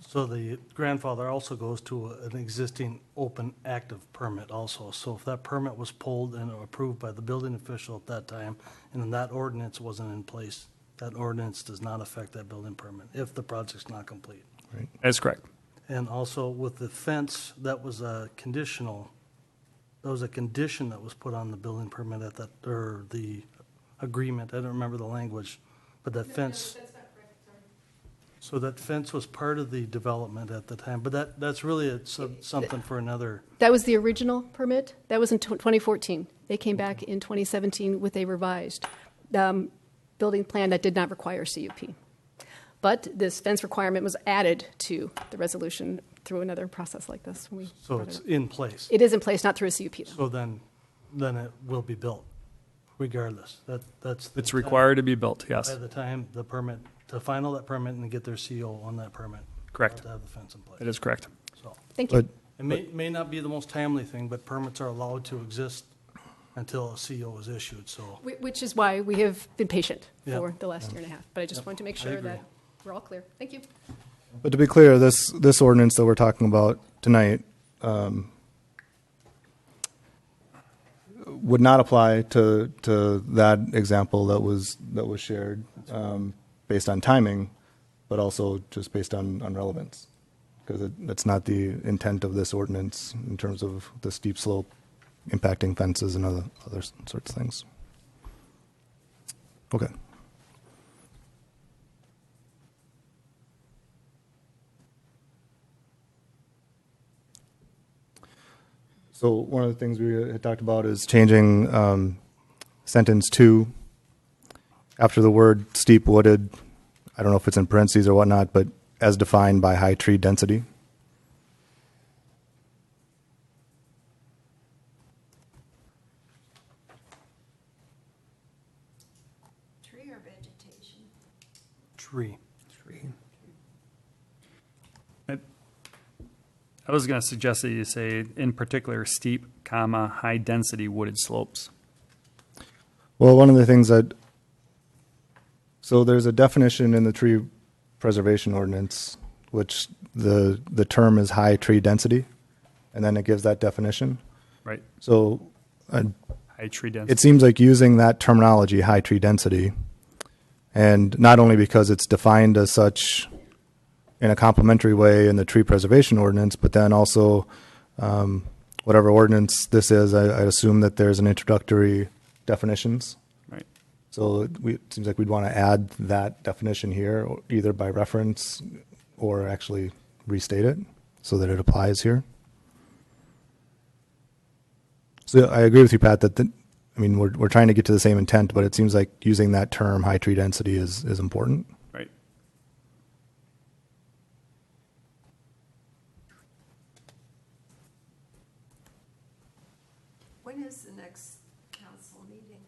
So the grandfather also goes to an existing open active permit also. So if that permit was pulled and approved by the building official at that time, and then that ordinance wasn't in place, that ordinance does not affect that building permit if the project's not complete. Right. That's correct. And also with the fence, that was a conditional, that was a condition that was put on the building permit at that, or the agreement, I don't remember the language, but that fence. So that fence was part of the development at the time, but that's really something for another. That was the original permit. That was in 2014. They came back in 2017 with a revised building plan that did not require CUP. But this fence requirement was added to the resolution through another process like this. So it's in place. It is in place, not through a CUP. So then it will be built, regardless. That's It's required to be built, yes. By the time the permit, to final that permit and get their CO on that permit. Correct. To have the fence in place. It is correct. So thank you. It may not be the most timely thing, but permits are allowed to exist until a CO is issued, so. Which is why we have been patient Yeah. for the last year and a half. But I just wanted to make sure agree. that we're all clear. Thank you. But to be clear, this ordinance that we're talking about tonight would not apply to that example that was shared based on timing, but also just based on relevance, because that's not the intent of this ordinance in terms of the steep slope impacting fences and other sorts of things. Okay. So one of the things we had talked about is changing sentence 2 after the word steep wooded. I don't know if it's in parentheses or whatnot, but as defined by high tree density. Tree or vegetation? Tree. I was going to suggest that you say, in particular, steep, high density wooded slopes. Well, one of the things so there's a definition in the tree preservation ordinance, which the term is high tree density, and then it gives that definition. Right. So High tree density. it seems like using that terminology, high tree density, and not only because it's defined as such in a complementary way in the tree preservation ordinance, but then also whatever ordinance this is, I assume that there's an introductory definitions. Right. So it seems like we'd want to add that definition here, either by reference or actually restate it so that it applies here. So I agree with you, Pat, that we're trying to get to the same intent, but it seems like using that term, high tree density, is important. Right. When is the next council meeting?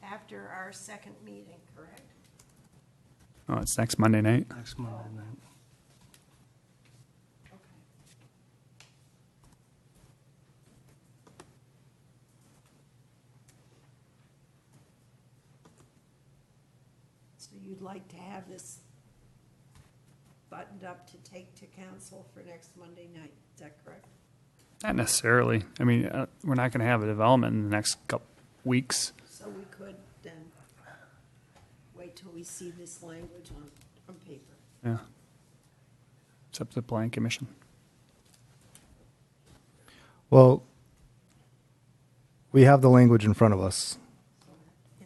After our second meeting, correct? Oh, it's next Monday night. Next Monday night. So you'd like to have this buttoned up to take to council for next Monday night, is that correct? Not necessarily. We're not going to have a development in the next couple weeks. So we could then wait till we see this language on paper. Yeah. It's up to the planning commission. Well, We have the language in front of us.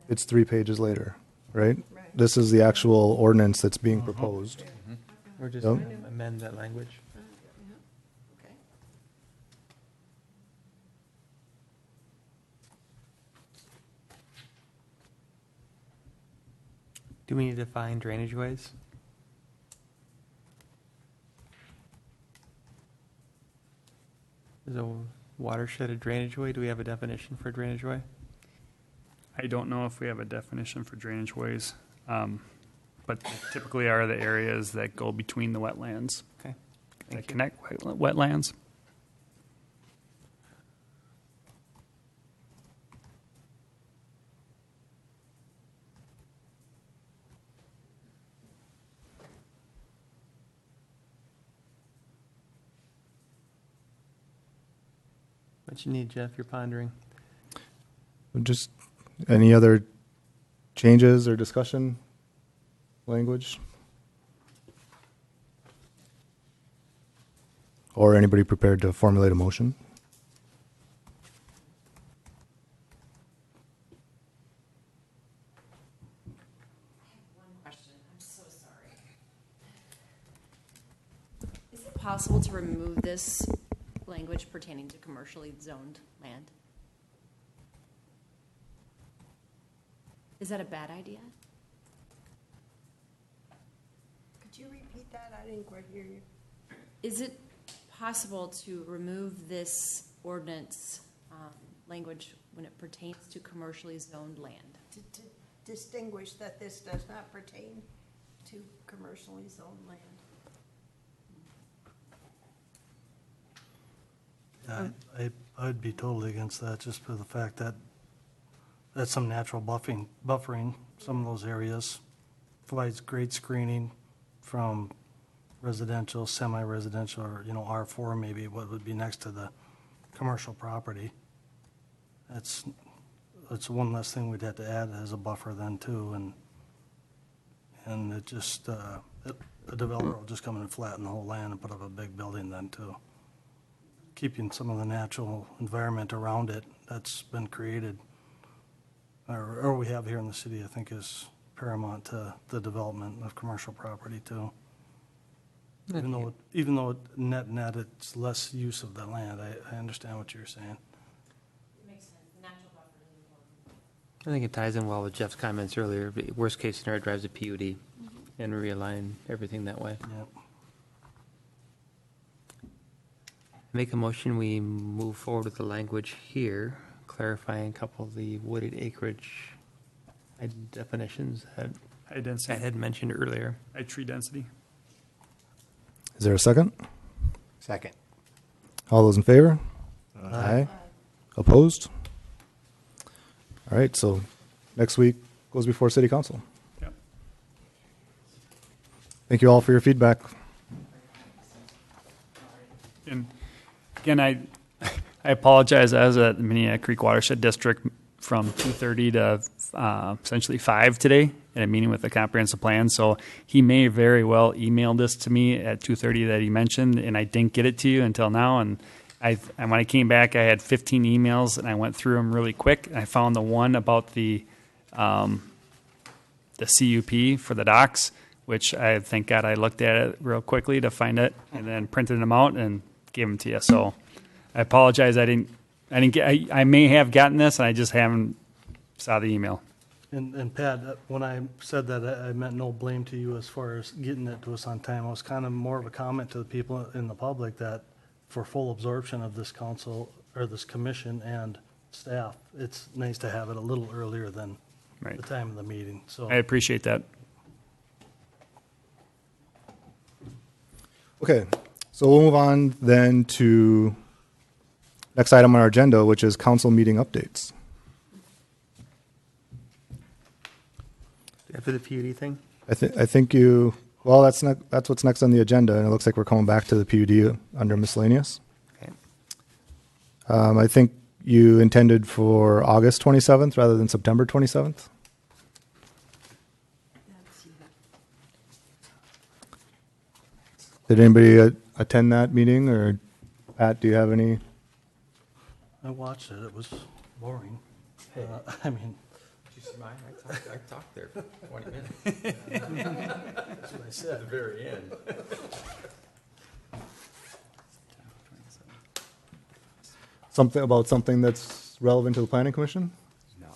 It's 3 pages later, right? This is the actual ordinance that's being proposed. We're just Yep. going to amend that language. Okay. Do we need to define drainage ways? Is a watershed a drainage way? Do we have a definition for drainage way? I don't know if we have a definition for drainage ways, but they typically are the areas that go between the wetlands, Okay. that connect wetlands. What you need, Jeff? You're pondering. Just any other changes or discussion language? Or anybody prepared to formulate a motion? One question. I'm so sorry. Is it possible to remove this language pertaining to commercially zoned land? Is that a bad idea? Could you repeat that? I didn't quite hear you. Is it possible to remove this ordinance language when it pertains to commercially zoned land? To distinguish that this does not pertain to commercially zoned land. I'd be totally against that, just for the fact that that's some natural buffering some of those areas. Provides great screening from residential, semi-residential, or, R4 maybe, what would be next to the commercial property. That's one less thing we'd have to add as a buffer then too, and it just, a developer will just come in and flatten the whole land and put up a big building then too. Keeping some of the natural environment around it that's been created, or we have here in the city, I think is paramount to the development of commercial property too. Even though net it's less use of the land, I understand what you're saying. It makes sense. The natural buffer is important. I think it ties in well with Jeff's comments earlier. Worst case scenario drives a PUD and realign everything that way. Yep. Make a motion, we move forward with the language here, clarifying a couple of the wooded acreage definitions that High density, I had mentioned earlier. high tree density. Is there a second? Second. All those in favor? Aye. Opposed? All right, so next week goes before City Council. Yep. Thank you all for your feedback. And again, I apologize. I was at the Minnetonka Creek Watershed District from 2:30 to essentially 5 today in a meeting with the comprehensive plan. So he may very well email this to me at 2:30 that he mentioned, and I didn't get it to you until now. And when I came back, I had 15 emails, and I went through them really quick. And I found the one about the CUP for the docks, which I thank God I looked at it real quickly to find it, and then printed them out and gave them to you. So I apologize. I may have gotten this, and I just haven't saw the email. And Pat, when I said that, I meant no blame to you as far as getting it to us on time. It was kind of more of a comment to the people in the public that for full absorption of this council, or this commission and staff, it's nice to have it a little earlier than Right. the time of the meeting, so. I appreciate that. Okay, so we'll move on then to next item on our agenda, which is council meeting updates. After the PUD thing? I think that's what's next on the agenda, and it looks like we're coming back to the PUD under miscellaneous. Okay. I think you intended for August 27th rather than September 27th. Did anybody attend that meeting, or Pat, do you have any? I watched it. It was boring. I mean, Did you see mine? I talked there for 20 minutes. that's what I At said. the very end. Something that's relevant to the planning commission? No,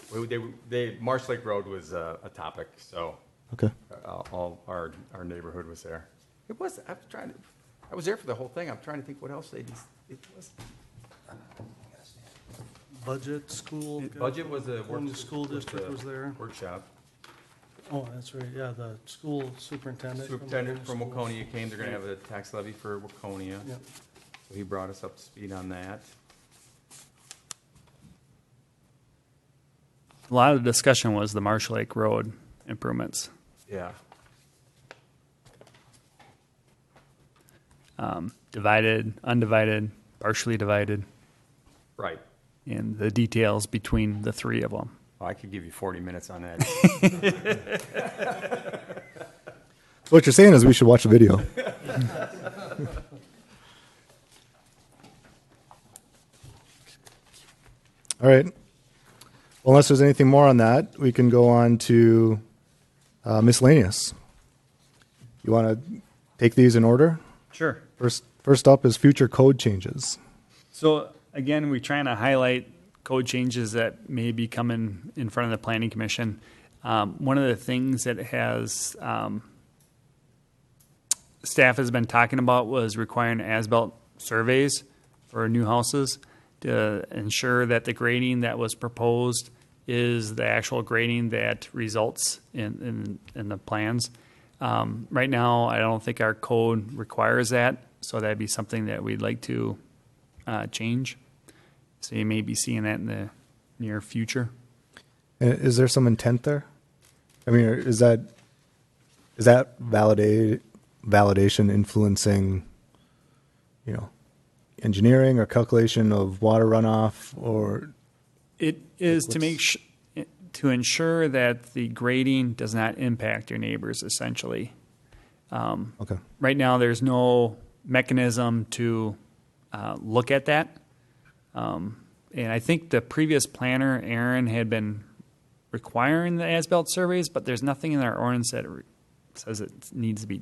Marsh Lake Road was a topic, so Okay. all our neighborhood was there. It was, I was there for the whole thing. I'm trying to think what else it was. Budget, school. Budget was a Pointe School District was there. workshop. Oh, that's right, yeah, the school superintendent. Superintendent from Schools. Waconia came. They're going to have a tax levy for Waconia. Yep. So he brought us up to speed on that. A lot of the discussion was the Marsh Lake Road improvements. Yeah. Divided, undivided, partially divided, Right. and the details between the three of them. Well, I could give you 40 minutes on that. So what you're saying is we should watch the video. All right. Well, unless there's anything more on that, we can go on to miscellaneous. You want to take these in order? Sure. First up is future code changes. So again, we're trying to highlight code changes that may be coming in front of the Planning Commission. One of the things that has staff has been talking about was requiring as-built surveys for new houses to ensure that the grading that was proposed is the actual grading that results in the plans. Right now, I don't think our code requires that, so that'd be something that we'd like to change. So you may be seeing that in the near future. Is there some intent there? I mean, is that validation influencing, engineering or calculation of water runoff, or It is to ensure that the grading does not impact your neighbors, essentially. Okay. Right now, there's no mechanism to look at that. And I think the previous planner, Aaron, had been requiring the as-built surveys, but there's nothing in our ordinance that says it needs to be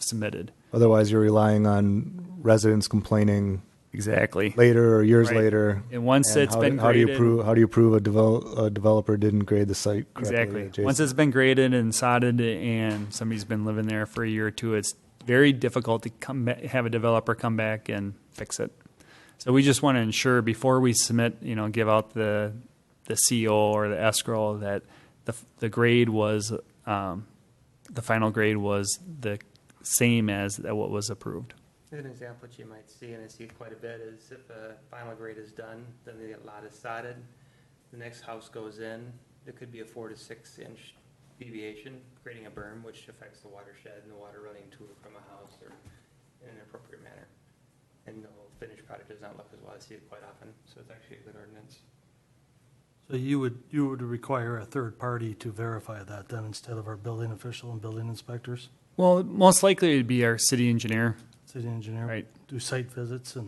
submitted. otherwise you're relying on residents complaining Exactly. later or years Right. later? And once And it's been graded, how do you prove a developer didn't grade the site correctly? exactly. adjacent? Once it's been graded and sodded, and somebody's been living there for a year or two, it's very difficult to have a developer come back and fix it. So we just want to ensure before we submit, give out the CO or the escrow, that the grade was the final grade was the same as what was approved. An example that you might see, and I see it quite a bit, is if a final grade is done, then the lot is sodded, the next house goes in, there could be a 4 to 6 inch deviation, creating a berm, which affects the watershed and the water running to or from a house or in an appropriate manner. And the whole finished product does not look as well. I see it quite often, so it's actually a good ordinance. So you would require a third party to verify that then, instead of our building official and building inspectors? Well, most likely it'd be our city engineer. City engineer? Right. Do site visits or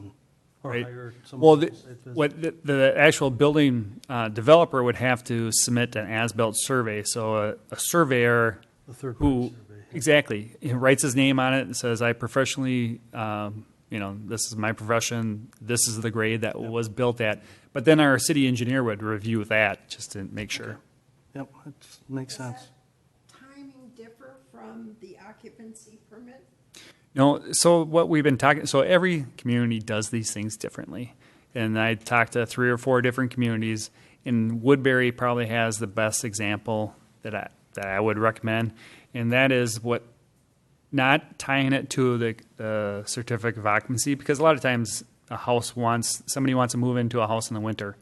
Right. hire Well, someone to do site visits? what the actual building developer would have to submit an as-built survey. So a surveyor The third who party survey. exactly he writes his name on it and says, "I professionally, this is my profession. This is the grade that was built at." But then our city engineer would review that just to make sure. Yep, that makes sense. Timing differ from the occupancy permit? No, so what we've been talking, so every community does these things differently. And I talked to 3 or 4 different communities, and Woodbury probably has the best example that I would recommend. And that is not tying it to the certificate of occupancy, because a lot of times somebody wants to move into a house in the winter.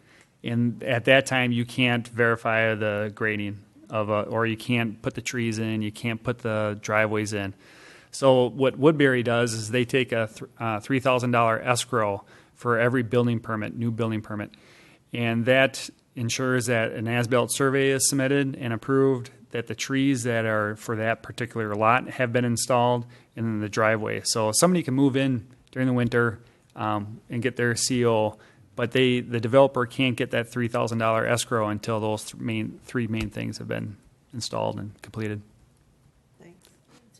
And at that time, you can't verify the grading or you can't put the trees in, you can't put the driveways in. So what Woodbury does is they take a $3,000 escrow for every new building permit. And that ensures that an as-built survey is submitted and approved, that the trees that are for that particular lot have been installed, and then the driveway. So somebody can move in during the winter and get their CO, but the developer can't get that $3,000 escrow until those three main things have been installed and completed.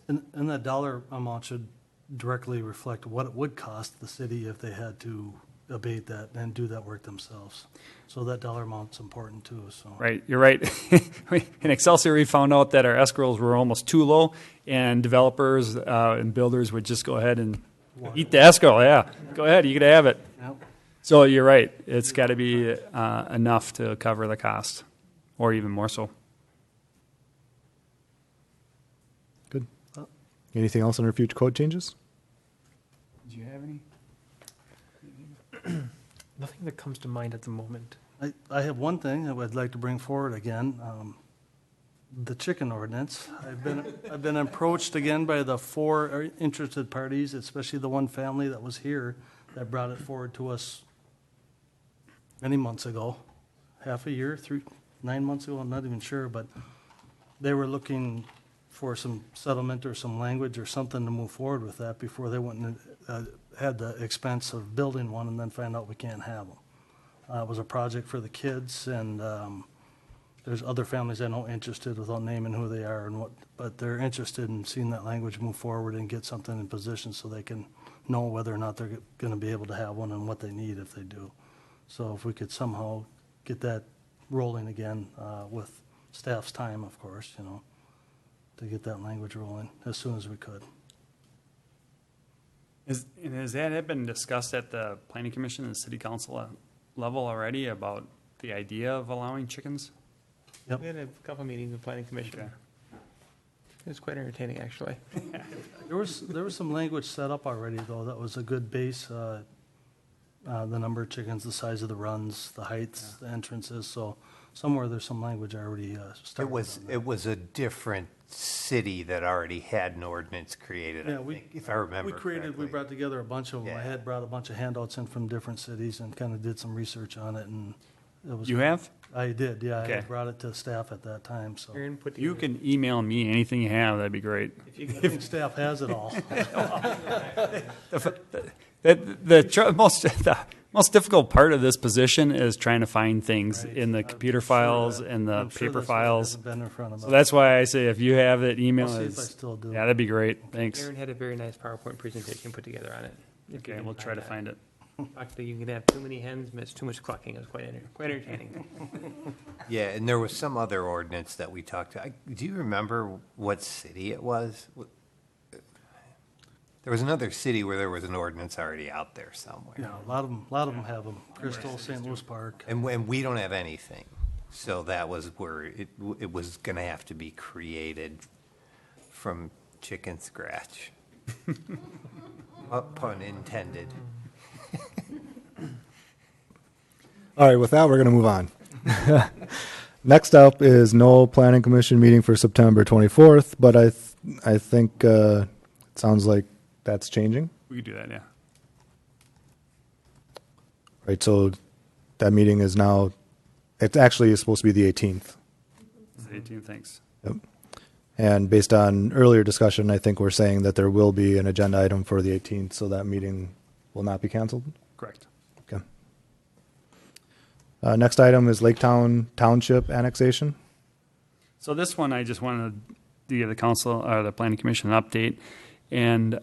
And that dollar amount should directly reflect what it would cost the city if they had to abate that and do that work themselves. So that dollar amount's important too, so. Right, you're right. In Excelsior, we found out that our escrows were almost too low, and developers and builders would just go ahead and eat the escrow. Yeah, go ahead, you can have it. Yep. So you're right. It's got to be enough to cover the cost, or even more so. Good. Anything else under future code changes? Did you have any? Nothing that comes to mind at the moment. I have one thing I would like to bring forward again, the chicken ordinance. I've been approached again by the 4 interested parties, especially the one family that was here that brought it forward to us many months ago, half a year, 9 months ago, I'm not even sure, but they were looking for some settlement or some language or something to move forward with that before they went and had the expense of building one and then find out we can't have them. It was a project for the kids, and there's other families I know interested without naming who they are and what, but they're interested in seeing that language move forward and get something in position so they can know whether or not they're going to be able to have one and what they need if they do. So if we could somehow get that rolling again with staff's time, of course, to get that language rolling as soon as we could. Has that been discussed at the Planning Commission and City Council level already about the idea of allowing chickens? Yep. We had a couple meetings with Planning Commission. Okay. It was quite entertaining, actually. There was some language set up already, though, that was a good base. The number of chickens, the size of the runs, the heights, the entrances. So somewhere there's some language already started. It was a different city that already had an ordinance created, Yeah, I think, if I remember we brought together a bunch of them. I had brought a bunch of handouts in from different cities and kind of did some research on it, and it was. You have? I did, yeah. Okay. I brought it to staff at that time, so. Your input You together. can email me anything you have. That'd be great. If you I think staff has it all. The most difficult part of this position is trying to find things Right. in the I'm computer sure files that- and the I'm sure paper that's what files. hasn't been in front of So us. that's why I say if you have it, email I'll see us. if I still do. Yeah, that'd be great. Thanks. Aaron had a very nice PowerPoint presentation put together on it. If you Okay, can we'll try to that. find it. Actually, you can have too many hens, miss too much clucking. It was quite entertaining. Yeah, and there was some other ordinance that we talked to. Do you remember what city it was? There was another city where there was an ordinance already out there somewhere. Yeah, a lot of them have them. Crystal, St. Louis Park. And we don't have anything. So that was where it was going to have to be created from chicken scratch. Pun intended. All right, with that, we're going to move on. Next up is no planning commission meeting for September 24th, but I think it sounds like that's changing. We could do that, yeah. Right, so that meeting is now, it actually is supposed to be the 18th. It's the 18th, thanks. Yep. And based on earlier discussion, I think we're saying that there will be an agenda item for the 18th, so that meeting will not be canceled? Correct. Okay. Next item is Lake Township annexation. So this one, I just wanted to give the council or the planning commission an update. And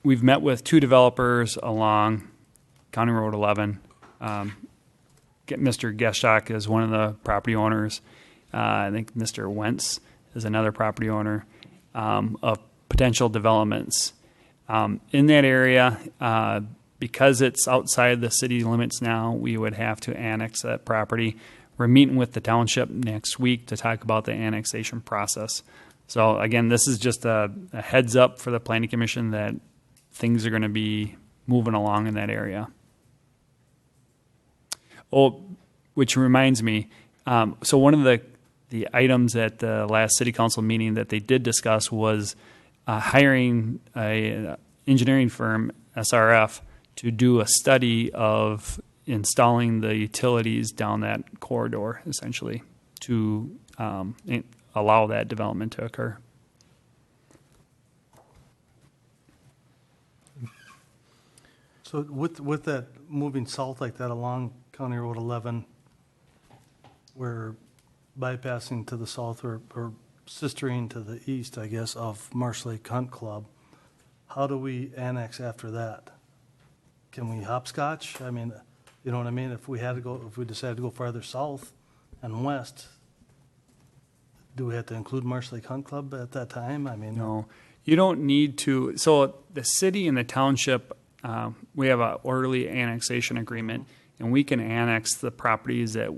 we've met with 2 developers along County Road 11. Mr. Geshak is one of the property owners. I think Mr. Wentz is another property owner of potential developments. In that area, because it's outside the city limits now, we would have to annex that property. We're meeting with the township next week to talk about the annexation process. So again, this is just a heads up for the planning commission that things are going to be moving along in that area. Oh, which reminds me, so one of the items at the last city council meeting that they did discuss was hiring an engineering firm, SRF, to do a study of installing the utilities down that corridor, essentially, to allow that development to occur. So with that moving south like that along County Road 11, we're bypassing to the south or sistering to the east, I guess, of Marsh Lake Hunt Club. How do we annex after that? Can we hopscotch? I mean, you know what I mean? If we decided to go farther south and west, do we have to include Marsh Lake Hunt Club at that time? I mean, No, you don't need to. So the city and the township, we have an orderly annexation agreement, and we can annex the properties that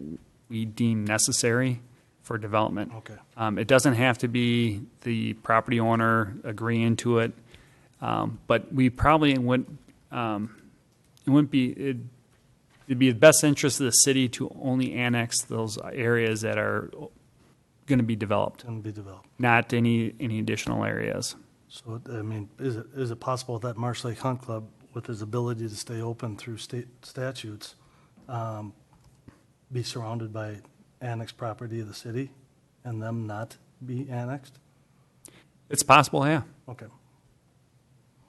we deem necessary for development. Okay. It doesn't have to be the property owner agreeing to it, but we probably wouldn't. It wouldn't be. It'd be the best interest of the city to only annex those areas that are going to be developed. Not any additional areas. So, I mean, is it possible that Marsh Lake Hunt Club, with its ability to stay open through state statutes, be surrounded by annexed property of the city and them not be annexed? It's possible, yeah. Okay.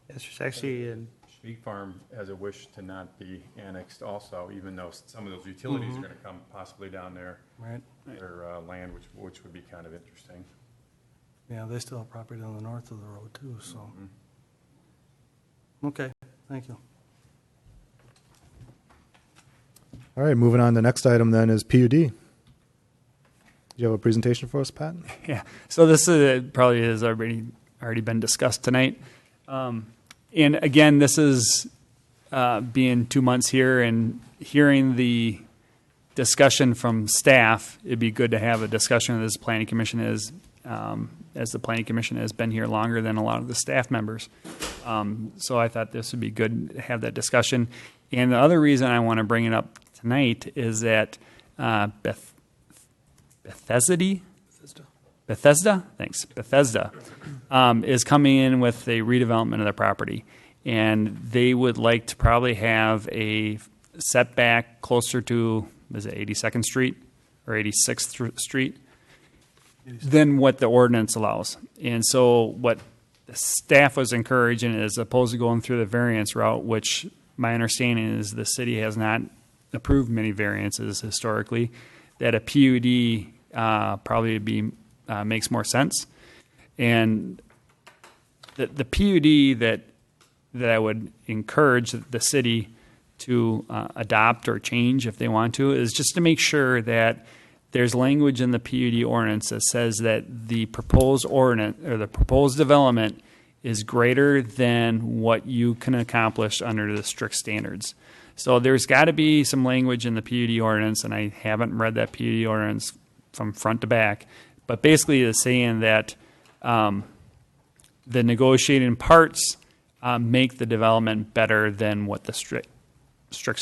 It's just actually Schmieg Farm has a wish to not be annexed also, even though some of those utilities are going to come possibly down their land, which would be kind of interesting. Yeah, they still have property on the north of the road too, so. Okay, thank you. All right, moving on. The next item then is PUD. Do you have a presentation for us, Pat? Yeah. So this probably has already been discussed tonight. And again, this is being 2 months here and hearing the discussion from staff. It'd be good to have a discussion with this planning commission as the planning commission has been here longer than a lot of the staff members. So I thought this would be good to have that discussion. And the other reason I want to bring it up tonight is that Bethesda is coming in with a redevelopment of their property, and they would like to probably have a setback closer to, is it 82nd Street or 86th Street than what the ordinance allows. And so what the staff was encouraging, as opposed to going through the variance route, which my understanding is the city has not approved many variances historically, that a PUD probably makes more sense. And the PUD that I would encourage the city to adopt or change if they want to is just to make sure that there's language in the PUD ordinance that says that the proposed ordinance or the proposed development is greater than what you can accomplish under the strict standards. So there's got to be some language in the PUD ordinance, and I haven't read that PUD ordinance from front to back, but basically it's saying that the negotiating parts make the development better than what the strict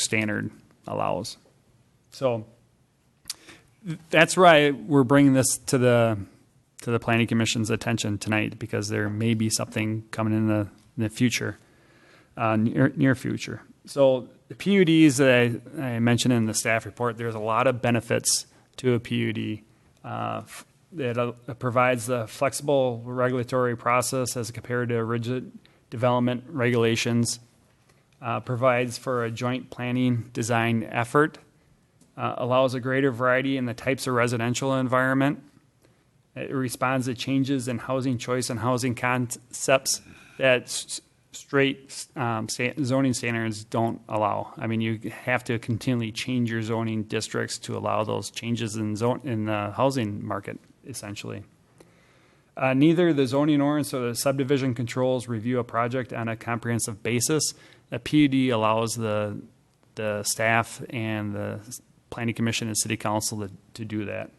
standard allows. So that's why we're bringing this to the Planning Commission's attention tonight, because there may be something coming in the future, near future. So the PUDs that I mentioned in the staff report, there's a lot of benefits to a PUD. It provides the flexible regulatory process as compared to rigid development regulations, provides for a joint planning design effort, allows a greater variety in the types of residential environment. It responds to changes in housing choice and housing concepts that straight zoning standards don't allow. I mean, you have to continually change your zoning districts to allow those changes in the housing market, essentially. Neither the zoning ordinance or the subdivision controls review a project on a comprehensive basis. A PUD allows the staff and the Planning Commission and City Council to do that.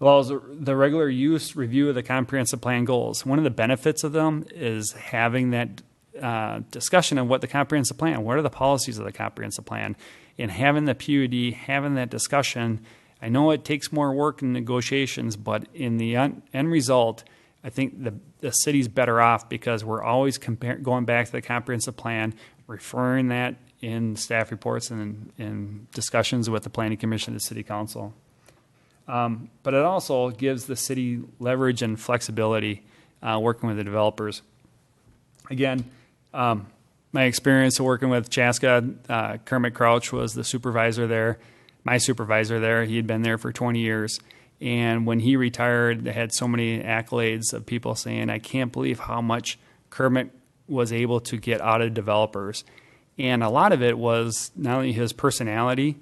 Allows the regular use review of the comprehensive plan goals. One of the benefits of them is having that discussion of what the comprehensive plan, what are the policies of the comprehensive plan, and having the PUD, having that discussion. I know it takes more work in negotiations, but in the end result, I think the city's better off because we're always going back to the comprehensive plan, referring that in staff reports and in discussions with the Planning Commission and the City Council. But it also gives the city leverage and flexibility working with the developers. Again, my experience of working with Chaska, Kermit Crouch was the supervisor there, my supervisor there. He had been there for 20 years. And when he retired, they had so many accolades of people saying, I can't believe how much Kermit was able to get out of developers. And a lot of it was not only his personality,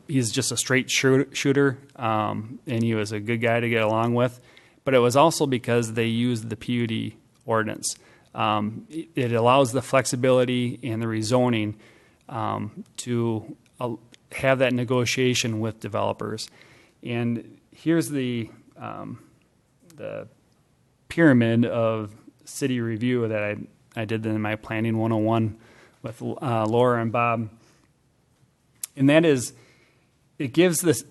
he's just a straight shooter, and he was a good guy to get along with, but it was also because they used the PUD ordinance. It allows the flexibility and the rezoning to have that negotiation with developers. And here's the pyramid of city review that I did in my Planning 101 with Laura and Bob. And that is, it gives this,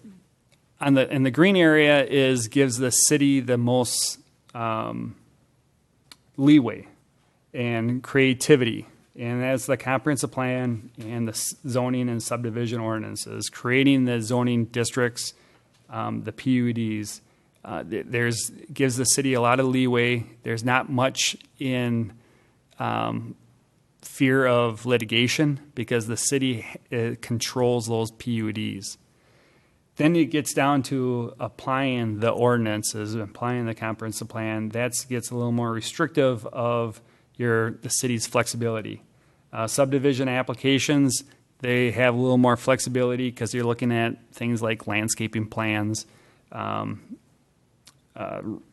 in the green area gives the city the most leeway and creativity. And that's the comprehensive plan and the zoning and subdivision ordinances, creating the zoning districts, the PUDs. Gives the city a lot of leeway. There's not much in fear of litigation because the city controls those PUDs. Then it gets down to applying the ordinances, applying the comprehensive plan. That gets a little more restrictive of the city's flexibility. Subdivision applications, they have a little more flexibility because you're looking at things like landscaping plans,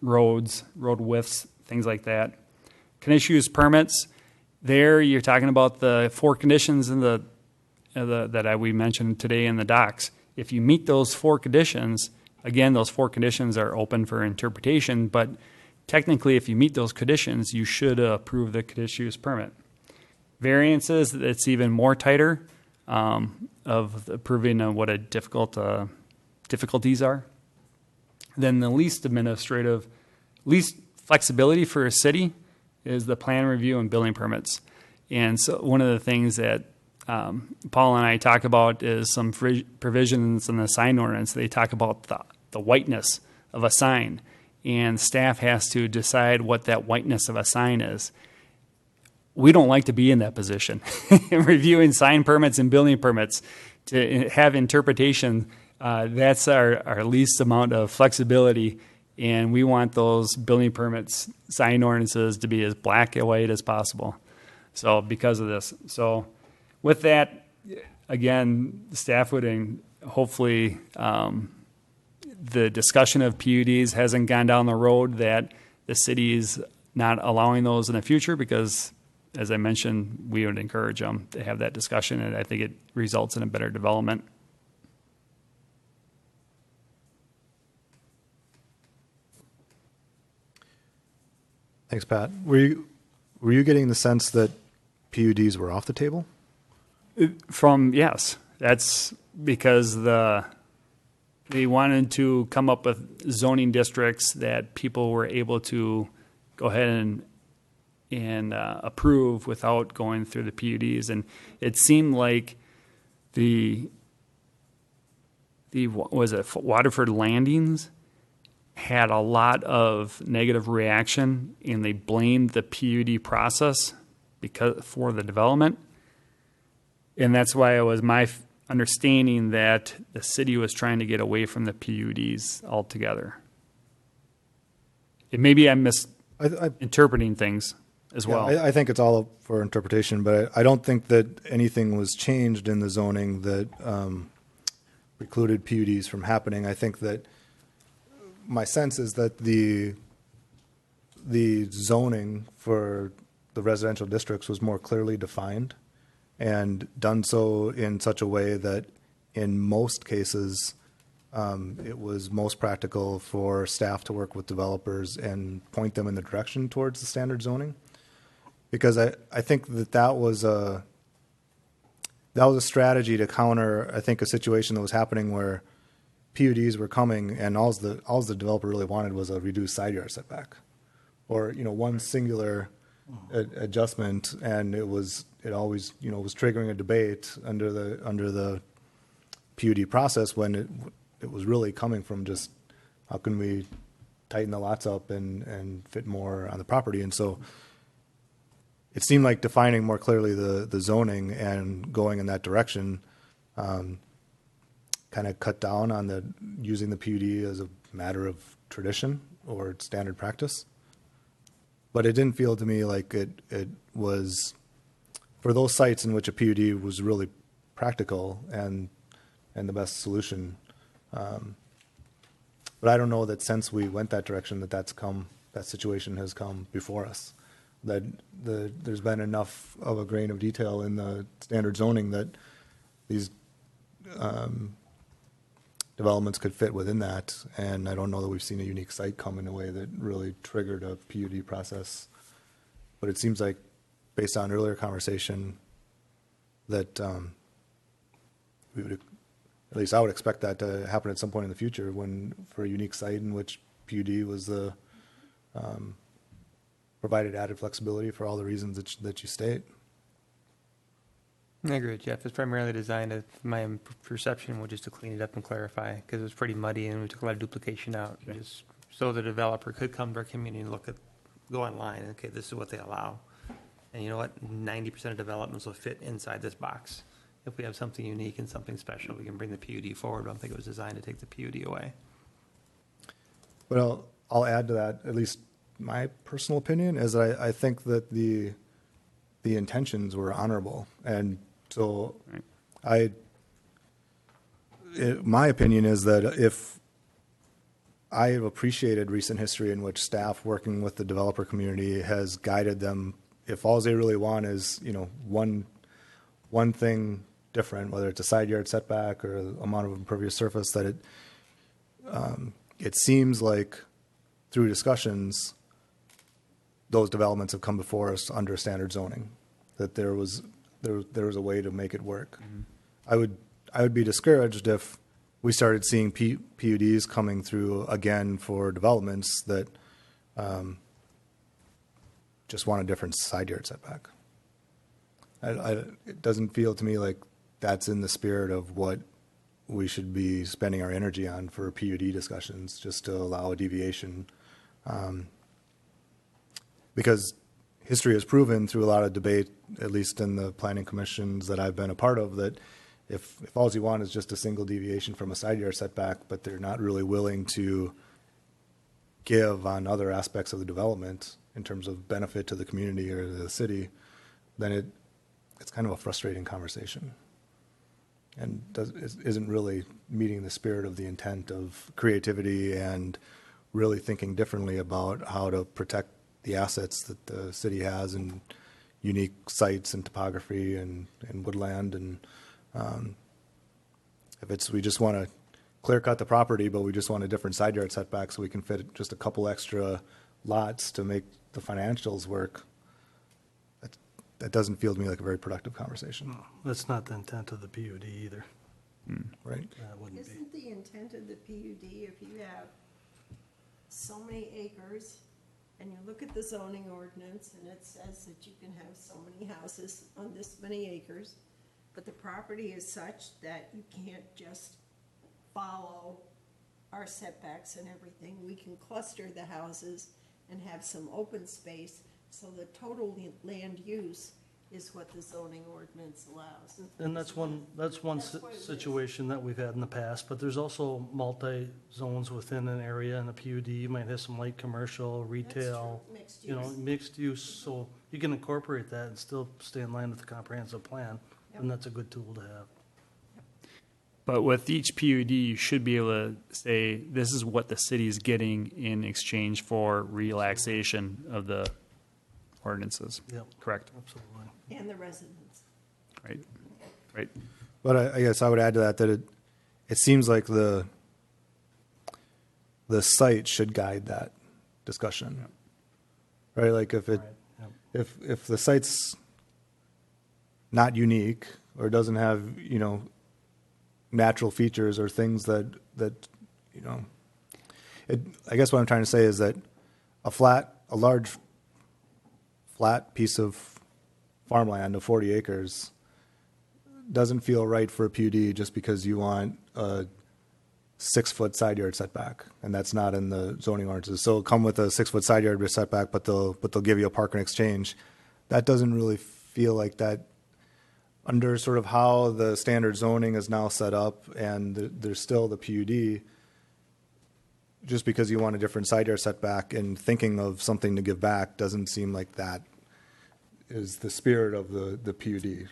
roads, road widths, things like that. Conditional use permits, there you're talking about the 4 conditions in that we mentioned today in the docs. If you meet those 4 conditions, again, those 4 conditions are open for interpretation, but technically if you meet those conditions, you should approve the conditional use permit. Variances, it's even more tighter of approving what difficulties are. Then the least flexibility for a city is the plan review and building permits. And so one of the things that Paul and I talk about is some provisions in the sign ordinance. They talk about the whiteness of a sign, and staff has to decide what that whiteness of a sign is. We don't like to be in that position. Reviewing sign permits and building permits to have interpretation, that's our least amount of flexibility, and we want those building permits, sign ordinances to be as black and white as possible. So because of this. So with that, again, staff would hopefully the discussion of PUDs hasn't gone down the road that the city is not allowing those in the future because, as I mentioned, we would encourage them to have that discussion, and I think it results in a better development. Thanks, Pat. Were you getting the sense that PUDs were off the table? Yes, that's because they wanted to come up with zoning districts that people were able to go ahead and approve without going through the PUDs, and it seemed like the Waterford Landings had a lot of negative reaction, and they blamed the PUD process for the development. And that's why it was my understanding that the city was trying to get away from the PUDs altogether. Maybe I'm misinterpreting things as well. I think it's all up for interpretation, but I don't think that anything was changed in the zoning that precluded PUDs from happening. I think that my sense is that the zoning for the residential districts was more clearly defined and done so in such a way that in most cases it was most practical for staff to work with developers and point them in the direction towards the standard zoning. Because I think that was a strategy to counter, I think, a situation that was happening where PUDs were coming and all the developer really wanted was a reduced side yard setback, or one singular adjustment, and it always was triggering a debate under the PUD process when it was really coming from just how can we tighten the lots up and fit more on the property. And so it seemed like defining more clearly the zoning and going in that direction kind of cut down on the using the PUD as a matter of tradition or standard practice. But it didn't feel to me like it was for those sites in which a PUD was really practical and the best solution. But I don't know that since we went that direction that situation has come before us. That there's been enough of a grain of detail in the standard zoning that these developments could fit within that, and I don't know that we've seen a unique site come in a way that really triggered a PUD process. But it seems like, based on earlier conversation, that we would, at least I would expect that to happen at some point in the future when, for a unique site in which PUD was the provided added flexibility for all the reasons that you state. I agree with Jeff. It's primarily designed, my perception was just to clean it up and clarify, because it was pretty muddy and we took a lot of duplication out. Just so the developer could come to our community and go online, okay, this is what they allow. And you know what? 90% of developments will fit inside this box. If we have something unique and something special, we can bring the PUD forward. I don't think it was designed to take the PUD away. Well, I'll add to that, at least my personal opinion, is that I think that the intentions were honorable. And so my opinion is that if I have appreciated recent history in which staff working with the developer community has guided them, if all they really want is, one thing different, whether it's a side yard setback or the amount of impervious surface, that it seems like through discussions, those developments have come before us under standard zoning, that there was a way to make it work. Mm-hmm. I would be discouraged if we started seeing PUDs coming through again for developments that just want a different side yard setback. It doesn't feel to me like that's in the spirit of what we should be spending our energy on for PUD discussions, just to allow a deviation. Because history has proven through a lot of debate, at least in the planning commissions that I've been a part of, that if all you want is just a single deviation from a side yard setback, but they're not really willing to give on other aspects of the development in terms of benefit to the community or the city, then it's kind of a frustrating conversation and isn't really meeting the spirit of the intent of creativity and really thinking differently about how to protect the assets that the city has and unique sites and topography and woodland. And if we just want to clear cut the property, but we just want a different side yard setback so we can fit just a couple extra lots to make the financials work, that doesn't feel to me like a very productive conversation. No, that's not the intent of the PUD either. Right? That wouldn't be. Isn't the intent of the PUD, if you have so many acres, and you look at the zoning ordinance, and it says that you can have so many houses on this many acres, but the property is such that you can't just follow our setbacks and everything. We can cluster the houses and have some open space, so the total land use is what the zoning ordinance allows. And that's one situation that we've had in the past, but there's also multi-zones within an area in a PUD. You might have some light commercial, retail, Mixed use. mixed use, so you can incorporate that and still stay in line with the comprehensive plan, and that's a good tool to have. But with each PUD, you should be able to say, this is what the city is getting in exchange for relaxation of the ordinances. Yep. Correct. Absolutely. And the residents. Right. Right. But I guess I would add to that it seems like the site should guide that discussion. Yep. Right? Like if if the site's not unique or doesn't have, natural features or things that I guess what I'm trying to say is that a large flat piece of farmland of 40 acres doesn't feel right for a PUD just because you want a 6-foot side yard setback, and that's not in the zoning ordinances. So it'll come with a 6-foot side yard setback, but they'll give you a park in exchange. that doesn't really feel like that under sort of how the standard zoning is now set up, and there's still the PUD. Just because you want a different side yard setback and thinking of something to give back doesn't seem like that is the spirit of the PUD.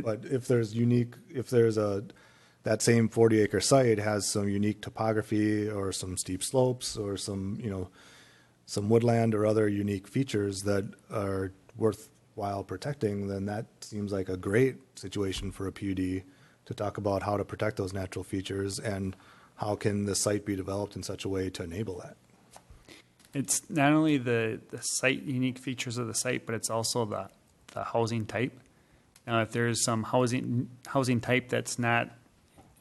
But if there's that same 40-acre site has some unique topography or some steep slopes or some woodland or other unique features that are worthwhile protecting, then that seems like a great situation for a PUD to talk about how to protect those natural features and how can the site be developed in such a way to enable that. It's not only the site unique features of the site, but it's also the housing type. Now, if there's some housing type that's not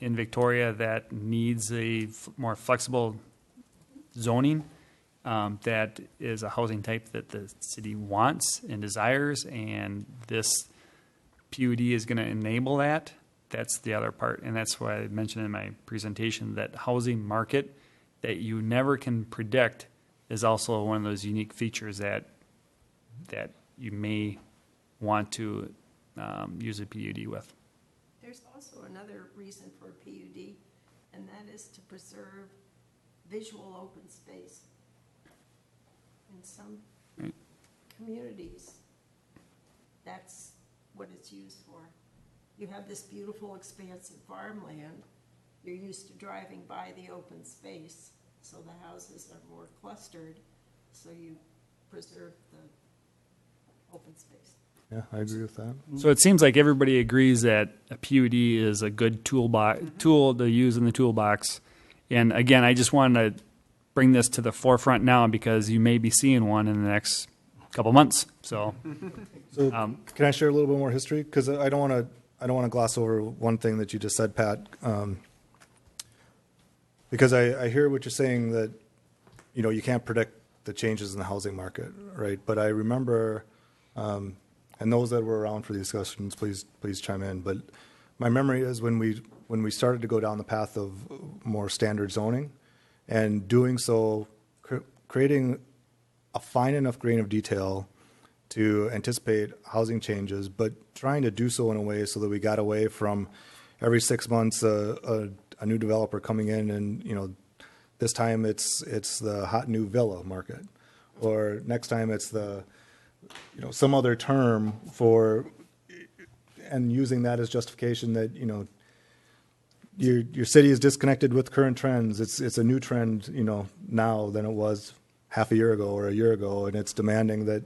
in Victoria that needs a more flexible zoning, that is a housing type that the city wants and desires, and this PUD is going to enable that. That's the other part, and that's why I mentioned in my presentation that housing market that you never can predict is also one of those unique features that you may want to use a PUD with. There's also another reason for a PUD, and that is to preserve visual open space. In some communities, that's what it's used for. You have this beautiful expanse of farmland. You're used to driving by the open space, so the houses are more clustered, so you preserve the open space. Yeah, I agree with that. So it seems like everybody agrees that a PUD is a good tool to use in the toolbox. And again, I just wanted to bring this to the forefront now because you may be seeing one in the next couple months. So can I share a little bit more history? Because I don't want to gloss over one thing that you just said, Pat. Because I hear what you're saying that you can't predict the changes in the housing market, right? But I remember. And those that were around for these discussions, please chime in. But my memory is when we started to go down the path of more standard zoning, and doing so, creating a fine enough grain of detail to anticipate housing changes, but trying to do so in a way so that we got away from every 6 months a new developer coming in, and this time it's the hot new villa market, or next time it's the some other term for, and using that as justification that, your city is disconnected with current trends. It's a new trend, now than it was half a year ago or a year ago, and it's demanding that,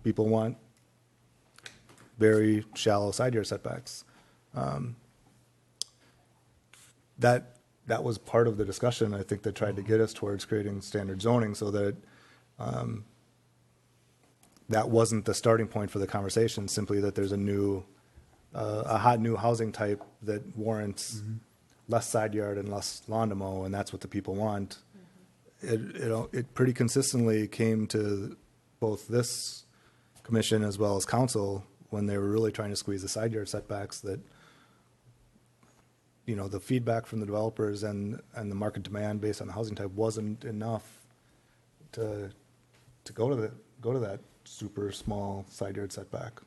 people want very shallow side yard setbacks. That was part of the discussion, I think, that tried to get us towards creating standard zoning so that that wasn't the starting point for the conversation, simply that there's a hot new housing type that warrants less side yard and less lawn to mow, and that's what the people want. It pretty consistently came to both this commission as well as council when they were really trying to squeeze the side yard setbacks that, the feedback from the developers and the market demand based on the housing type wasn't enough to go to that super small side yard setback.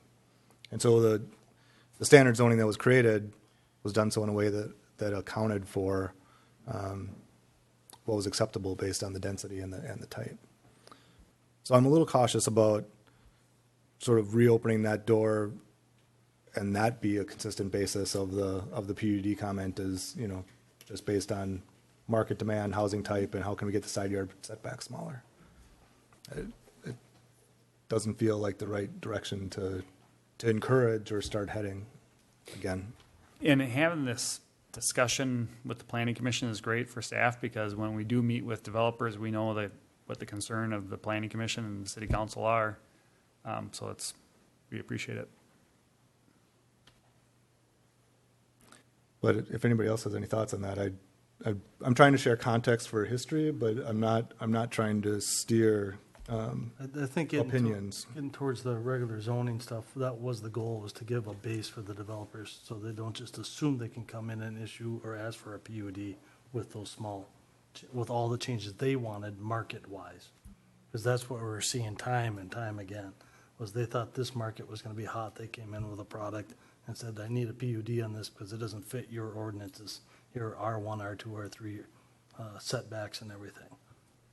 And so the standard zoning that was created was done so in a way that accounted for what was acceptable based on the density and the type. So I'm a little cautious about sort of reopening that door and that be a consistent basis of the PUD comment is, just based on market demand, housing type, and how can we get the side yard setback smaller. It doesn't feel like the right direction to encourage or start heading again. And having this discussion with the planning commission is great for staff because when we do meet with developers, we know what the concern of the planning commission and the city council are. So we appreciate it. But if anybody else has any thoughts on that, I'm trying to share context for history, but I'm not trying to steer I think opinions. Getting towards the regular zoning stuff, that was the goal, was to give a base for the developers so they don't just assume they can come in and issue or ask for a PUD with those with all the changes they wanted market-wise. Because that's what we're seeing time and time again. was they thought this market was going to be hot. They came in with a product and said, I need a PUD on this because it doesn't fit your ordinances, your R1, R2, R3 setbacks and everything.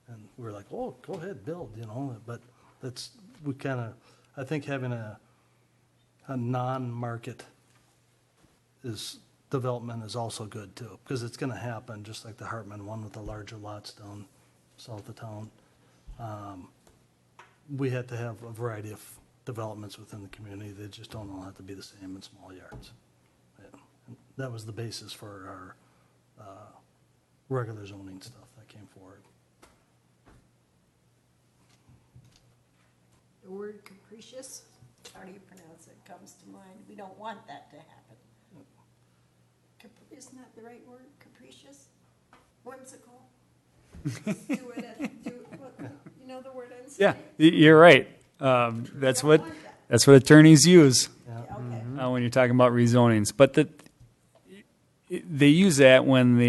And we were like, oh, go ahead, build, you know, but I think having a non-market development is also good too, because it's going to happen, just like the Hartman one with the larger lots down south of town. We had to have a variety of developments within the community. They just don't all have to be the same in small yards. Yeah. And that was the basis for our regular zoning stuff that came forward. The word capricious, how do you pronounce it, comes to mind. We don't want that to happen. Isn't that the right word, capricious? Whimsical? You know the word I'm saying? Yeah, you're right. That's what attorneys use when you're talking about rezonings. But they use that when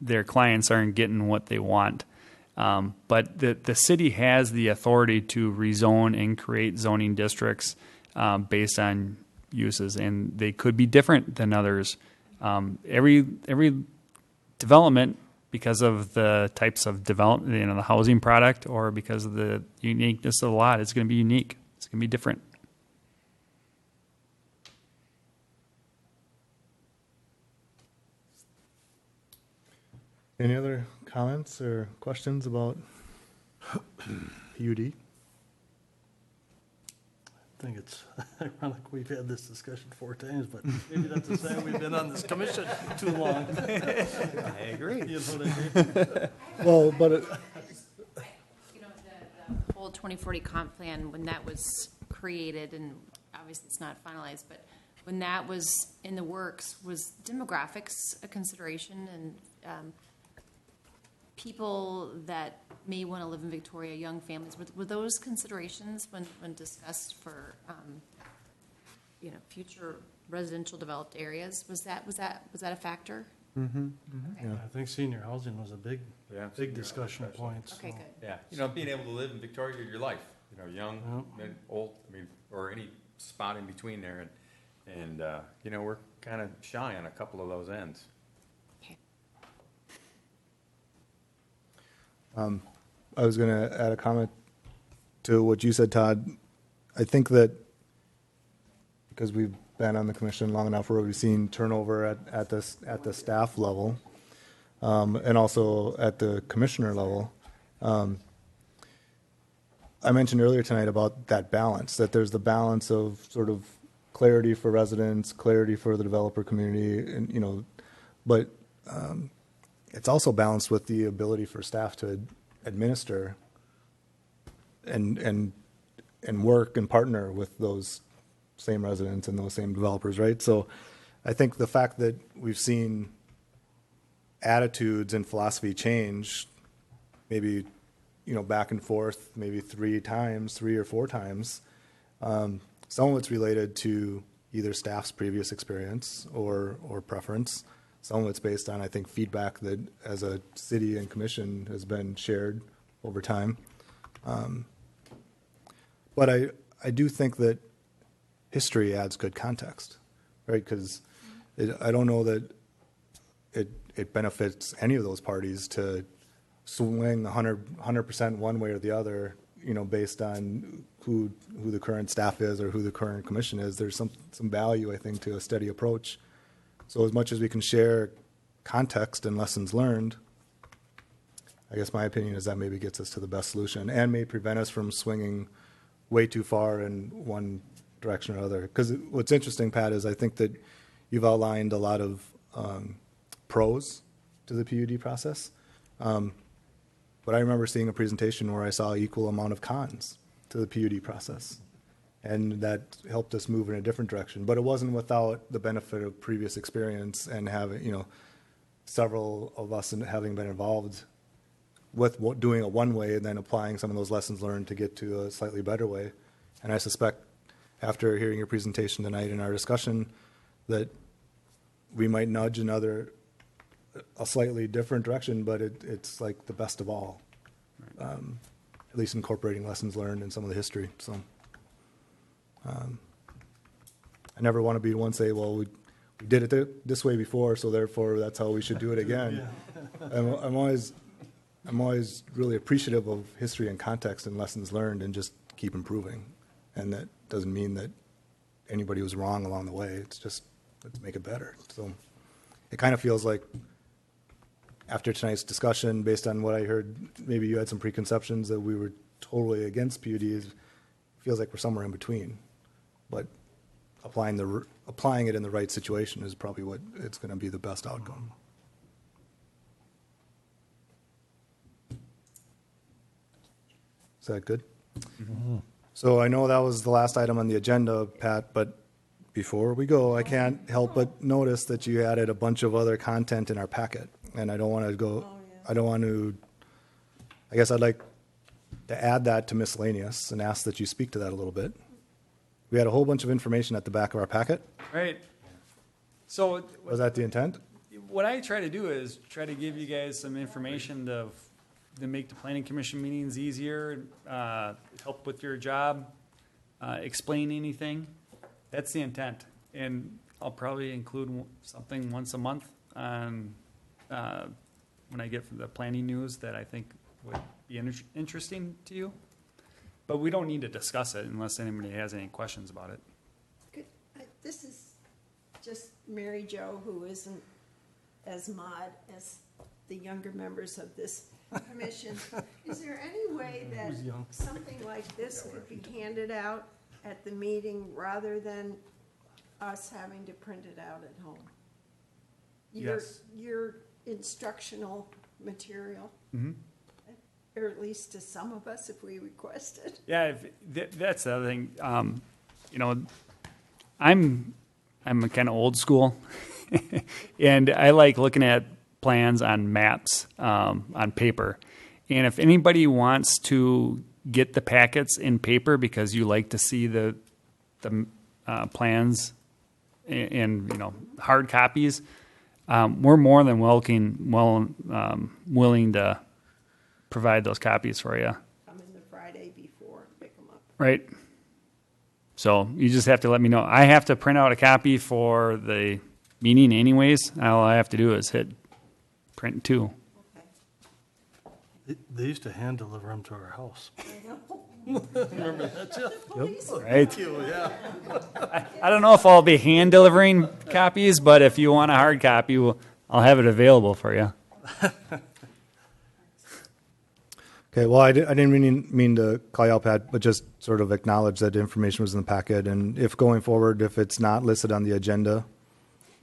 their clients aren't getting what they want. But the city has the authority to rezone and create zoning districts based on uses, and they could be different than others. Every development, because of the types of development, the housing product, or because of the uniqueness of the lot, it's going to be unique. It's going to be different. Any other comments or questions about PUD? I think it's ironic we've had this discussion 4 times, but maybe that's a sign we've been on this commission too long. I agree. You know what I mean? Well, but You know, the whole 2040 comp plan, when that was created, and obviously it's not finalized, but when that was in the works, was demographics a consideration? And people that may want to live in Victoria, young families, were those considerations when discussed for future residential developed areas? Was that a factor? Mm-hmm. Okay. Yeah, I think senior housing was a big discussion point. Okay, good. Yeah, being able to live in Victoria your life, young, and old, or any spot in between there, and we're kind of shy on a couple of those ends. I was going to add a comment to what you said, Todd. I think that because we've been on the commission long enough where we've seen turnover at the staff level and also at the commissioner level. I mentioned earlier tonight about that balance, that there's the balance of sort of clarity for residents, clarity for the developer community, and but it's also balanced with the ability for staff to administer and work and partner with those same residents and those same developers, right? So I think the fact that we've seen attitudes and philosophy change, maybe, back and forth, maybe 3 or 4 times, some of it's related to either staff's previous experience or preference. Some of it's based on, I think, feedback that as a city and commission has been shared over time. But I do think that history adds good context, right? Because I don't know that it benefits any of those parties to swing 100% one way or the other, based on who the current staff is or who the current commission is. There's some value, I think, to a steady approach. So as much as we can share context and lessons learned, I guess my opinion is that maybe gets us to the best solution and may prevent us from swinging way too far in one direction or other. Because what's interesting, Pat, is I think that you've outlined a lot of pros to the PUD process. But I remember seeing a presentation where I saw equal amount of cons to the PUD process. And that helped us move in a different direction. But it wasn't without the benefit of previous experience and having, several of us having been involved with doing it one way and then applying some of those lessons learned to get to a slightly better way. And I suspect after hearing your presentation tonight and our discussion that we might nudge a slightly different direction, but it's like the best of all, at least incorporating lessons learned in some of the history. So. I never want to be one say, well, we did it this way before, so therefore that's how we should do it again. I'm always really appreciative of history and context and lessons learned, and just keep improving. And that doesn't mean that anybody was wrong along the way. It's just, let's make it better. So it kind of feels like after tonight's discussion, based on what I heard, maybe you had some preconceptions that we were totally against PUDs. It feels like we're somewhere in between. But applying it in the right situation is probably what it's going to be the best outcome. Is that good? Mm-hmm. So I know that was the last item on the agenda, Pat, but before we go, I can't help but notice that you added a bunch of other content in our packet. And I don't want to go, I guess I'd like to add that to miscellaneous and ask that you speak to that a little bit. We had a whole bunch of information at the back of our packet. Right. So Was that the intent? what I try to do is try to give you guys some information to make the planning commission meetings easier, help with your job, explain anything. That's the intent. And I'll probably include something once a month on when I get from the planning news that I think would be interesting to you. But we don't need to discuss it unless anybody has any questions about it. This is just Mary Jo, who isn't as mod as the younger members of this commission. Is there any way that something like this could be handed out at the meeting rather than us having to print it out at home? Your instructional material, or at least to some of us if we request it. Yeah, that's the other thing. I'm kind of old school, and I like looking at plans on maps on paper. And if anybody wants to get the packets in paper because you like to see the plans in hard copies, we're more than willing to provide those copies for you. Come in the Friday before and pick them up. Right. So you just have to let me know. I have to print out a copy for the meeting anyways. All I have to do is hit print 2. They used to hand deliver them to our house. I know. Remember that, Jeff? Yep. Right. Yeah. I don't know if I'll be hand delivering copies, but if you want a hard copy, I'll have it available for you. Okay, well, I didn't mean to call you out, Pat, but just sort of acknowledge that information was in the packet. And if going forward, if it's not listed on the agenda,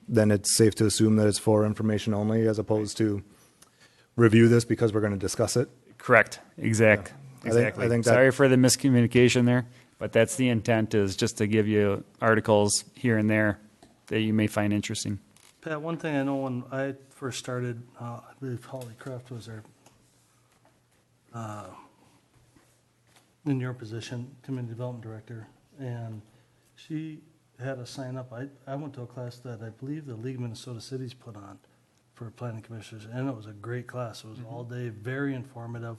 then it's safe to assume that it's for information only as opposed to review this because we're going to discuss it. Correct. Exactly. I think Sorry for the miscommunication there, but that's the intent, is just to give you articles here and there that you may find interesting. Pat, one thing I know when I first started, I believe Holly Kraft was our in your position, community development director, and she had us sign up. I went to a class that I believe the League of Minnesota Cities put on for planning commissioners, and it was a great class. It was all day, very informative,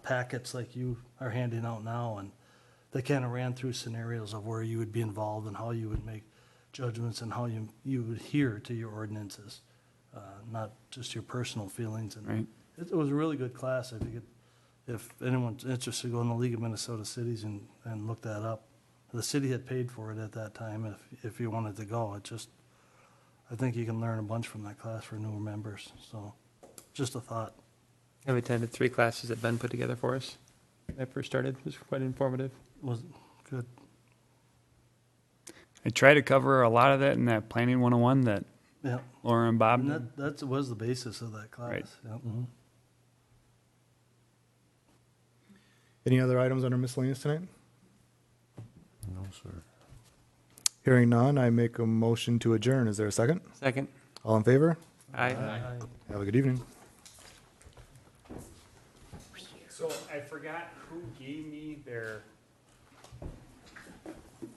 packets like you are handing out now, and they kind of ran through scenarios of where you would be involved and how you would make judgments and how you would adhere to your ordinances, not just your personal feelings. And right. It was a really good class. I think if anyone's interested, go in the League of Minnesota Cities and look that up. The city had paid for it at that time if you wanted to go. I think you can learn a bunch from that class for newer members. So just a thought. I've attended 3 classes that Ben put together for us when I first started. It was quite informative. Was good. I try to cover a lot of that in that Planning 101 that Laura and Bob did. And that was the basis of that class. Right. Yep. Mm-hmm. Any other items under miscellaneous tonight? No, sir. Hearing none, I make a motion to adjourn. Is there a second? Second. All in favor? Aye. Have a good evening. So I forgot who gave me their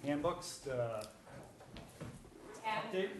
handbooks to update.